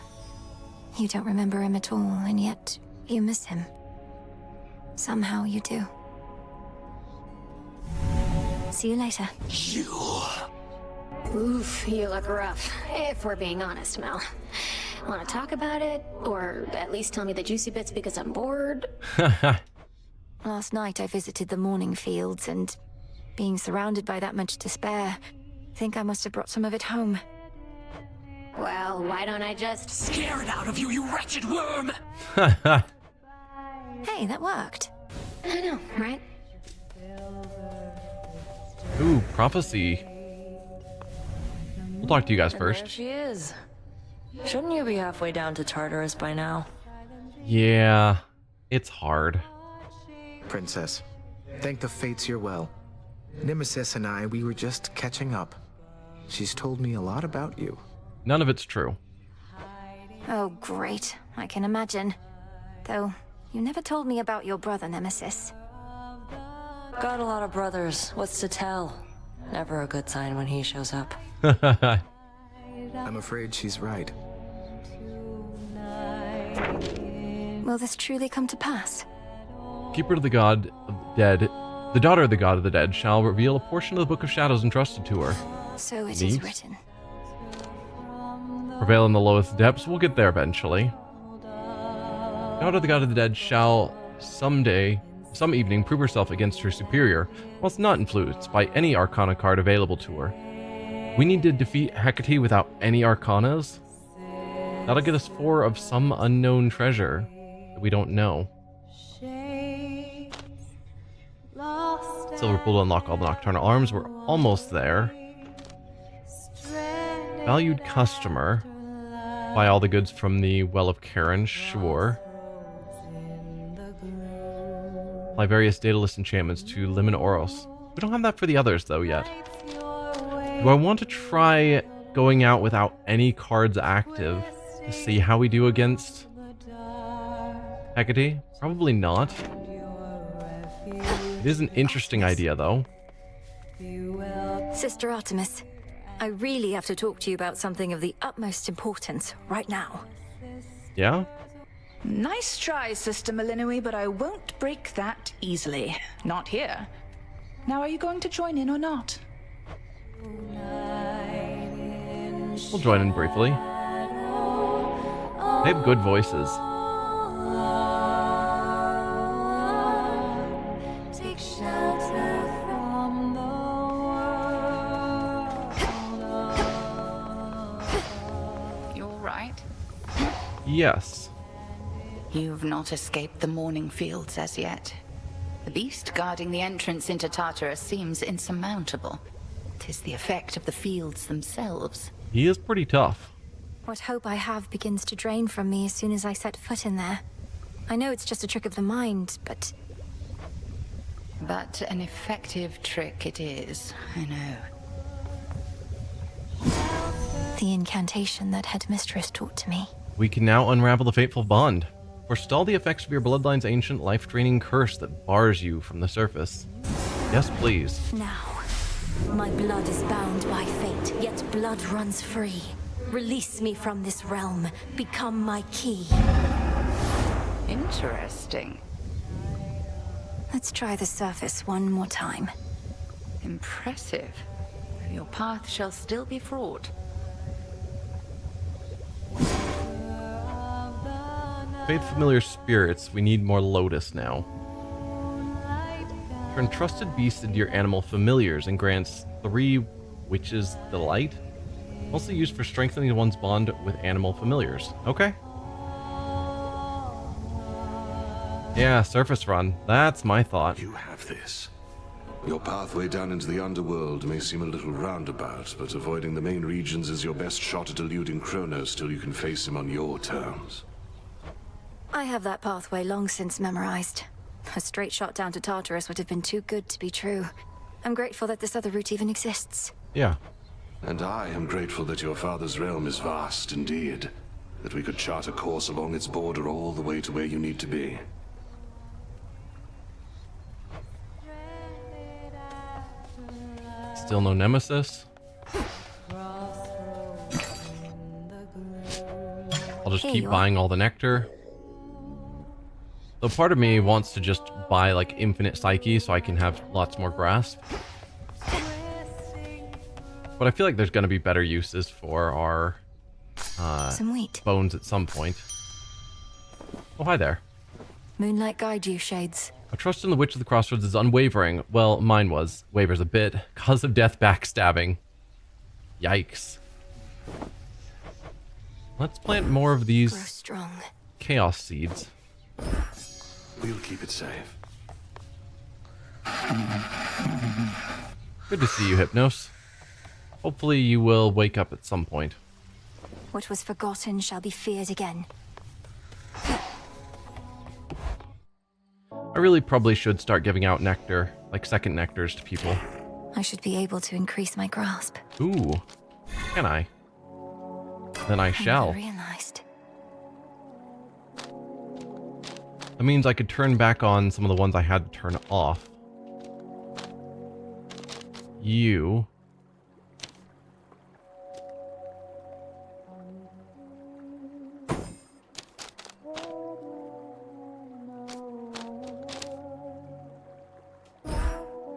you don't remember him at all, and yet you miss him. Somehow you do. See you later. Oof, you look rough, if we're being honest, Mel. Want to talk about it? Or at least tell me the juicy bits because I'm bored? Last night I visited the mourning fields and, being surrounded by that much despair, I think I must have brought some of it home. Well, why don't I just scare it out of you, you wretched worm? Hey, that worked. I know, right? Ooh, prophecy. We'll talk to you guys And first. there she is. Shouldn't you be halfway down to Tartarus by now? Yeah, it's hard. Princess, thank the fates you're well. Nemesis and I, we were just catching up. She's told me a lot about you. None of it's true. Oh, great. I can imagine. Though, you never told me about your brother, Nemesis. Got a lot of brothers. What's to tell? Never a good sign when he shows up. I'm afraid she's right. Will this truly come to pass? Keeper of the God of the Dead, the daughter of the God of the Dead, shall reveal a portion of the Book of Shadows entrusted to her. So it Neat. is written. Prevail in the lowest depths. We'll get there eventually. Daughter of the God of the Dead shall some evening, prove herself against her superior, whilst not influenced by any Arcana card available to her. We need to defeat Hecate without any Arcanas. That'll get us 4 of some unknown treasure that we don't know. Silver pool to unlock all the nocturnal arms. We're almost there. Valued customer. Buy all the goods from the Well of Karen, sure. Apply various dataless enchantments to Limin Oros. We don't have that for the others though yet. Do I want to try going out without any cards active to see how we do against Hecate? Probably not. It is an interesting idea though. Sister Artemis, I really have to talk to you about something of the utmost importance right now. Yeah? Nice try, Sister Malinui, but I won't break that easily. Not here. Now, are you going to join in or not? We'll join in briefly. They have good voices. You all right? Yes. You've not escaped the mourning fields as yet. The beast guarding the entrance into Tartarus seems insurmountable. 'Tis the effect of the fields themselves. He is pretty tough. What hope I have begins to drain from me as soon as I set foot in there. I know it's just a trick of the mind, but... But an effective trick it is, I know. The incantation that Headmistress taught to me. We can now unravel the fateful bond. Forestall the effects of your bloodline's ancient life-draining curse that bars you from the surface. Yes, please. Now, my blood is bound by fate, yet blood runs free. Release me from this realm. Become my key. Interesting. Let's try the surface one more time. Impressive. Your path shall still be fraught. Faith familiar spirits, we need more Lotus now. Turn trusted beasts into your animal familiars and grants 3 Witches' Delight. Mostly used for strengthening one's bond with animal familiars. Okay. Yeah, surface run. That's my thought. You have this. Your pathway down into the Underworld may seem a little roundabout, but avoiding the main regions is your best shot at eluding Kronos till you can face him on your terms. I have that pathway long since memorized. A straight shot down to Tartarus would have been too good to be true. I'm grateful that this other route even exists. Yeah. And I am grateful that your father's realm is vast indeed, that we could chart a course along its border all the way to where you need to be. Still no Nemesis. I'll just Here keep you are. buying all the nectar. Though part of me wants to just buy like infinite psyche so I can have lots more grasp. But I feel like there's going to be better uses for our Some wheat. bones at some point. Oh, hi there. Moonlight guide you, Shades. Our trust in the Witch of the Crossroads is unwavering. Well, mine was. Wavers a bit. Cause of death backstabbing. Yikes. Let's plant more of Grow these strong. chaos seeds. We'll keep it safe. Good to see you, Hypnos. Hopefully you will wake up at some point. What was forgotten shall be feared again. I really probably should start giving out nectar, like second nectars to people. I should be able to increase my grasp. Ooh. Can I? Then I shall. Never realized. That means I could turn back on some of the ones I had to turn off. You.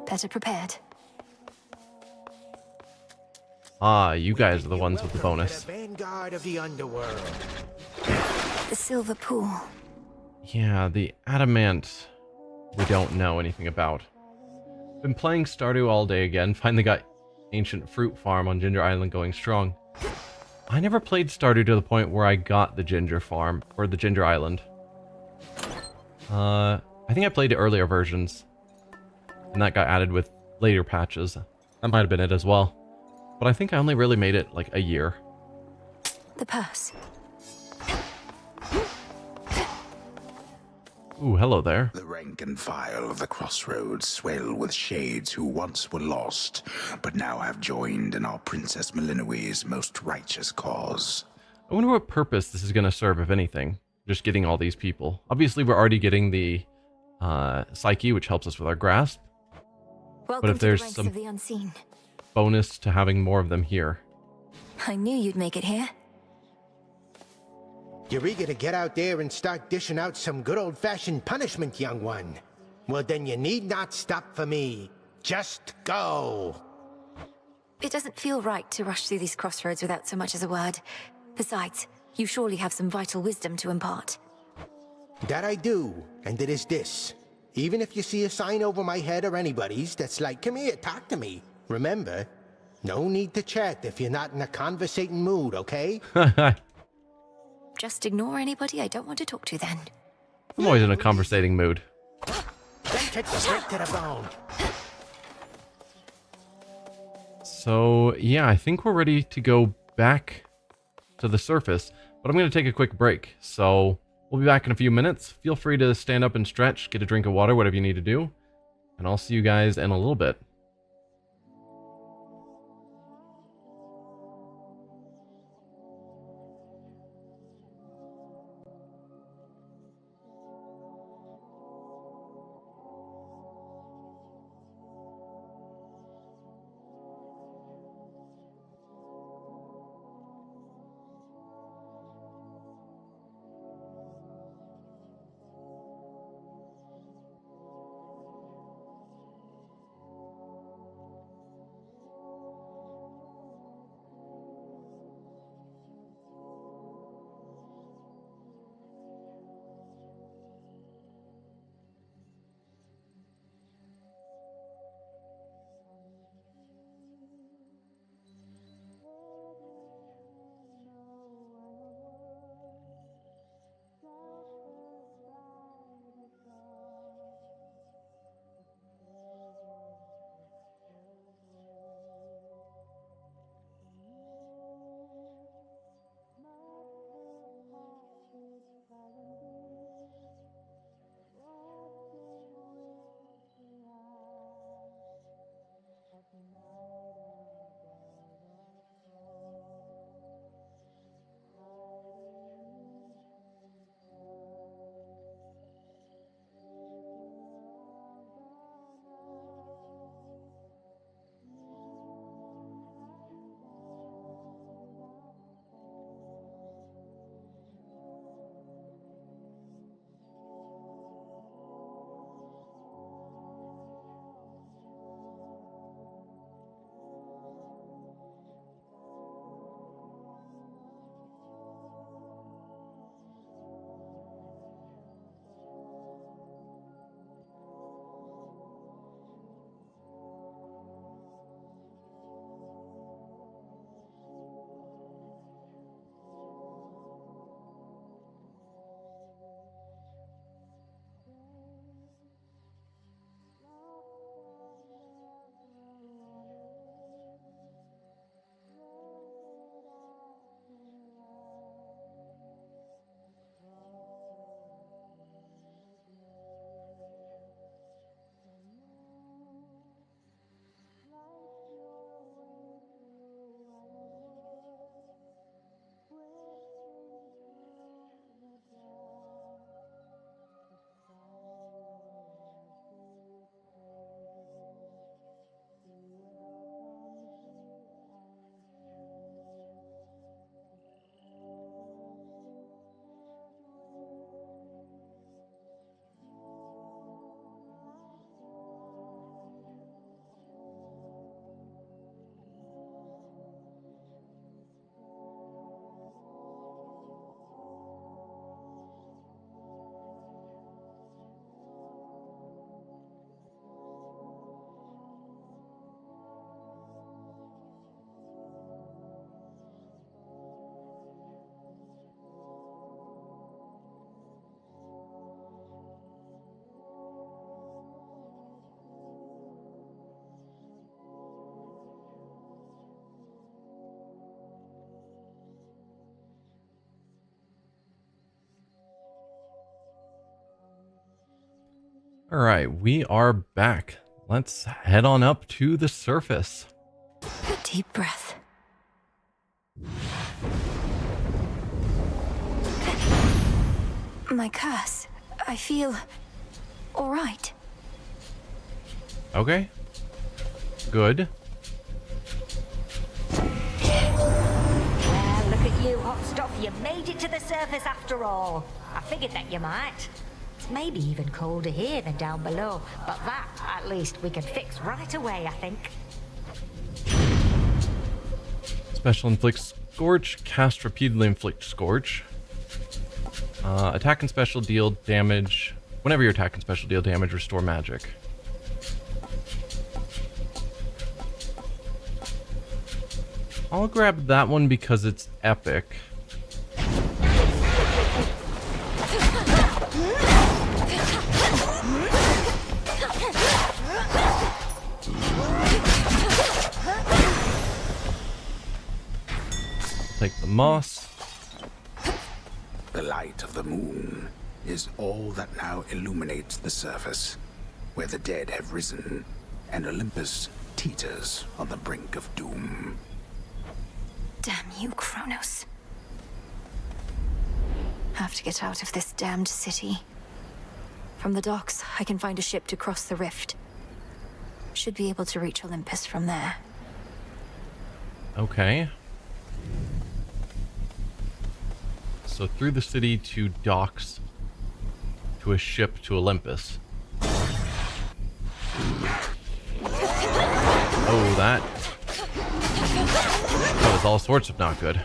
Better prepared. Ah, you guys are the ones with the bonus. Vanguard of the Underworld. The silver pool. Yeah, the adamant we don't know anything about. Been playing Stardew all day again. Finally got Ancient Fruit Farm on Ginger Island going strong. I never played Stardew to the point where I got the Ginger Farm, or the Ginger Island. I think I played the earlier versions. And that got added with later patches. That might have been it as well. But I think I only really made it like a year. The purse. Ooh, hello there. The rank and file of the crossroads swell with shades who once were lost, but now have joined in our Princess Malinois's most righteous cause. I wonder what purpose this is going to serve, if anything. Just getting all these people. Obviously, we're already getting the Psyche, which helps us with our grasp. Welcome But if to there's the ranks some of the unseen. bonus to having more of them here. I knew you'd make it here. You're eager to get out there and start dishing out some good old-fashioned punishment, young one. Well, then you need not stop for me. Just go. It doesn't feel right to rush through these crossroads without so much as a word. Besides, you surely have some vital wisdom to impart. That I do, and it is this. Even if you see a sign over my head or anybody's that's like, come here, talk to me. Remember, no need to chat if you're not in a conversating mood, okay? Just ignore anybody I don't want to talk to then. I'm always in a conversating mood. Then get straight to the bone. So, yeah, I think we're ready to go back to the surface. But I'm going to take a quick break. So, we'll be back in a few minutes. Feel free to stand up and stretch, get a drink of water, whatever you need to do. And I'll see you guys in a little bit. All right, we are back. Let's head on up to the surface. A deep breath. My curse. I feel all right. Okay. Good. Well, look at you, hot stuff. You made it to the surface after all. I figured that you might. It's maybe even colder here than down below, but that, at least, we can fix right away, I think. Special inflict scorch. Cast repeatedly inflict scorch. Attack and special deal damage. Whenever you attack and special deal damage, restore magic. I'll grab that one because it's epic. Take the moss. The light of the moon is all that now illuminates the surface, where the dead have risen, and Olympus teeters on the brink of doom. Damn you, Kronos. Have to get out of this damned city. From the docks, I can find a ship to cross the rift. Should be able to reach Olympus from there. Okay. So through the city to docks to a ship to Olympus. Oh, that was all sorts of not good.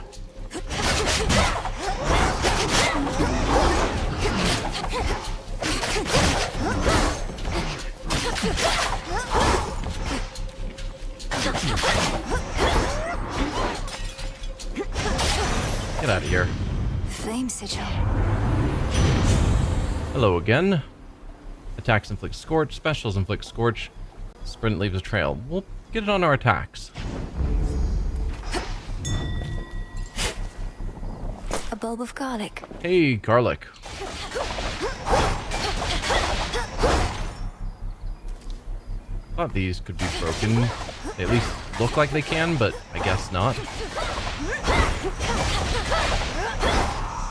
Get out of here. Flame sigil. Hello again. Attacks inflict scorch, specials inflict scorch. Sprint leaves a trail. We'll get it on our attacks. A bulb of garlic. Hey, garlic. Thought these could be broken. They at least look like they can, but I guess not.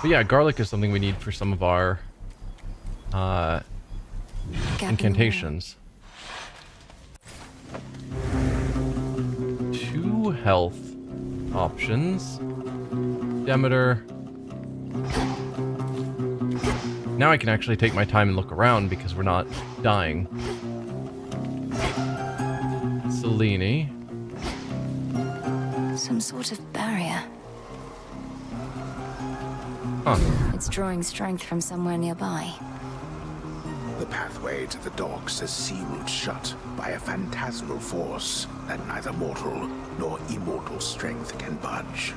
But yeah, garlic is something we need for some of our incantations. 2 health options. Demeter. Now I can actually take my time and look around because we're not dying. Selene. Some sort of barrier. Huh. It's drawing strength from somewhere nearby. The pathway to the docks is sealed shut by a phantasmal force that neither mortal nor immortal strength can budge.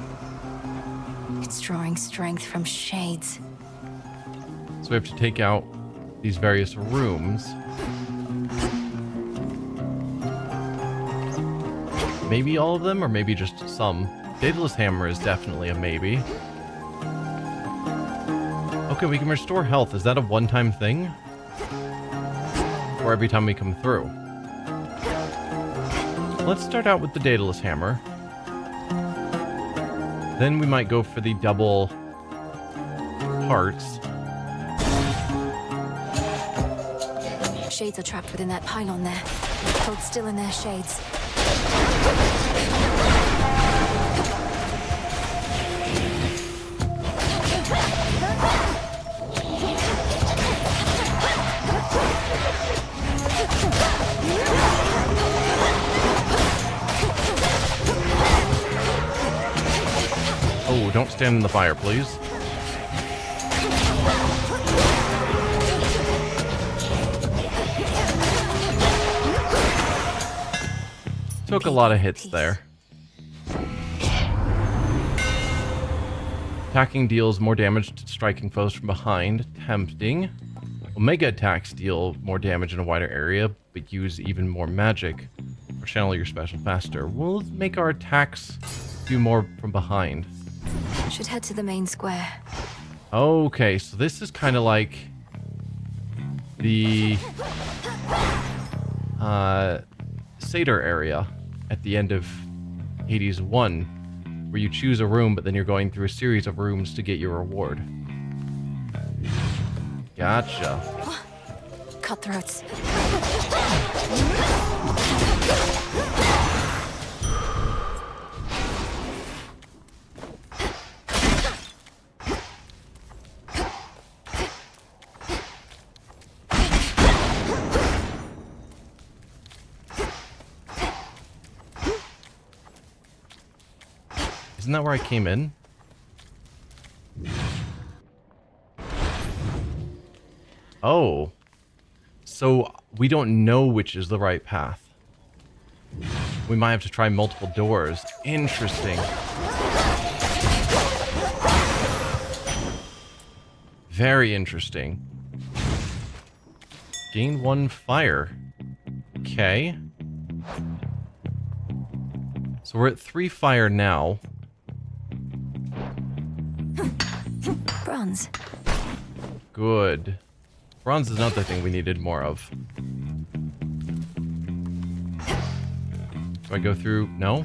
It's drawing strength from shades. So we have to take out these various rooms. Maybe all of them, or maybe just some. Daedalus Hammer is definitely a maybe. Okay, we can restore health. Is that a one-time thing? Or every time we come through? Let's start out with the Daedalus Hammer. Then we might go for the double hearts. Shades are trapped within that pylon there. Hold still in their shades. Oh, don't stand in the fire, please. Took a lot of hits there. Attacking deals more damage to striking foes from behind. Tempting. Omega attacks deal more damage in a wider area, but use even more magic. Or channel your special faster. We'll make our attacks do more from behind. Should head to the main square. Okay, so this is kind of like the Satyr area at the end of Hades 1, where you choose a room, but then you're going through a series of rooms to get your reward. Gotcha. Cutthroats. Isn't that where I came in? Oh. So we don't know which is the right path. We might have to try multiple doors. Interesting. Very interesting. Gain 1 fire. Okay. So we're at 3 fire now. Bronze. Good. Bronze is another thing we needed more of. Do I go through? No?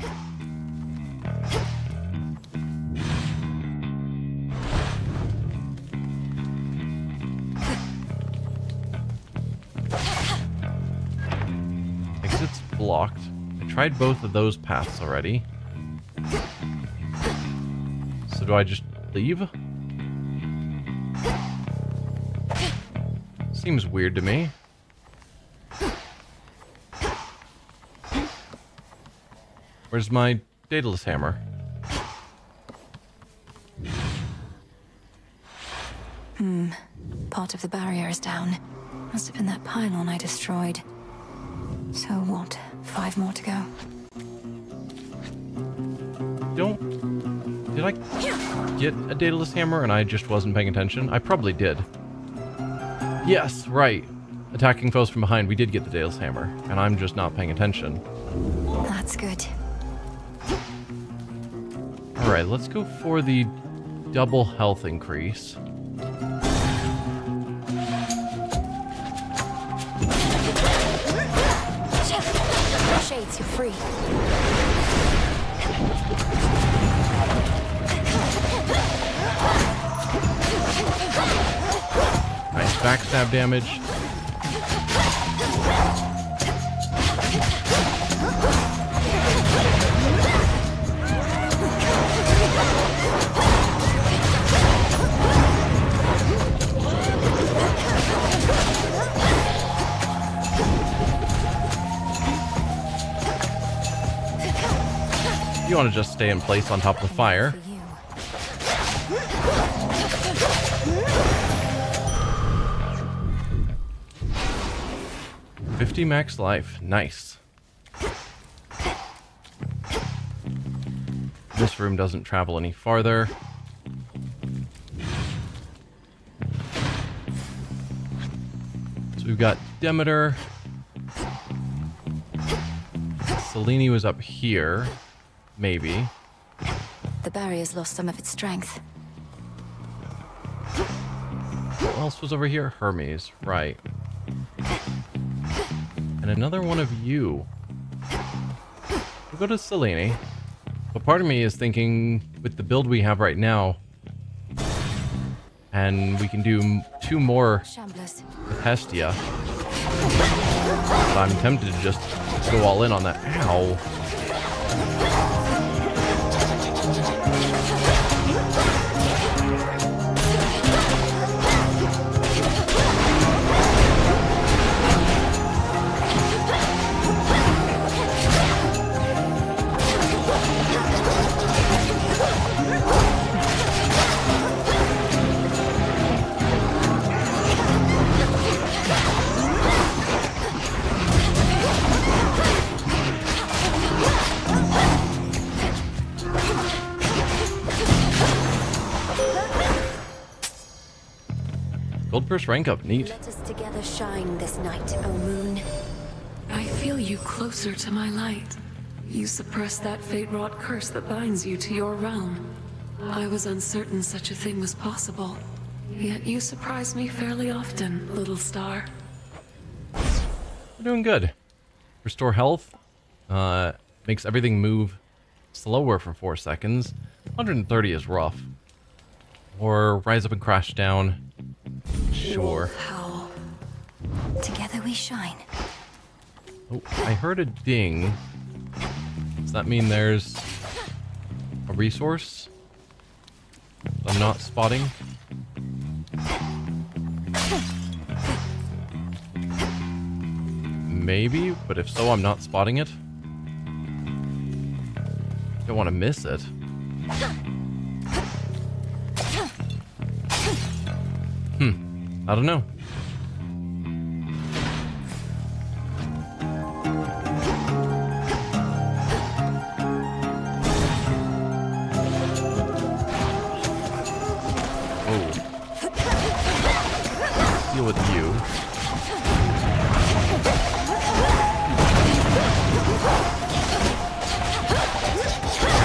Exit's blocked. I tried both of those paths already. So do I just leave? Seems weird to me. Where's my Daedalus hammer? Part of the barrier is down. Must have been that pylon I destroyed. So what? 5 more to go. Did I get a Daedalus hammer and I just wasn't paying attention? I probably did. Yes, right. Attacking foes from behind, we did get the Daedalus hammer, and I'm just not paying attention. That's good. Alright, let's go for the double health increase. Shades, you're free. Nice backstab damage. You want to just stay in place on top of the fire. $50 max life. Nice. This room doesn't travel any farther. So we've got Demeter. Selene was up here. Maybe. The barrier's lost some of its strength. What else was over here? Hermes. Right. And another one of you. We'll go to Selene. But part of me is thinking, with the build we have right now, and we can do 2 more with Hestia. But I'm tempted to just go all in on that. Ow. Gold purse rank up, neat. Let us together shine this night, O moon. I feel you closer to my light. You suppress that fate-wrought curse that binds you to your realm. I was uncertain such a thing was possible. Yet you surprise me fairly often, little star. We're doing good. Restore health. Makes everything move slower for 4 seconds. 130 is rough. Or rise up and crash down. Sure. Together we shine. Oh, I heard a ding. Does that mean there's a resource I'm not spotting? Maybe, but if so, I'm not spotting it. Don't want to miss it. I don't know. Oh. Deal with you.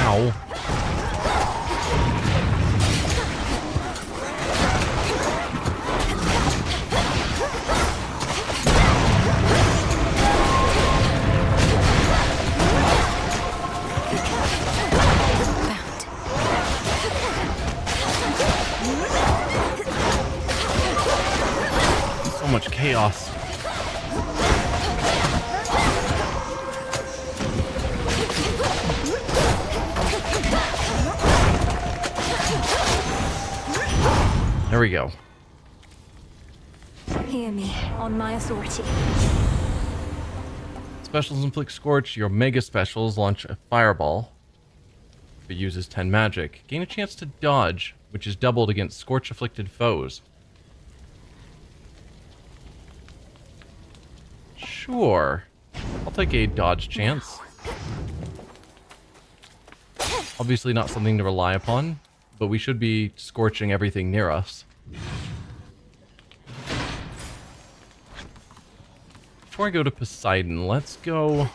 Ow. So much chaos. There we go. Hear me, on my authority. Specials inflict Scorch. Your Mega Specials launch a Fireball. If it uses 10 magic. Gain a chance to dodge, which is doubled against Scorch-afflicted foes. Sure. I'll take a dodge chance. Obviously not something to rely upon, but we should be scorching everything near us. Before I go to Poseidon, let's go...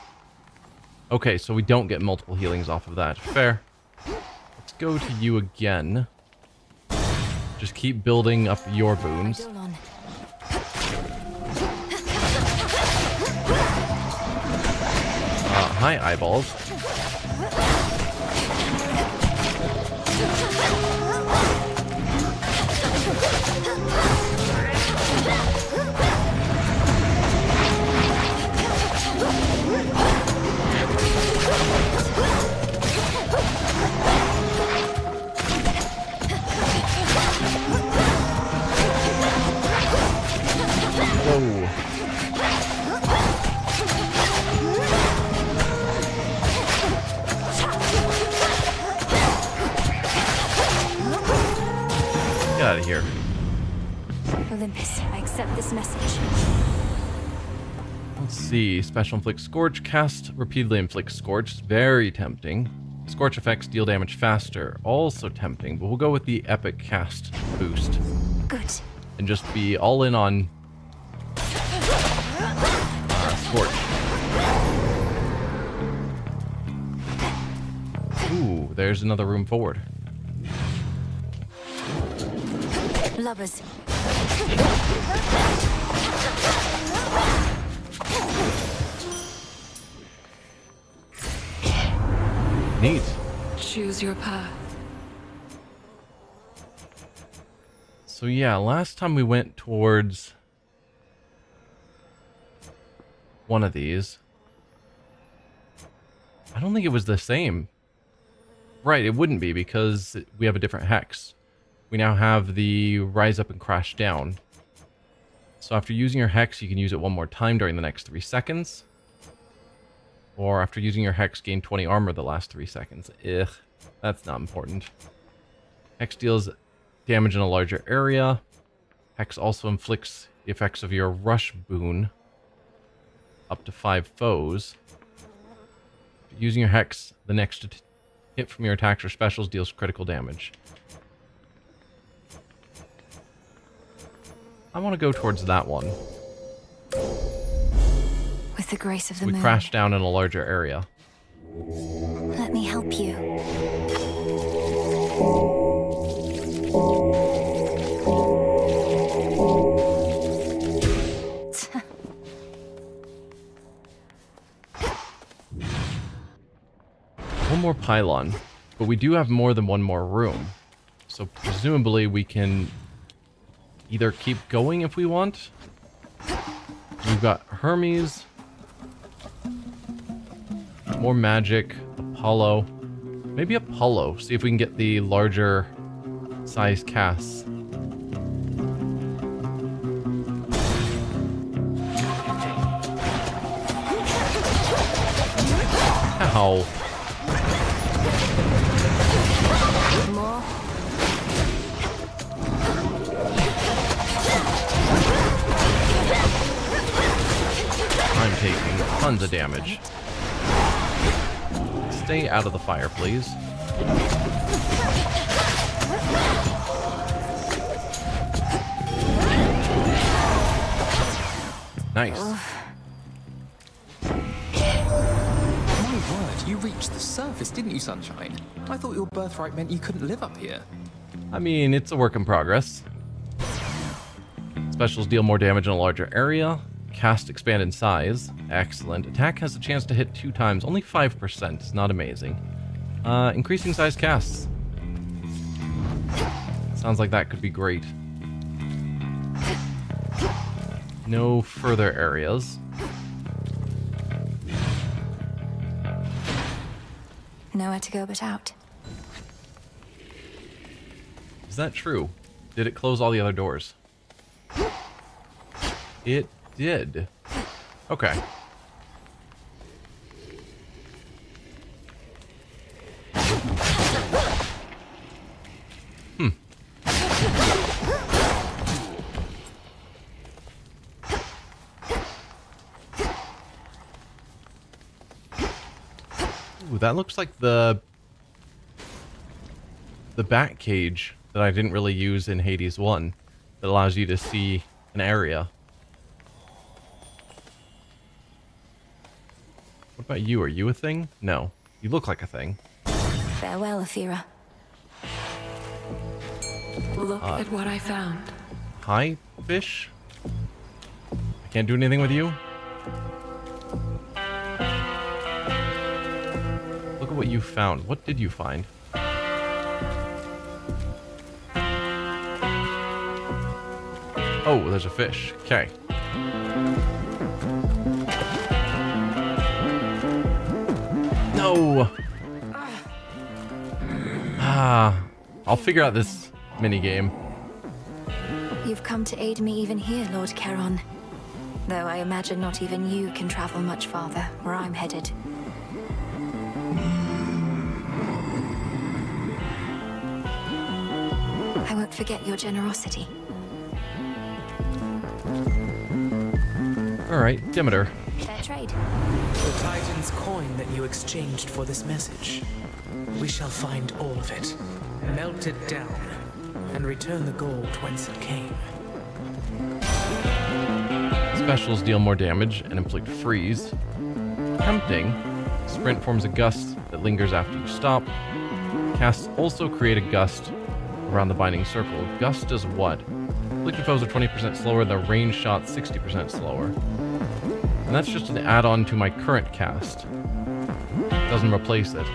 Okay, so we don't get multiple healings off of that. Fair. Let's go to you again. Just keep building up your boons. Hi, eyeballs. Whoa. Get out of here. Olympus, I accept this message. Let's see. Special inflict Scorch. Cast repeatedly inflict Scorch. Very tempting. Scorch effects deal damage faster. Also tempting, but we'll go with the epic cast boost. Good. And just be all in on Scorch. Ooh, there's another room forward. Lovers. Neat. Choose your path. So yeah, last time we went towards one of these. I don't think it was the same. Right, it wouldn't be because we have a different hex. We now have the rise up and crash down. So after using your hex, you can use it one more time during the next 3 seconds. Or after using your hex, gain 20 armor the last 3 seconds. Ugh, that's not important. Hex deals damage in a larger area. Hex also inflicts the effects of your rush boon up to 5 foes. Using your hex, the next hit from your attacks or specials deals critical damage. I want to go towards that one. With the grace of the We moon. crash down in a larger area. Let me help you. pylon, but we do have more than one more room. So presumably we can either keep going if we want. We've got Hermes, more magic, Apollo, maybe Apollo. See if we can get the larger size casts. Ow. More. I'm taking tons of damage. Stay out of the fire, please. Nice. My word, you reached the surface, didn't you, Sunshine? I thought your birthright meant you couldn't live up here. I mean, it's a work in progress. Specials deal more damage in a larger area. Cast expand in size. Excellent. Attack has a chance to hit 2 times. Only 5%. It's not amazing. Increasing size casts. Sounds like that could be great. No further areas. Nowhere to go but out. Is that true? Did it close all the other doors? It did. Okay. Ooh, that looks like the bat cage that I didn't really use in Hades 1 that allows you to see an area. What about you? Are you a thing? No. You look like a thing. Farewell, Athera. Look at what I found. Hi, fish? I can't do anything with you? Look at what you found. What did you find? Oh, there's a fish. Okay. No! I'll figure out this minigame. You've come to aid me even here, Lord Charon. Though I imagine not even you can travel much farther where I'm headed. I won't forget your generosity. Alright, Demeter. Fair trade. The Titan's coin that you exchanged for this message. We shall find all of it, melt it down, and return the gold whence it came. Specials deal more damage and inflict freeze. Tempting. Sprint forms a gust that lingers after you stop. Casts also create a gust around the binding circle. Gust does what? Inflicting foes are 20% slower, the range shot 60% slower. And that's just an add-on to my current cast. Doesn't replace it.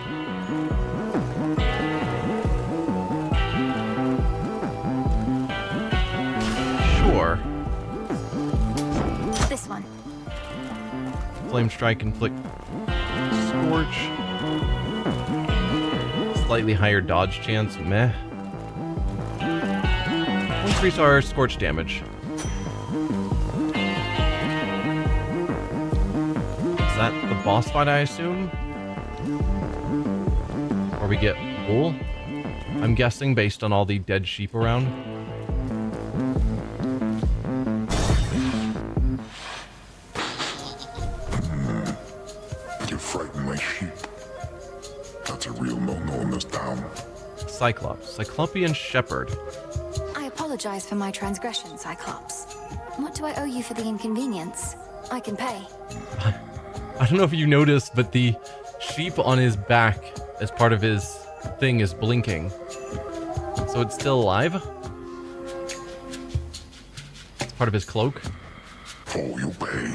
Sure. This one. Flame Strike, inflict Scorch. Slightly higher dodge chance, meh. Increase our Scorch damage. Is that the boss fight, I assume? Or we get wool? I'm guessing based on all the dead sheep around. You frighten my sheep. That's a real no-no in this town. Cyclops. Cyclopean Shepherd. I apologize for my transgression, Cyclops. What do I owe you for the inconvenience? I can pay. I don't know if you noticed, but the sheep on his back as part of his thing is blinking. So it's still alive? It's part of his cloak? Oh, you pay.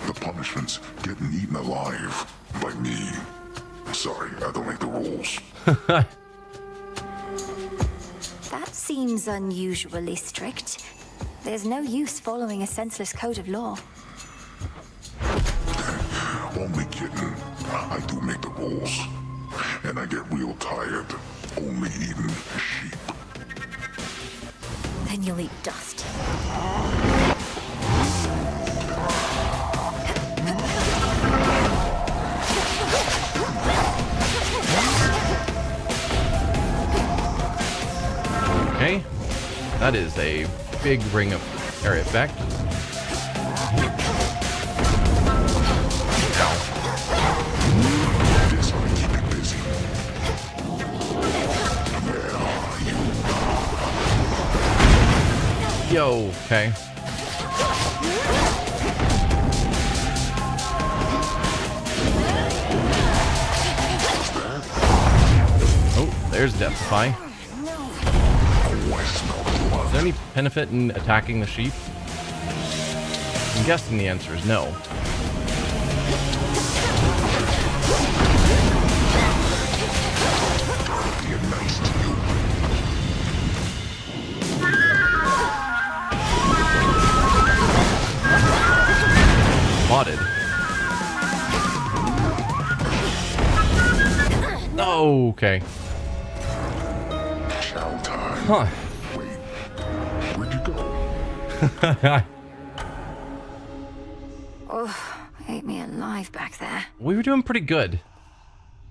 The punishment's getting eaten alive by me. Sorry, I don't make the rules. That seems unusually strict. There's no use following a senseless code of law. Only kidding. I do make the rules. And I get real tired only eating sheep. Then you'll eat dust. Okay. That is a big ring of area effect. This might keep it busy. Yo, okay. Oh, there's Deathify. Is there any benefit in attacking the sheep? I'm guessing the answer is no. Spotted. Oh, okay. Huh. Where'd you go? Oh, ate me alive back there. We were doing pretty good.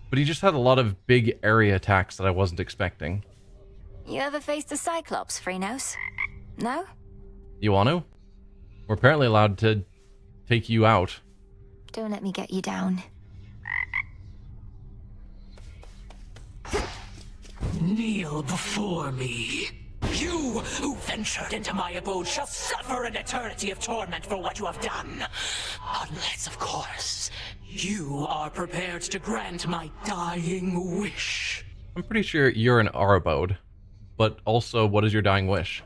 But he just had a lot of big area attacks that I wasn't expecting. You ever faced a Cyclops, Freenos? No? You want to? We're apparently allowed to take you out. Don't let me get you down. Kneel before me. You who ventured into my abode shall suffer an eternity of torment for what you have done. Unless, of course, you are prepared to grant my dying wish. I'm pretty sure you're in our abode. But also, what is your dying wish?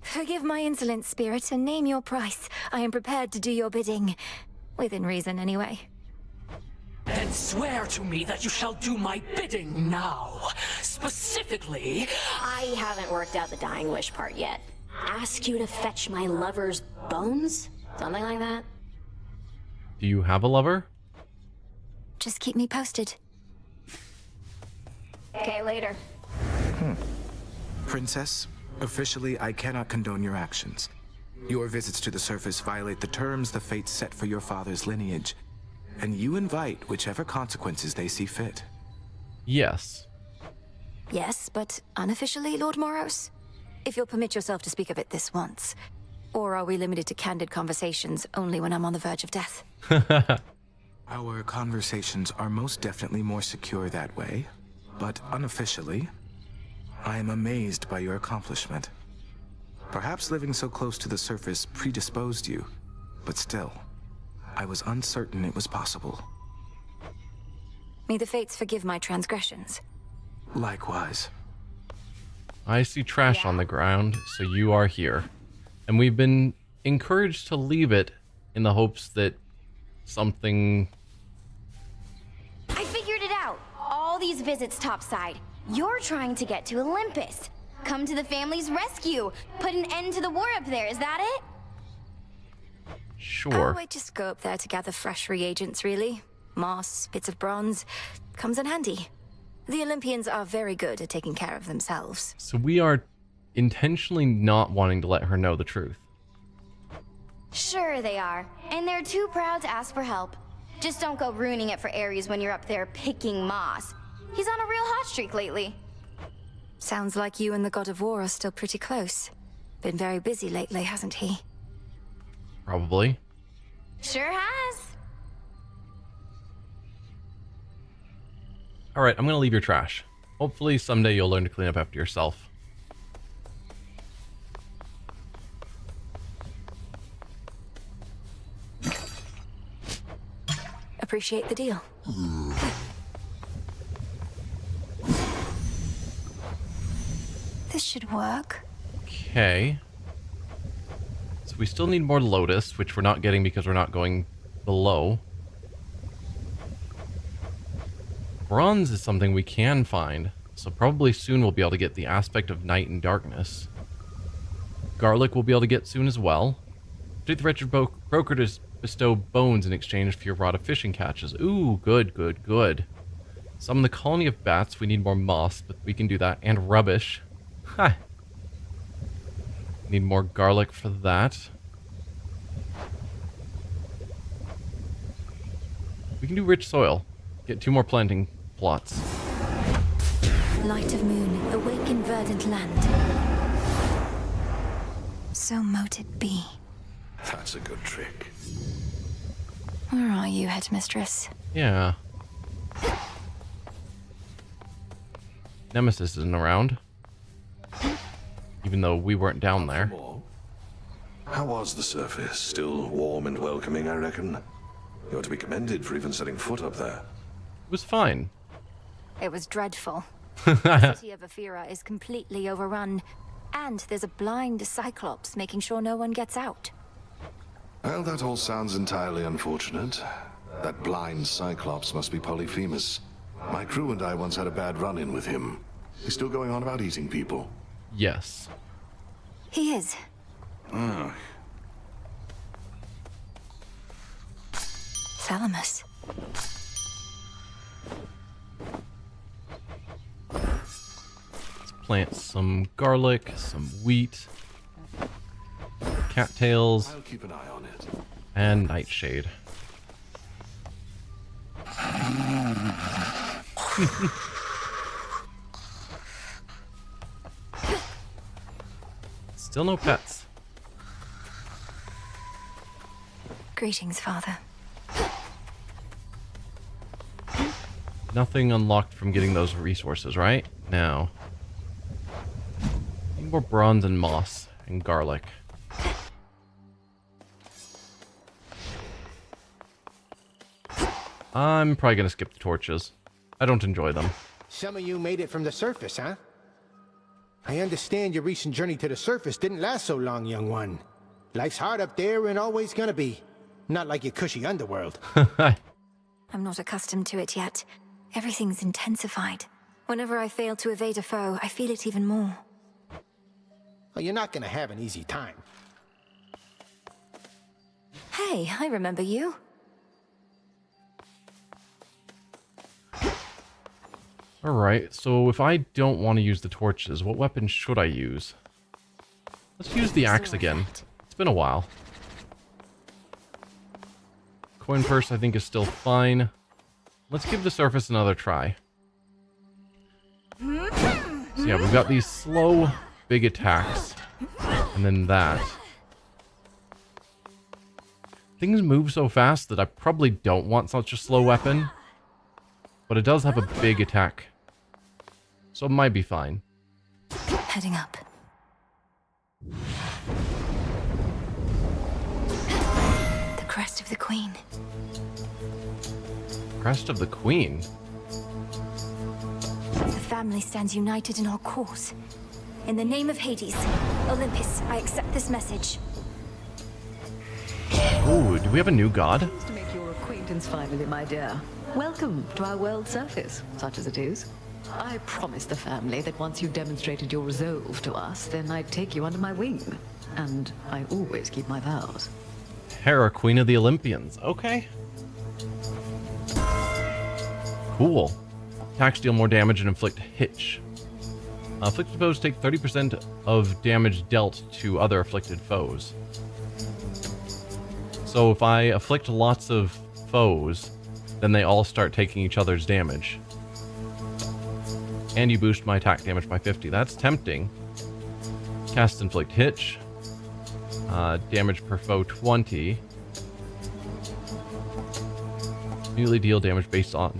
Forgive my insolent spirit and name your price. I am prepared to do your bidding. Within reason, anyway. Then swear to me that you shall do my bidding now. Specifically, I haven't worked out the dying wish part yet. Ask you to fetch my lover's bones? Something like that? Do you have a lover? Just keep me posted. Okay, later. Princess, officially I cannot condone your actions. Your visits to the surface violate the terms the fates set for your father's lineage, and you invite whichever consequences they see fit. Yes. Yes, but unofficially, Lord Moros? If you'll permit yourself to speak of it this once. Or are we limited to candid conversations only when I'm on the verge of death? Our conversations are most definitely more secure that way, but unofficially, I am amazed by your accomplishment. Perhaps living so close to the surface predisposed you, but still, I was uncertain it was possible. May the fates forgive my transgressions. Likewise. I see trash on the ground, so you are here. And we've been encouraged to leave it in the hopes that something... I figured it out. All these visits topside. You're trying to get to Olympus. Come to the family's rescue. Put an end to the war up there, is that it? Sure. Oh, I just go up there to gather fresh reagents, really. Moss, bits of bronze. Comes in handy. The Olympians are very good at taking care of themselves. So we are intentionally not wanting to let her know the truth. Sure they are. And they're too proud to ask for help. Just don't go ruining it for Ares when you're up there picking moss. He's on a real hot streak lately. Sounds like you and the God of War are still pretty close. Been very busy lately, hasn't he? Probably. Sure has. Alright, I'm gonna leave your trash. Hopefully someday you'll learn to clean up after yourself. Appreciate the deal. This should work. Okay. So we still need more Lotus, which we're not getting because we're not going below. bronze is something we can find, so probably soon we'll be able to get the aspect of night and darkness. Garlic we'll be able to get soon as well. Take the wretched broker to bestow bones in exchange for your rod of fishing catches. Ooh, good, good, good. Summon the colony of bats. We need more moss, but we can do that. And rubbish. Ha! Need more garlic for that. We can do rich soil. Get 2 more planting plots. Light of moon, awaken verdant land. So mote it be. That's a good trick. Where are you, headmistress? Yeah. Nemesis isn't around. Even though we weren't down there. How was the surface? Still warm and welcoming, I reckon. You ought to be commended for even setting foot up there. It was fine. It was dreadful. The city of Aphira is completely overrun, and there's a blind Cyclops making sure no one gets out. Well, that all sounds entirely unfortunate. That blind Cyclops must be Polyphemus. My crew and I once had a bad run-in with him. He's still going on about eating people. Yes. He is. Ah. Thalamus. Let's plant some garlic, some wheat, cattails, I'll keep an eye on it. and nightshade. Still no pets. Greetings, Father. Nothing unlocked from getting those resources, right? No. Need more bronze and moss and garlic. I'm probably gonna skip the torches. I don't enjoy them. Some of you made it from the surface, huh? I understand your recent journey to the surface didn't last so long, young one. Life's hard up there and always gonna be. Not like your cushy underworld. I'm not accustomed to it yet. Everything's intensified. Whenever I fail to evade a foe, I feel it even more. Well, you're not gonna have an easy time. Hey, I remember you. Alright, so if I don't want to use the torches, what weapon should I use? Let's use the axe again. It's been a while. Coin purse I think is still fine. Let's give the surface another try. So yeah, we've got these slow, big attacks. And then that. Things move so fast that I probably don't want such a slow weapon. But it does have a big attack. So it might be fine. Heading up. The crest of the Queen. Crest of the Queen? The family stands united in our cause. In the name of Hades, Olympus, I accept this message. Ooh, do we have a new god? Pleased to make your acquaintance finally, my dear. Welcome to our world surface, such as it is. I promised the family that once you demonstrated your resolve to us, then I'd take you under my wing. And I always keep my vows. Hera, Queen of the Olympians. Okay. Cool. Attacks deal more damage and inflict hitch. Afflicted foes take 30% of damage dealt to other afflicted foes. So if I afflict lots of foes, then they all start taking each other's damage. And you boost my attack damage by 50. That's tempting. Cast inflict hitch. Damage per foe 20. Immediately deal damage based on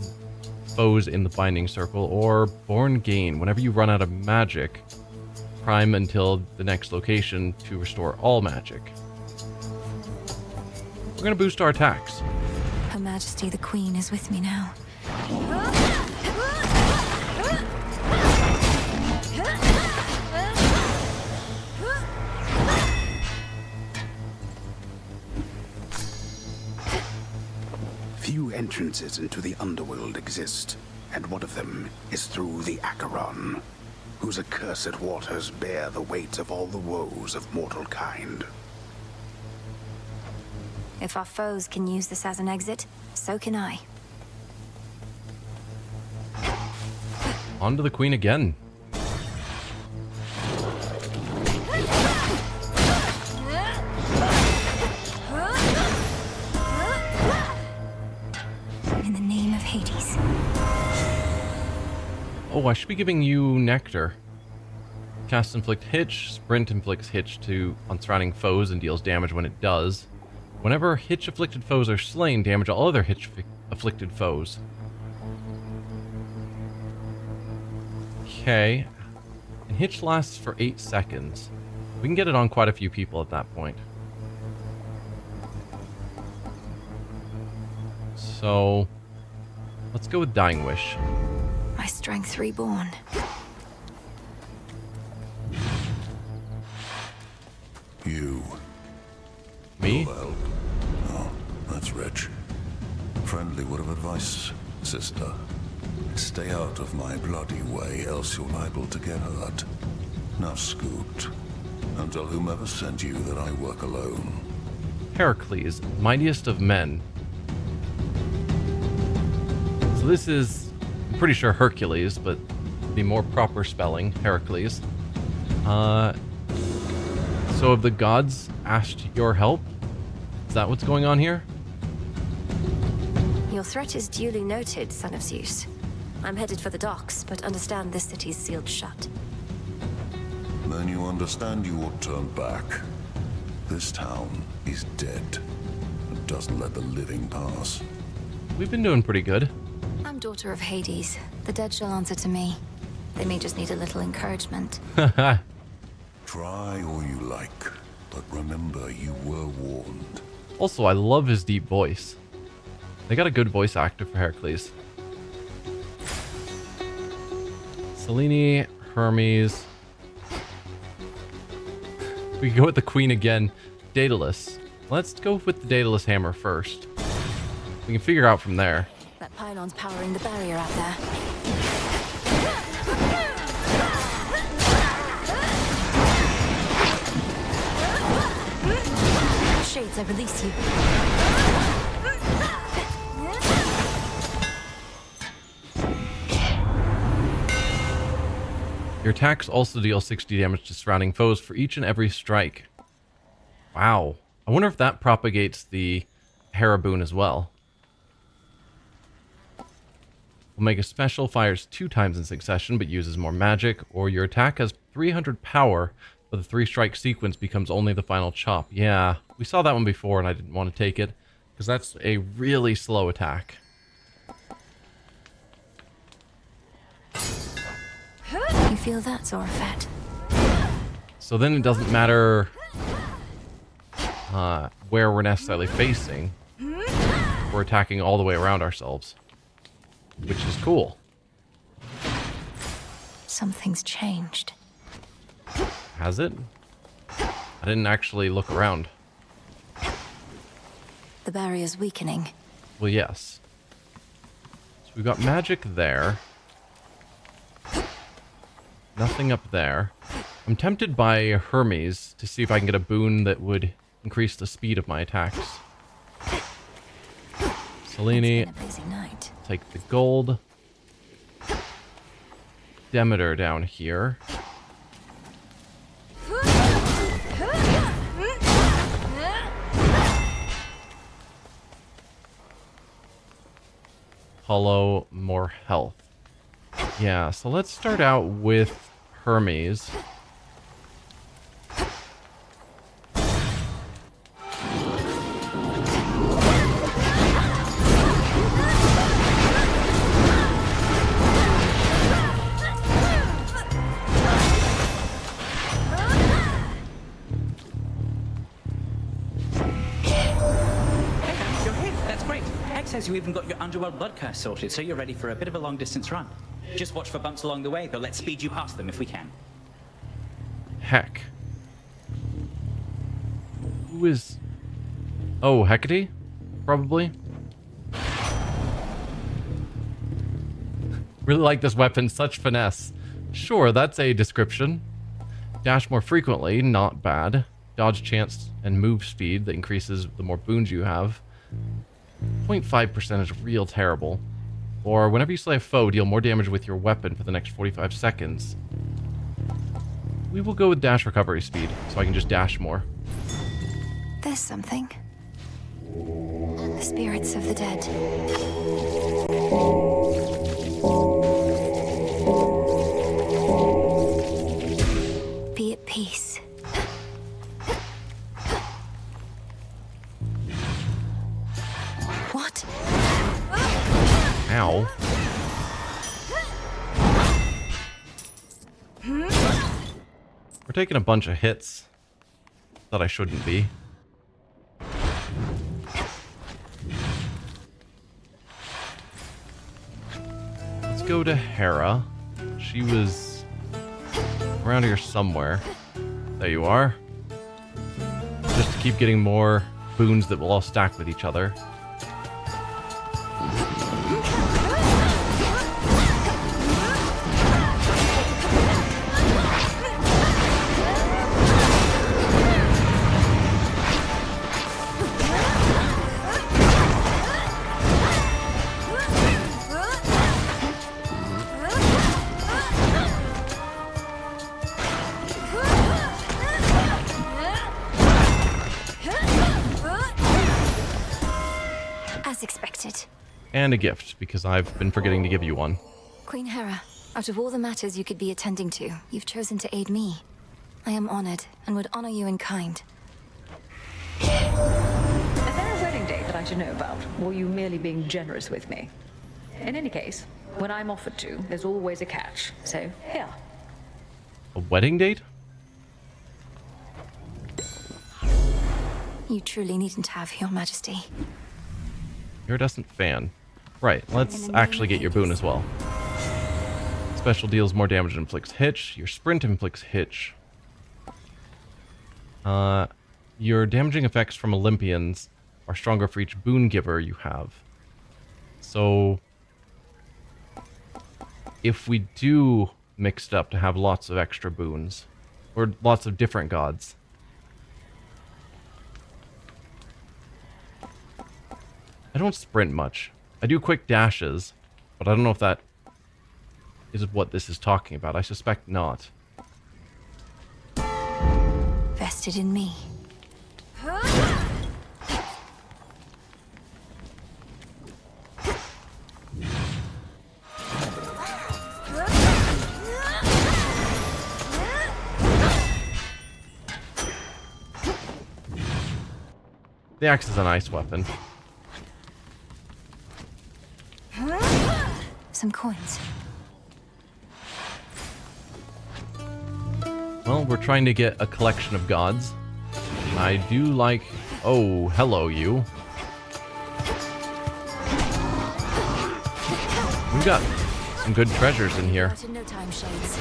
foes in the binding circle, or born gain. Whenever you run out of magic, prime until the next location to restore all magic. We're gonna boost our attacks. Her Majesty the Queen is with me now. Few entrances into the Underworld exist, and one of them is through the Acheron, whose accursed waters bear the weight of all the woes of mortal kind. If our foes can use this as an exit, so can I. On to the queen again. In the name of Hades. Oh, I should be giving you Nectar. Cast inflict hitch. Sprint inflicts hitch on surrounding foes and deals damage when it does. Whenever hitch afflicted foes are slain, damage all other hitch afflicted foes. Okay. And hitch lasts for 8 seconds. We can get it on quite a few people at that point. So let's go with Dying Wish. My strength reborn. You. Me? Well, oh, that's rich. Friendly word of advice, sister. Stay out of my bloody way, else you're liable to get hurt. Now scoot, and tell whomever sent you that I work alone. Heracles, mightiest of men. So this is, I'm pretty sure Hercules, but the more proper spelling, Heracles. So have the gods asked your help? Is that what's going on here? Your threat is duly noted, son of Zeus. I'm headed for the docks, but understand this city's sealed shut. Then you understand you ought to turn back. This town is dead. It doesn't let the living pass. We've been doing pretty good. I'm daughter of Hades. The dead shall answer to me. They may just need a little encouragement. Try all you like, but remember you were warned. Also, I love his deep voice. They got a good voice actor for Heracles. Selene, Hermes. We can go with the queen again. Daedalus. Let's go with the Daedalus hammer first. We can figure out from there. That pylon's powering the barrier out there. Shades, I release you. Your attacks also deal 60 damage to surrounding foes for each and every strike. Wow. I wonder if that propagates the Hera boon as well. Will make a special, fires 2 times in succession but uses more magic, or your attack has 300 power, but the 3-strike sequence becomes only the final chop. Yeah, we saw that one before and I didn't want to take it, because that's a really slow attack. You feel that, Zorafet? So then it doesn't matter where we're necessarily facing. We're attacking all the way around ourselves, which is cool. Something's changed. Has it? I didn't actually look around. The barrier's weakening. Well, yes. So we've got magic there. Nothing up there. I'm tempted by Hermes to see if I can get a boon that would increase the speed of my attacks. Selene, take the gold. Demeter down here. Apollo, more health. Yeah, so let's start out with Hermes. Says you even got your Underworld blood curse sorted, so you're ready for a bit of a long-distance run. Just watch for bumps along the way, but let's speed you past them if we can. Heck. Who is... Oh, Hecate? Probably? Really like this weapon, such finesse. Sure, that's a description. Dash more frequently, not bad. Dodge chance and move speed that increases the more boons you have. 0.5% is real terrible. Or whenever you slay a foe, deal more damage with your weapon for the next 45 seconds. We will go with dash recovery speed, so I can just dash more. There's something. The spirits of the dead. Be at peace. What? Ow. We're taking a bunch of hits that I shouldn't be. Let's go to Hera. She was around here somewhere. There you are. Just to keep getting more boons that will all stack with each other. And a gift, because I've been forgetting to give you one. Queen Hera, out of all the matters you could be attending to, you've chosen to aid me. I am honored and would honor you in kind. Is there a wedding date that I should know about, or are you merely being generous with me? In any case, when I'm offered to, there's always a catch, so here. A wedding date? You truly needn't have, Your Majesty. Iridescent fan. Right, let's actually get your boon as well. Special deals more damage and inflicts hitch. Your sprint inflicts hitch. Your damaging effects from Olympians are stronger for each boon giver you have. So, if we do mix it up to have lots of extra boons, or lots of different gods, I don't sprint much. I do quick dashes, but I don't know if that is what this is talking about. I suspect not. Vested in me. The axe is a nice weapon. Some coins. Well, we're trying to get a collection of gods. I do like... Oh, hello, you. We've got some good treasures in here. Out in no time, Shades.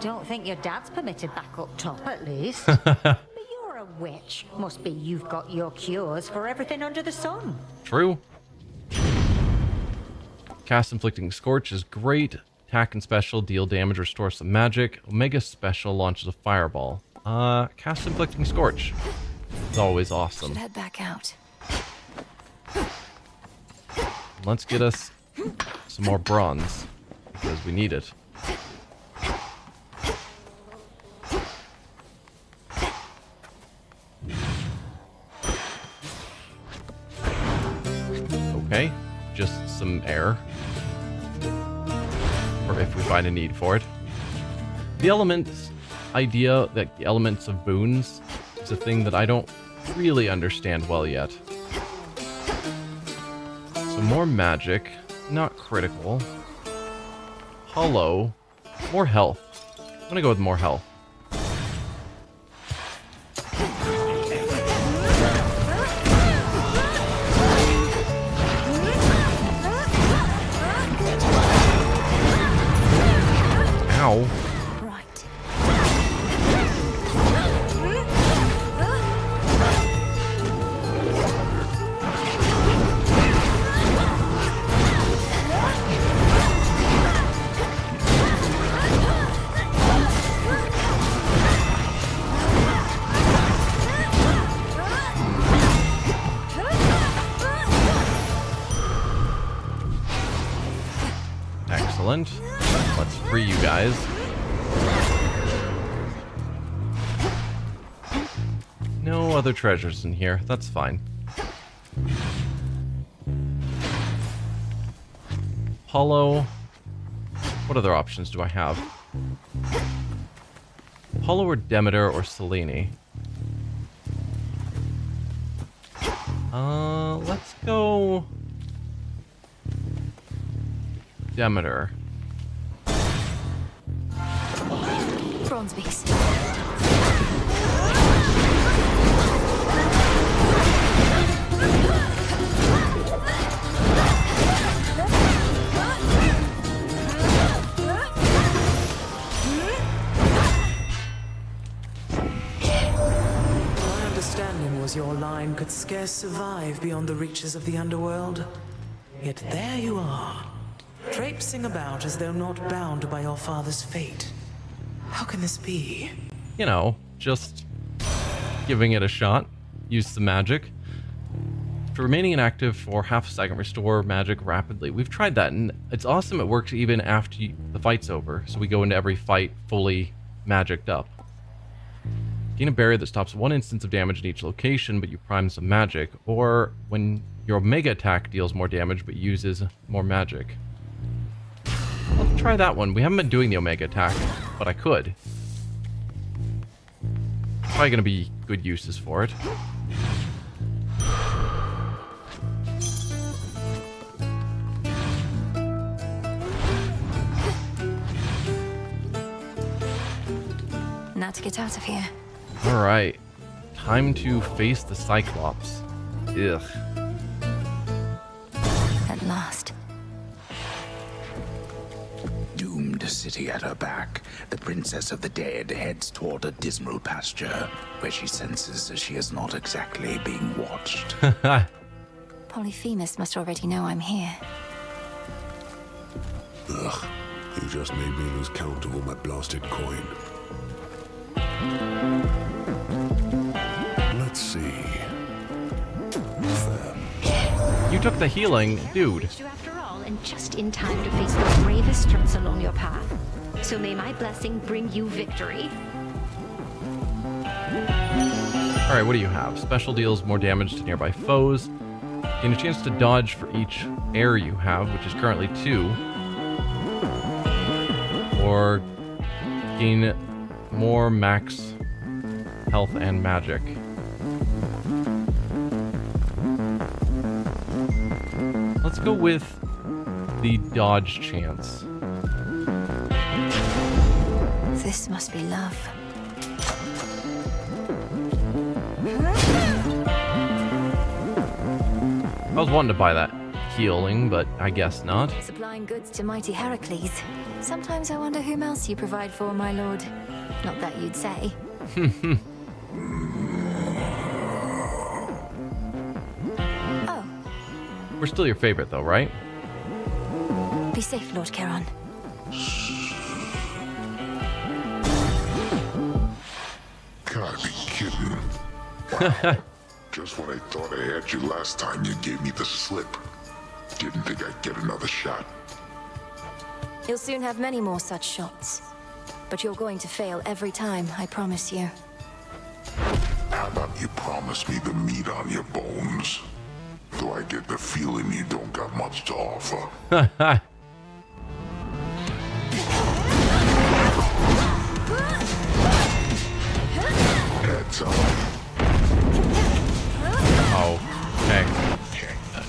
Don't think your dad's permitted back up top, at least. But you're a witch. Must be you've got your cures for everything under the sun. True. Cast Inflicting Scorch is great. Attack and special, deal damage, restore some magic. Omega special launches a fireball. Cast Inflicting Scorch. It's always awesome. Should head back out. Let's get us some more bronze, because we need it. Okay, just some air. Or if we find a need for it. The elements idea, that the elements of boons, is a thing that I don't really understand well yet. So more magic, not critical. Hollow, more health. I'm gonna go with more health. Ow. Excellent. Let's free you guys. No other treasures in here. That's fine. Apollo. What other options do I have? Apollo or Demeter or Selene? Let's go Demeter. Bronze beast. My understanding was your line could scarce survive beyond the reaches of the Underworld. Yet there you are, traipsing about as though not bound by your father's fate. How can this be? You know, just giving it a shot. Use some magic. After remaining inactive for half a second, restore magic rapidly. We've tried that, and it's awesome. It works even after the fight's over. So we go into every fight fully magicked up. Gain a barrier that stops one instance of damage in each location, but you prime some magic. Or when your Omega attack deals more damage, but uses more magic. Let's try that one. We haven't been doing the Omega attack, but I could. Probably going to be good uses for it. Now to get out of here. Alright. Time to face the Cyclops. Ugh. At last. Doomed city at her back, the Princess of the Dead heads toward a dismal pasture, where she senses that she is not exactly being watched. Polyphemus must already know I'm here. Ugh. You just made me lose count of all my blasted coin. Let's see. There. You took the healing, dude. After all, and just in time to face the bravest threats along your path. So may my blessing bring you victory. Alright, what do you have? Special deals more damage to nearby foes. Gain a chance to dodge for each air you have, which is currently 2. Or gain more max health and magic. Let's go with the dodge chance. This must be love. I was wanting to buy that healing, but I guess not. Supplying goods to mighty Heracles. Sometimes I wonder whom else you provide for, my lord. Not that you'd say. Oh. We're still your favorite, though, right? Be safe, Lord Charon. Gotta be kidding. Wow. Just when I thought I had you last time, you gave me the slip. Didn't think I'd get another shot. You'll soon have many more such shots. But you're going to fail every time, I promise you. How about you promise me the meat on your bones? Though I get the feeling you don't got much to offer. Heads up. Oh, okay.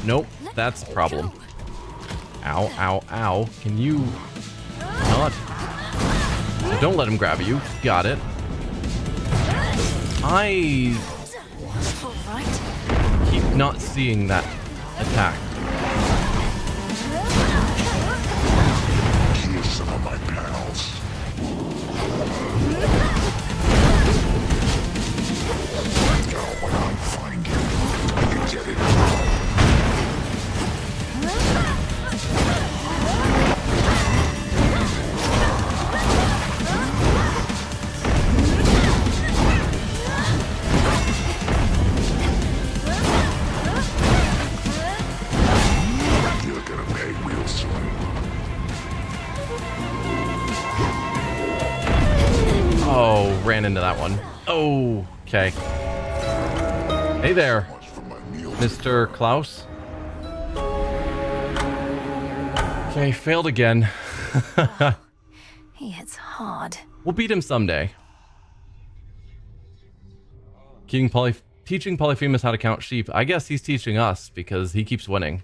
Nope, that's the problem. Ow, ow, ow. Can you not? Don't let him grab you. Got it. I keep not seeing that attack. Here's some of my pals. Now when I find you, you get it wrong. ran into that one. Oh, okay. Hey there, Mr. Klaus. Okay, failed again. He hits hard. We'll beat him someday. Teaching Polyphemus how to count sheep. I guess he's teaching us because he keeps winning.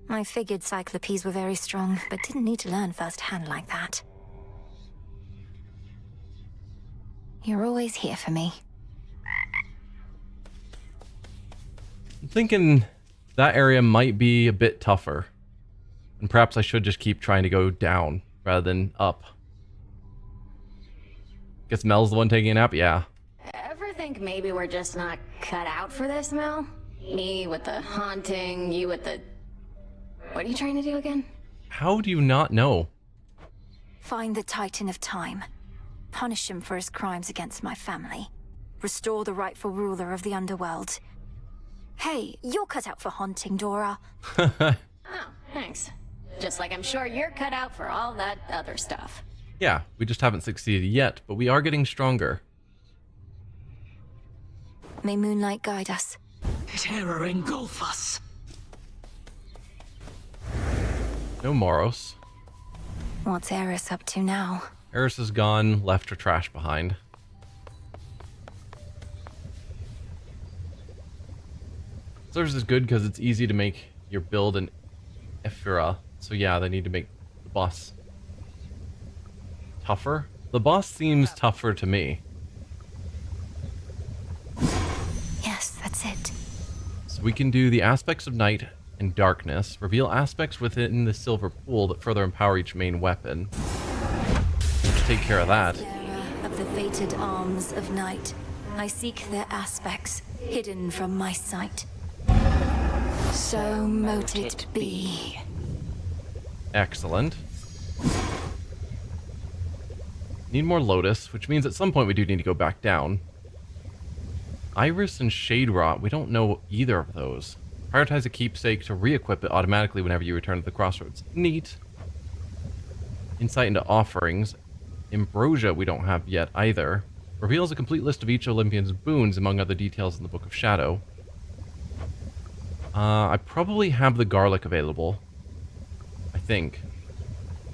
I figured Cyclopes were very strong, but didn't need to learn firsthand like that. You're always here for me. I'm thinking that area might be a bit tougher. And perhaps I should just keep trying to go down rather than up. Guess Mel's the one taking a nap? Yeah. Ever think maybe we're just not cut out for this, Mel? Me with the haunting, you with the... What are you trying to do again? How do you not know? Find the Titan of Time. Punish him for his crimes against my family. Restore the rightful ruler of the Underworld. Hey, you're cut out for haunting, Dora. Oh, thanks. Just like I'm sure you're cut out for all that other stuff. Yeah, we just haven't succeeded yet, but we are getting stronger. May moonlight guide us. Terror engulf us. No Moros. What's Eris up to now? Eris is gone, left her trash behind. Theirs is good because it's easy to make your build an Ephira. So yeah, they need to make the boss tougher. The boss seems tougher to me. Yes, that's it. So we can do the aspects of night and darkness, reveal aspects within the silver pool that further empower each main weapon. Let's take care of that. Of the fated arms of night, I seek their aspects, hidden from my sight. So mote it be. Excellent. Need more Lotus, which means at some point we do need to go back down. Iris and Shade Rot, we don't know either of those. Prioritize a keepsake to re-equip it automatically whenever you return to the crossroads. Neat. Insight into offerings. Ambrosia we don't have yet either. Reveals a complete list of each Olympian's boons, among other details in the Book of Shadow. I probably have the garlic available. I think.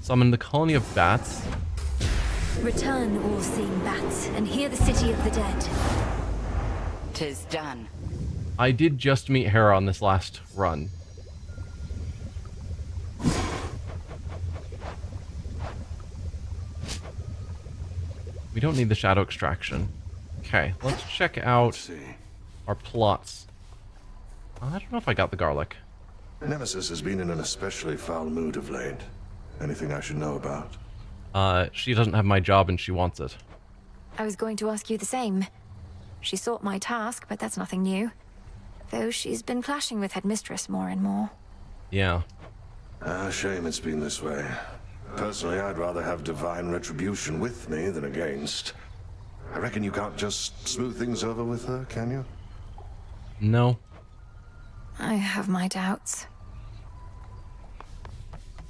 Summon the colony of bats. Return, all-seeing bats, and hear the city of the dead. 'Tis done. I did just meet Hera on this last run. We don't need the shadow extraction. Okay, let's check out our plots. I don't know if I got the garlic. Nemesis has been in an especially foul mood of late. Anything I should know about? She doesn't have my job and she wants it. I was going to ask you the same. She sought my task, but that's nothing new. Though she's been clashing with Headmistress more and more. Yeah. Shame it's been this way. Personally, I'd rather have divine retribution with me than against. I reckon you can't just smooth things over with her, can you? No. I have my doubts.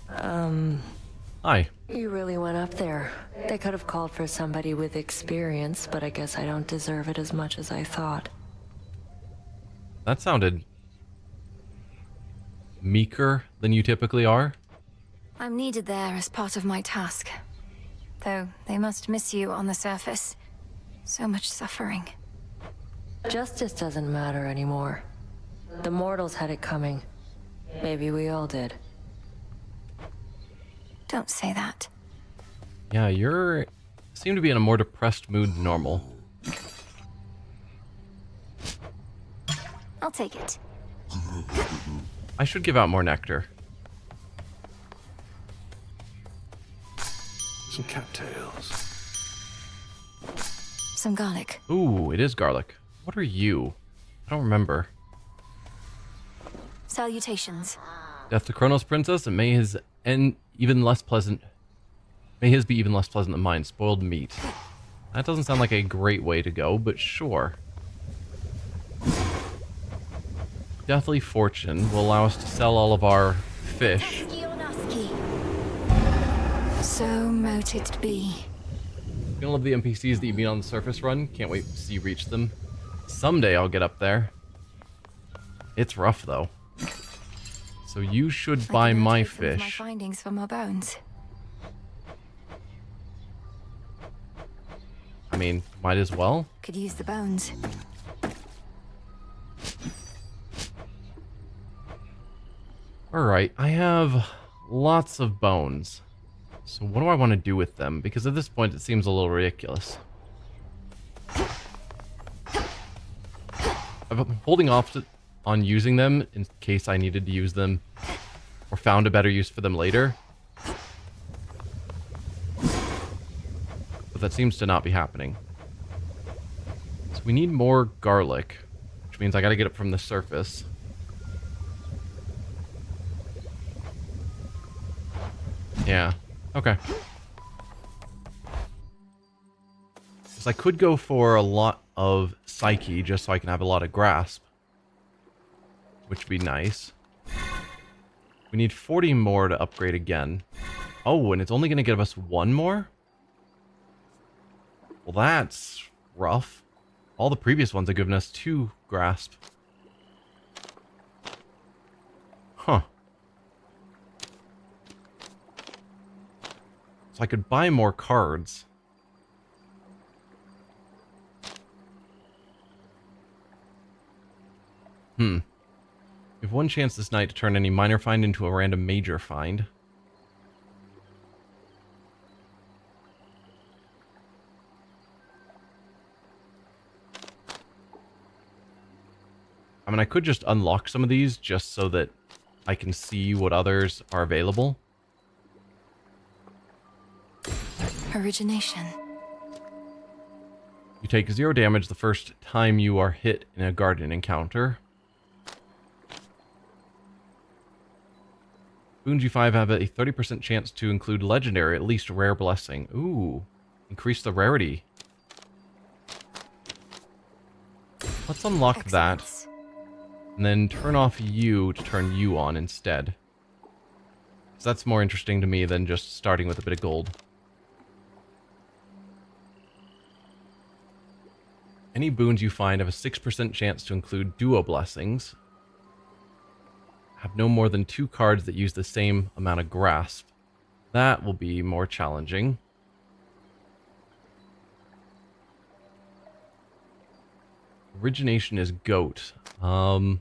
Hi. You really went up there. They could have called for somebody with experience, but I guess I don't deserve it as much as I thought. That sounded meeker than you typically are. I'm needed there as part of my task. Though they must miss you on the surface. So much suffering. Justice doesn't matter anymore. The mortals had it coming. Maybe we all did. Don't say that. Yeah, you seem to be in a more depressed mood than normal. I'll take it. I should give out more nectar. Some cattails. Some garlic. Ooh, it is garlic. What are you? I don't remember. Salutations. Death to Kronos Princess, and may his be even less pleasant than mine. Spoiled meat. That doesn't sound like a great way to go, but sure. Deathly Fortune will allow us to sell all of our fish. So mote it be. Gonna love the NPCs that you meet on the surface run. Can't wait to see you reach them. Someday I'll get up there. It's rough though. So you should buy my fish. My findings from our bones. I mean, might as well. Could use the bones. Alright, I have lots of bones. So what do I want to do with them? Because at this point it seems a little ridiculous. I'm holding off on using them in case I needed to use them or found a better use for them later. But that seems to not be happening. So we need more garlic, which means I gotta get it from the surface. Yeah, okay. So I could go for a lot of Psyche just so I can have a lot of grasp, which would be nice. We need 40 more to upgrade again. Oh, and it's only going to give us one more? Well, that's rough. All the previous ones have given us 2 grasp. Huh. So I could buy more cards. We have one chance this night to turn any minor find into a random major find. I mean, I could just unlock some of these just so that I can see what others are available. Origination. You take 0 damage the first time you are hit in a garden encounter. Boons G5 have a 30% chance to include legendary, at least rare blessing. Ooh, increase the rarity. Let's unlock that. And then turn off you to turn you on instead. So that's more interesting to me than just starting with a bit of gold. Any boons you find have a 6% chance to include duo blessings. Have no more than 2 cards that use the same amount of grasp. That will be more challenging. Origination is goat. 25%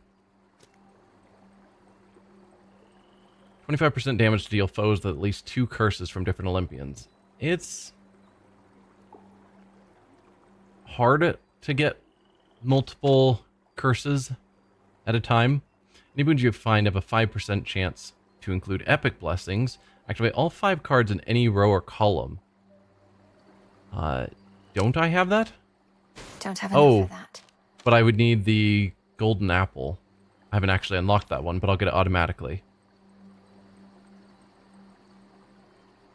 damage to deal foes with at least 2 curses from different Olympians. It's hard to get multiple curses at a time. Any boons you find have a 5% chance to include epic blessings. Activate all 5 cards in any row or column. Don't I have that? Don't have enough for that. But I would need the golden apple. I haven't actually unlocked that one, but I'll get it automatically.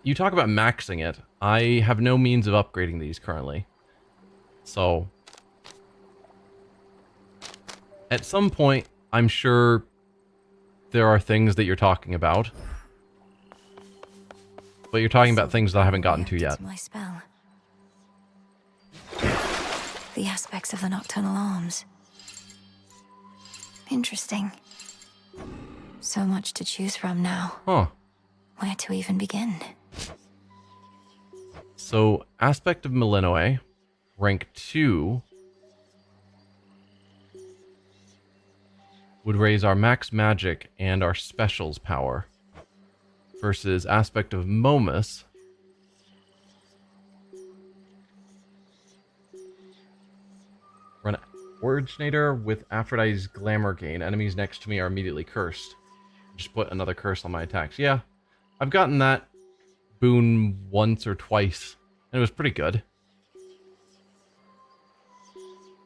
You talk about maxing it. I have no means of upgrading these currently. So, at some point, I'm sure there are things that you're talking about. But you're talking about things that I haven't gotten to yet. My spell. The aspects of the nocturnal arms. Interesting. So much to choose from now. Huh. Where to even begin? So, Aspect of Millenoi, rank 2, would raise our max magic and our specials power. Versus Aspect of Momus, run Originator with Aphrodite's Glamour gain. Enemies next to me are immediately cursed. Just put another curse on my attacks. Yeah, I've gotten that boon once or twice, and it was pretty good.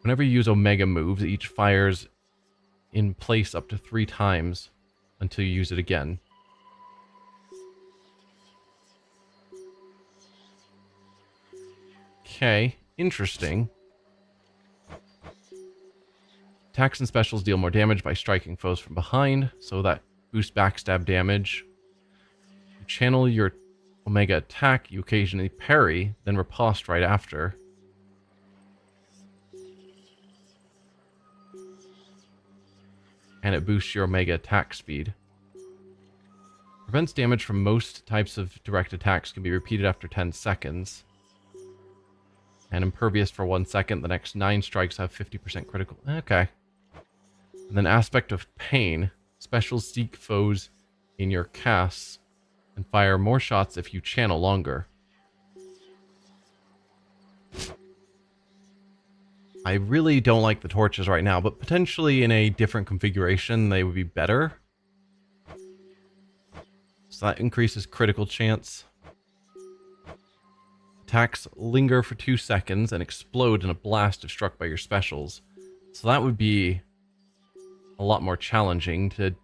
Whenever you use Omega moves, each fires in place up to 3 times until you use it again. Okay, interesting. Attacks and specials deal more damage by striking foes from behind, so that boosts backstab damage. You channel your Omega attack, you occasionally parry, then riposte right after. And it boosts your Omega attack speed. Prevents damage from most types of direct attacks, can be repeated after 10 seconds. And impervious for 1 second. The next 9 strikes have 50% critical. Okay. And then Aspect of Pain. Specials seek foes in your casts and fire more shots if you channel longer. I really don't like the torches right now, but potentially in a different configuration they would be better. So that increases critical chance. Attacks linger for 2 seconds and explode in a blast if struck by your specials. So that would be a lot more challenging to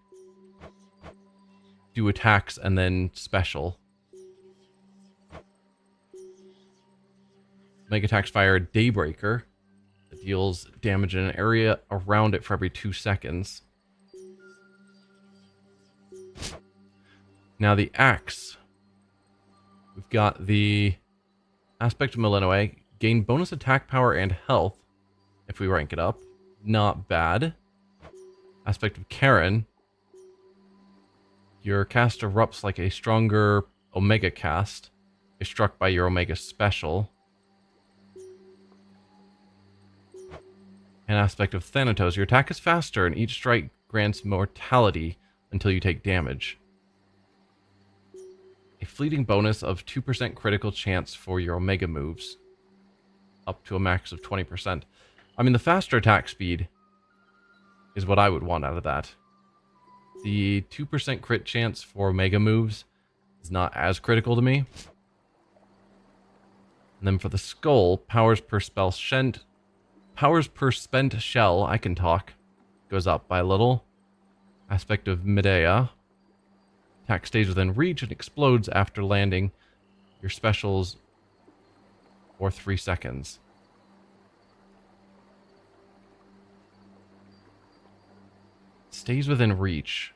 do attacks and then special. Mega attacks fire a Daybreaker that deals damage in an area around it for every 2 seconds. Now the axe. We've got the Aspect of Millenoi. Gain bonus attack power and health if we rank it up. Not bad. Aspect of Karen. Your cast erupts like a stronger Omega cast if struck by your Omega special. An Aspect of Thanatos. Your attack is faster and each strike grants mortality until you take damage. A fleeting bonus of 2% critical chance for your Omega moves. Up to a max of 20%. I mean, the faster attack speed is what I would want out of that. The 2% crit chance for Omega moves is not as critical to me. And then for the skull, powers per spent shell, I can talk, goes up by a little. Aspect of Medea. Attack stays within reach and explodes after landing your specials for 3 seconds. Stays within reach.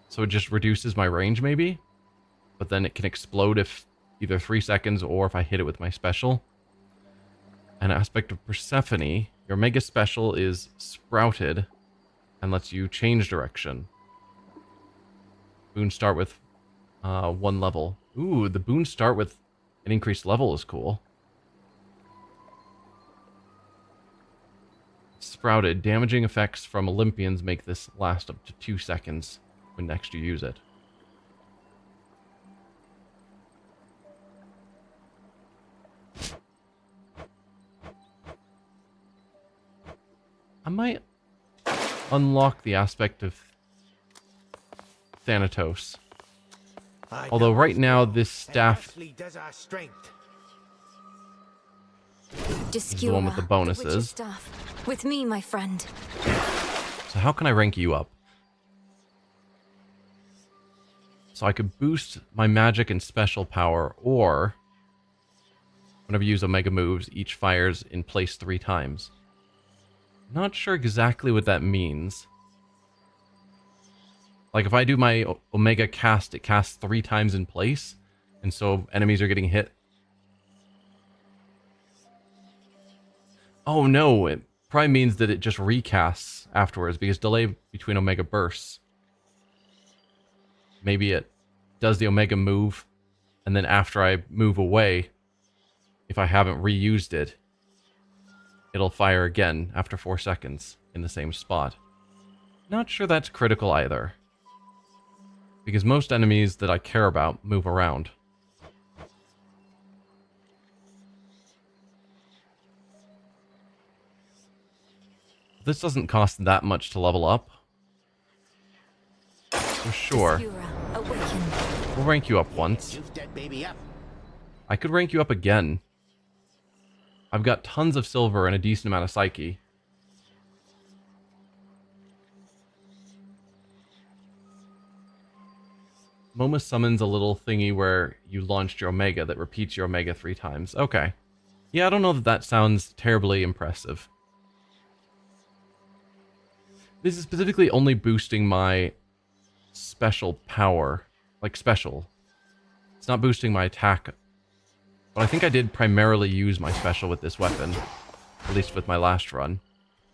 So it just reduces my range maybe? But then it can explode if either 3 seconds or if I hit it with my special. An Aspect of Persephone. Your Mega Special is sprouted and lets you change direction. Boons start with 1 level. Ooh, the boons start with an increased level is cool. Sprouted. Damaging effects from Olympians make this last up to 2 seconds when next you use it. I might unlock the Aspect of Thanatos. Although right now this staff is the one with the bonuses. With me, my friend. So how can I rank you up? So I could boost my magic and special power, or whenever you use Omega moves, each fires in place 3 times. Not sure exactly what that means. Like if I do my Omega cast, it casts 3 times in place, and so enemies are getting hit. Oh no, it probably means that it just recasts afterwards, because delay between Omega bursts. Maybe it does the Omega move, and then after I move away, if I haven't reused it, it'll fire again after 4 seconds in the same spot. Not sure that's critical either, because most enemies that I care about move around. This doesn't cost that much to level up. So sure. We'll rank you up once. I could rank you up again. I've got tons of silver and a decent amount of psyche. Momus summons a little thingy where you launched your Omega that repeats your Omega 3 times. Okay. Yeah, I don't know that that sounds terribly impressive. This is specifically only boosting my special power. Like special. It's not boosting my attack. But I think I did primarily use my special with this weapon. At least with my last run.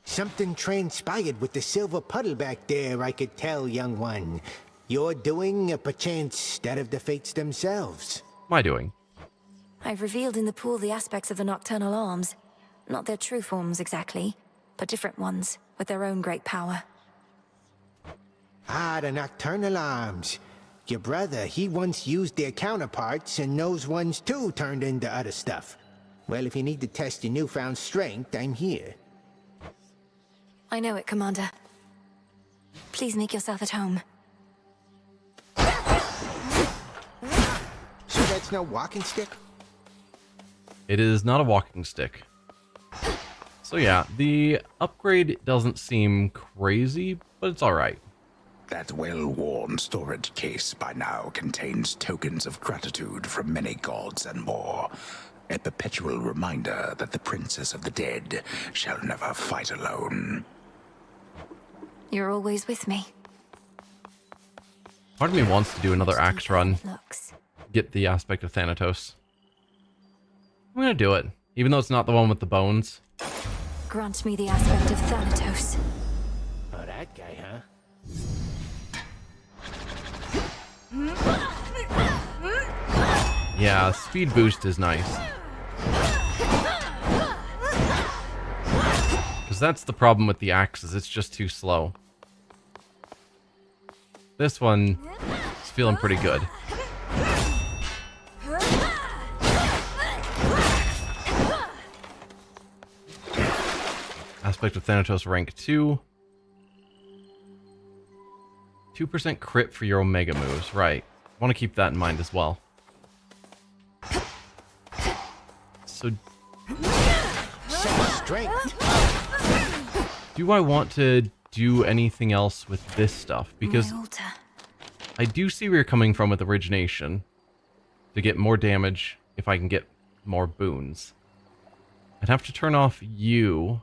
Something transpired with the silver puddle back there, I could tell, young one. You're doing, perchance, that of the fates themselves. What am I doing? I've revealed in the pool the aspects of the nocturnal arms. Not their true forms exactly, but different ones, with their own great power. Ah, the nocturnal arms. Your brother, he once used their counterparts, and those ones too turned into other stuff. Well, if you need to test your newfound strength, I'm here. I know it, Commander. Please make yourself at home. So that's no walking stick? It is not a walking stick. So yeah, the upgrade doesn't seem crazy, but it's alright. That well-worn storage case by now contains tokens of gratitude from many gods and more. A perpetual reminder that the Princess of the Dead shall never fight alone. You're always with me. Part of me wants to do another axe run. Get the aspect of Thanatos. I'm gonna do it, even though it's not the one with the bones. Grant me the aspect of Thanatos. Oh, that guy, huh? Yeah, speed boost is nice. Because that's the problem with the axes, it's just too slow. This one is feeling pretty good. Aspect of Thanatos rank 2. 2% crit for your Omega moves, right. I want to keep that in mind as well. So... strength. Do I want to do anything else with this stuff? Because My altar. I do see where you're coming from with Origination. To get more damage if I can get more boons. I'd have to turn off you.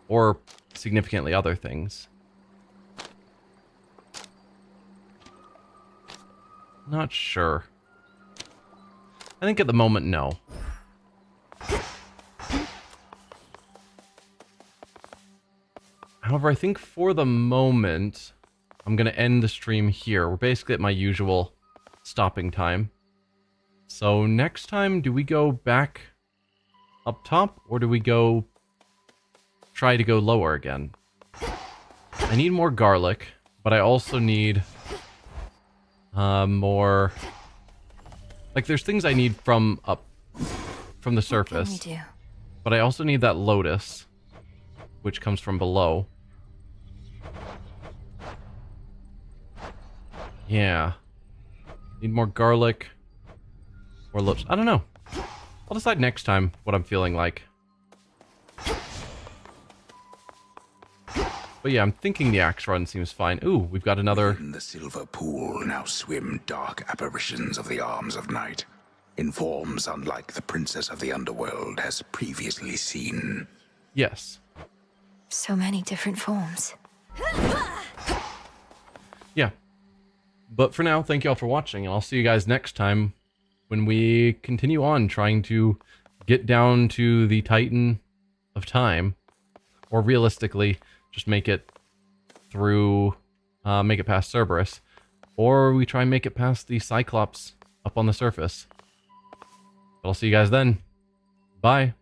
Or significantly other things. Not sure. I think at the moment, no. However, I think for the moment, I'm going to end the stream here. We're basically at my usual stopping time. So next time, do we go back up top? Or do we go... try to go lower again? I need more garlic, but I also need... more... like, there's things I need from up... from the surface. What can we do? But I also need that lotus, which comes from below. Yeah. Need more garlic. Or lips. I don't know. I'll decide next time what I'm feeling like. But yeah, I'm thinking the axe run seems fine. Ooh, we've got another... In the silver pool now swim dark apparitions of the arms of night, in forms unlike the Princess of the Underworld has previously seen. Yes. So many different forms. Yeah. But for now, thank you all for watching, and I'll see you guys next time when we continue on trying to get down to the Titan of Time. Or realistically, just make it through, make it past Cerberus. Or we try and make it past the Cyclops up on the surface. But I'll see you guys then. Bye.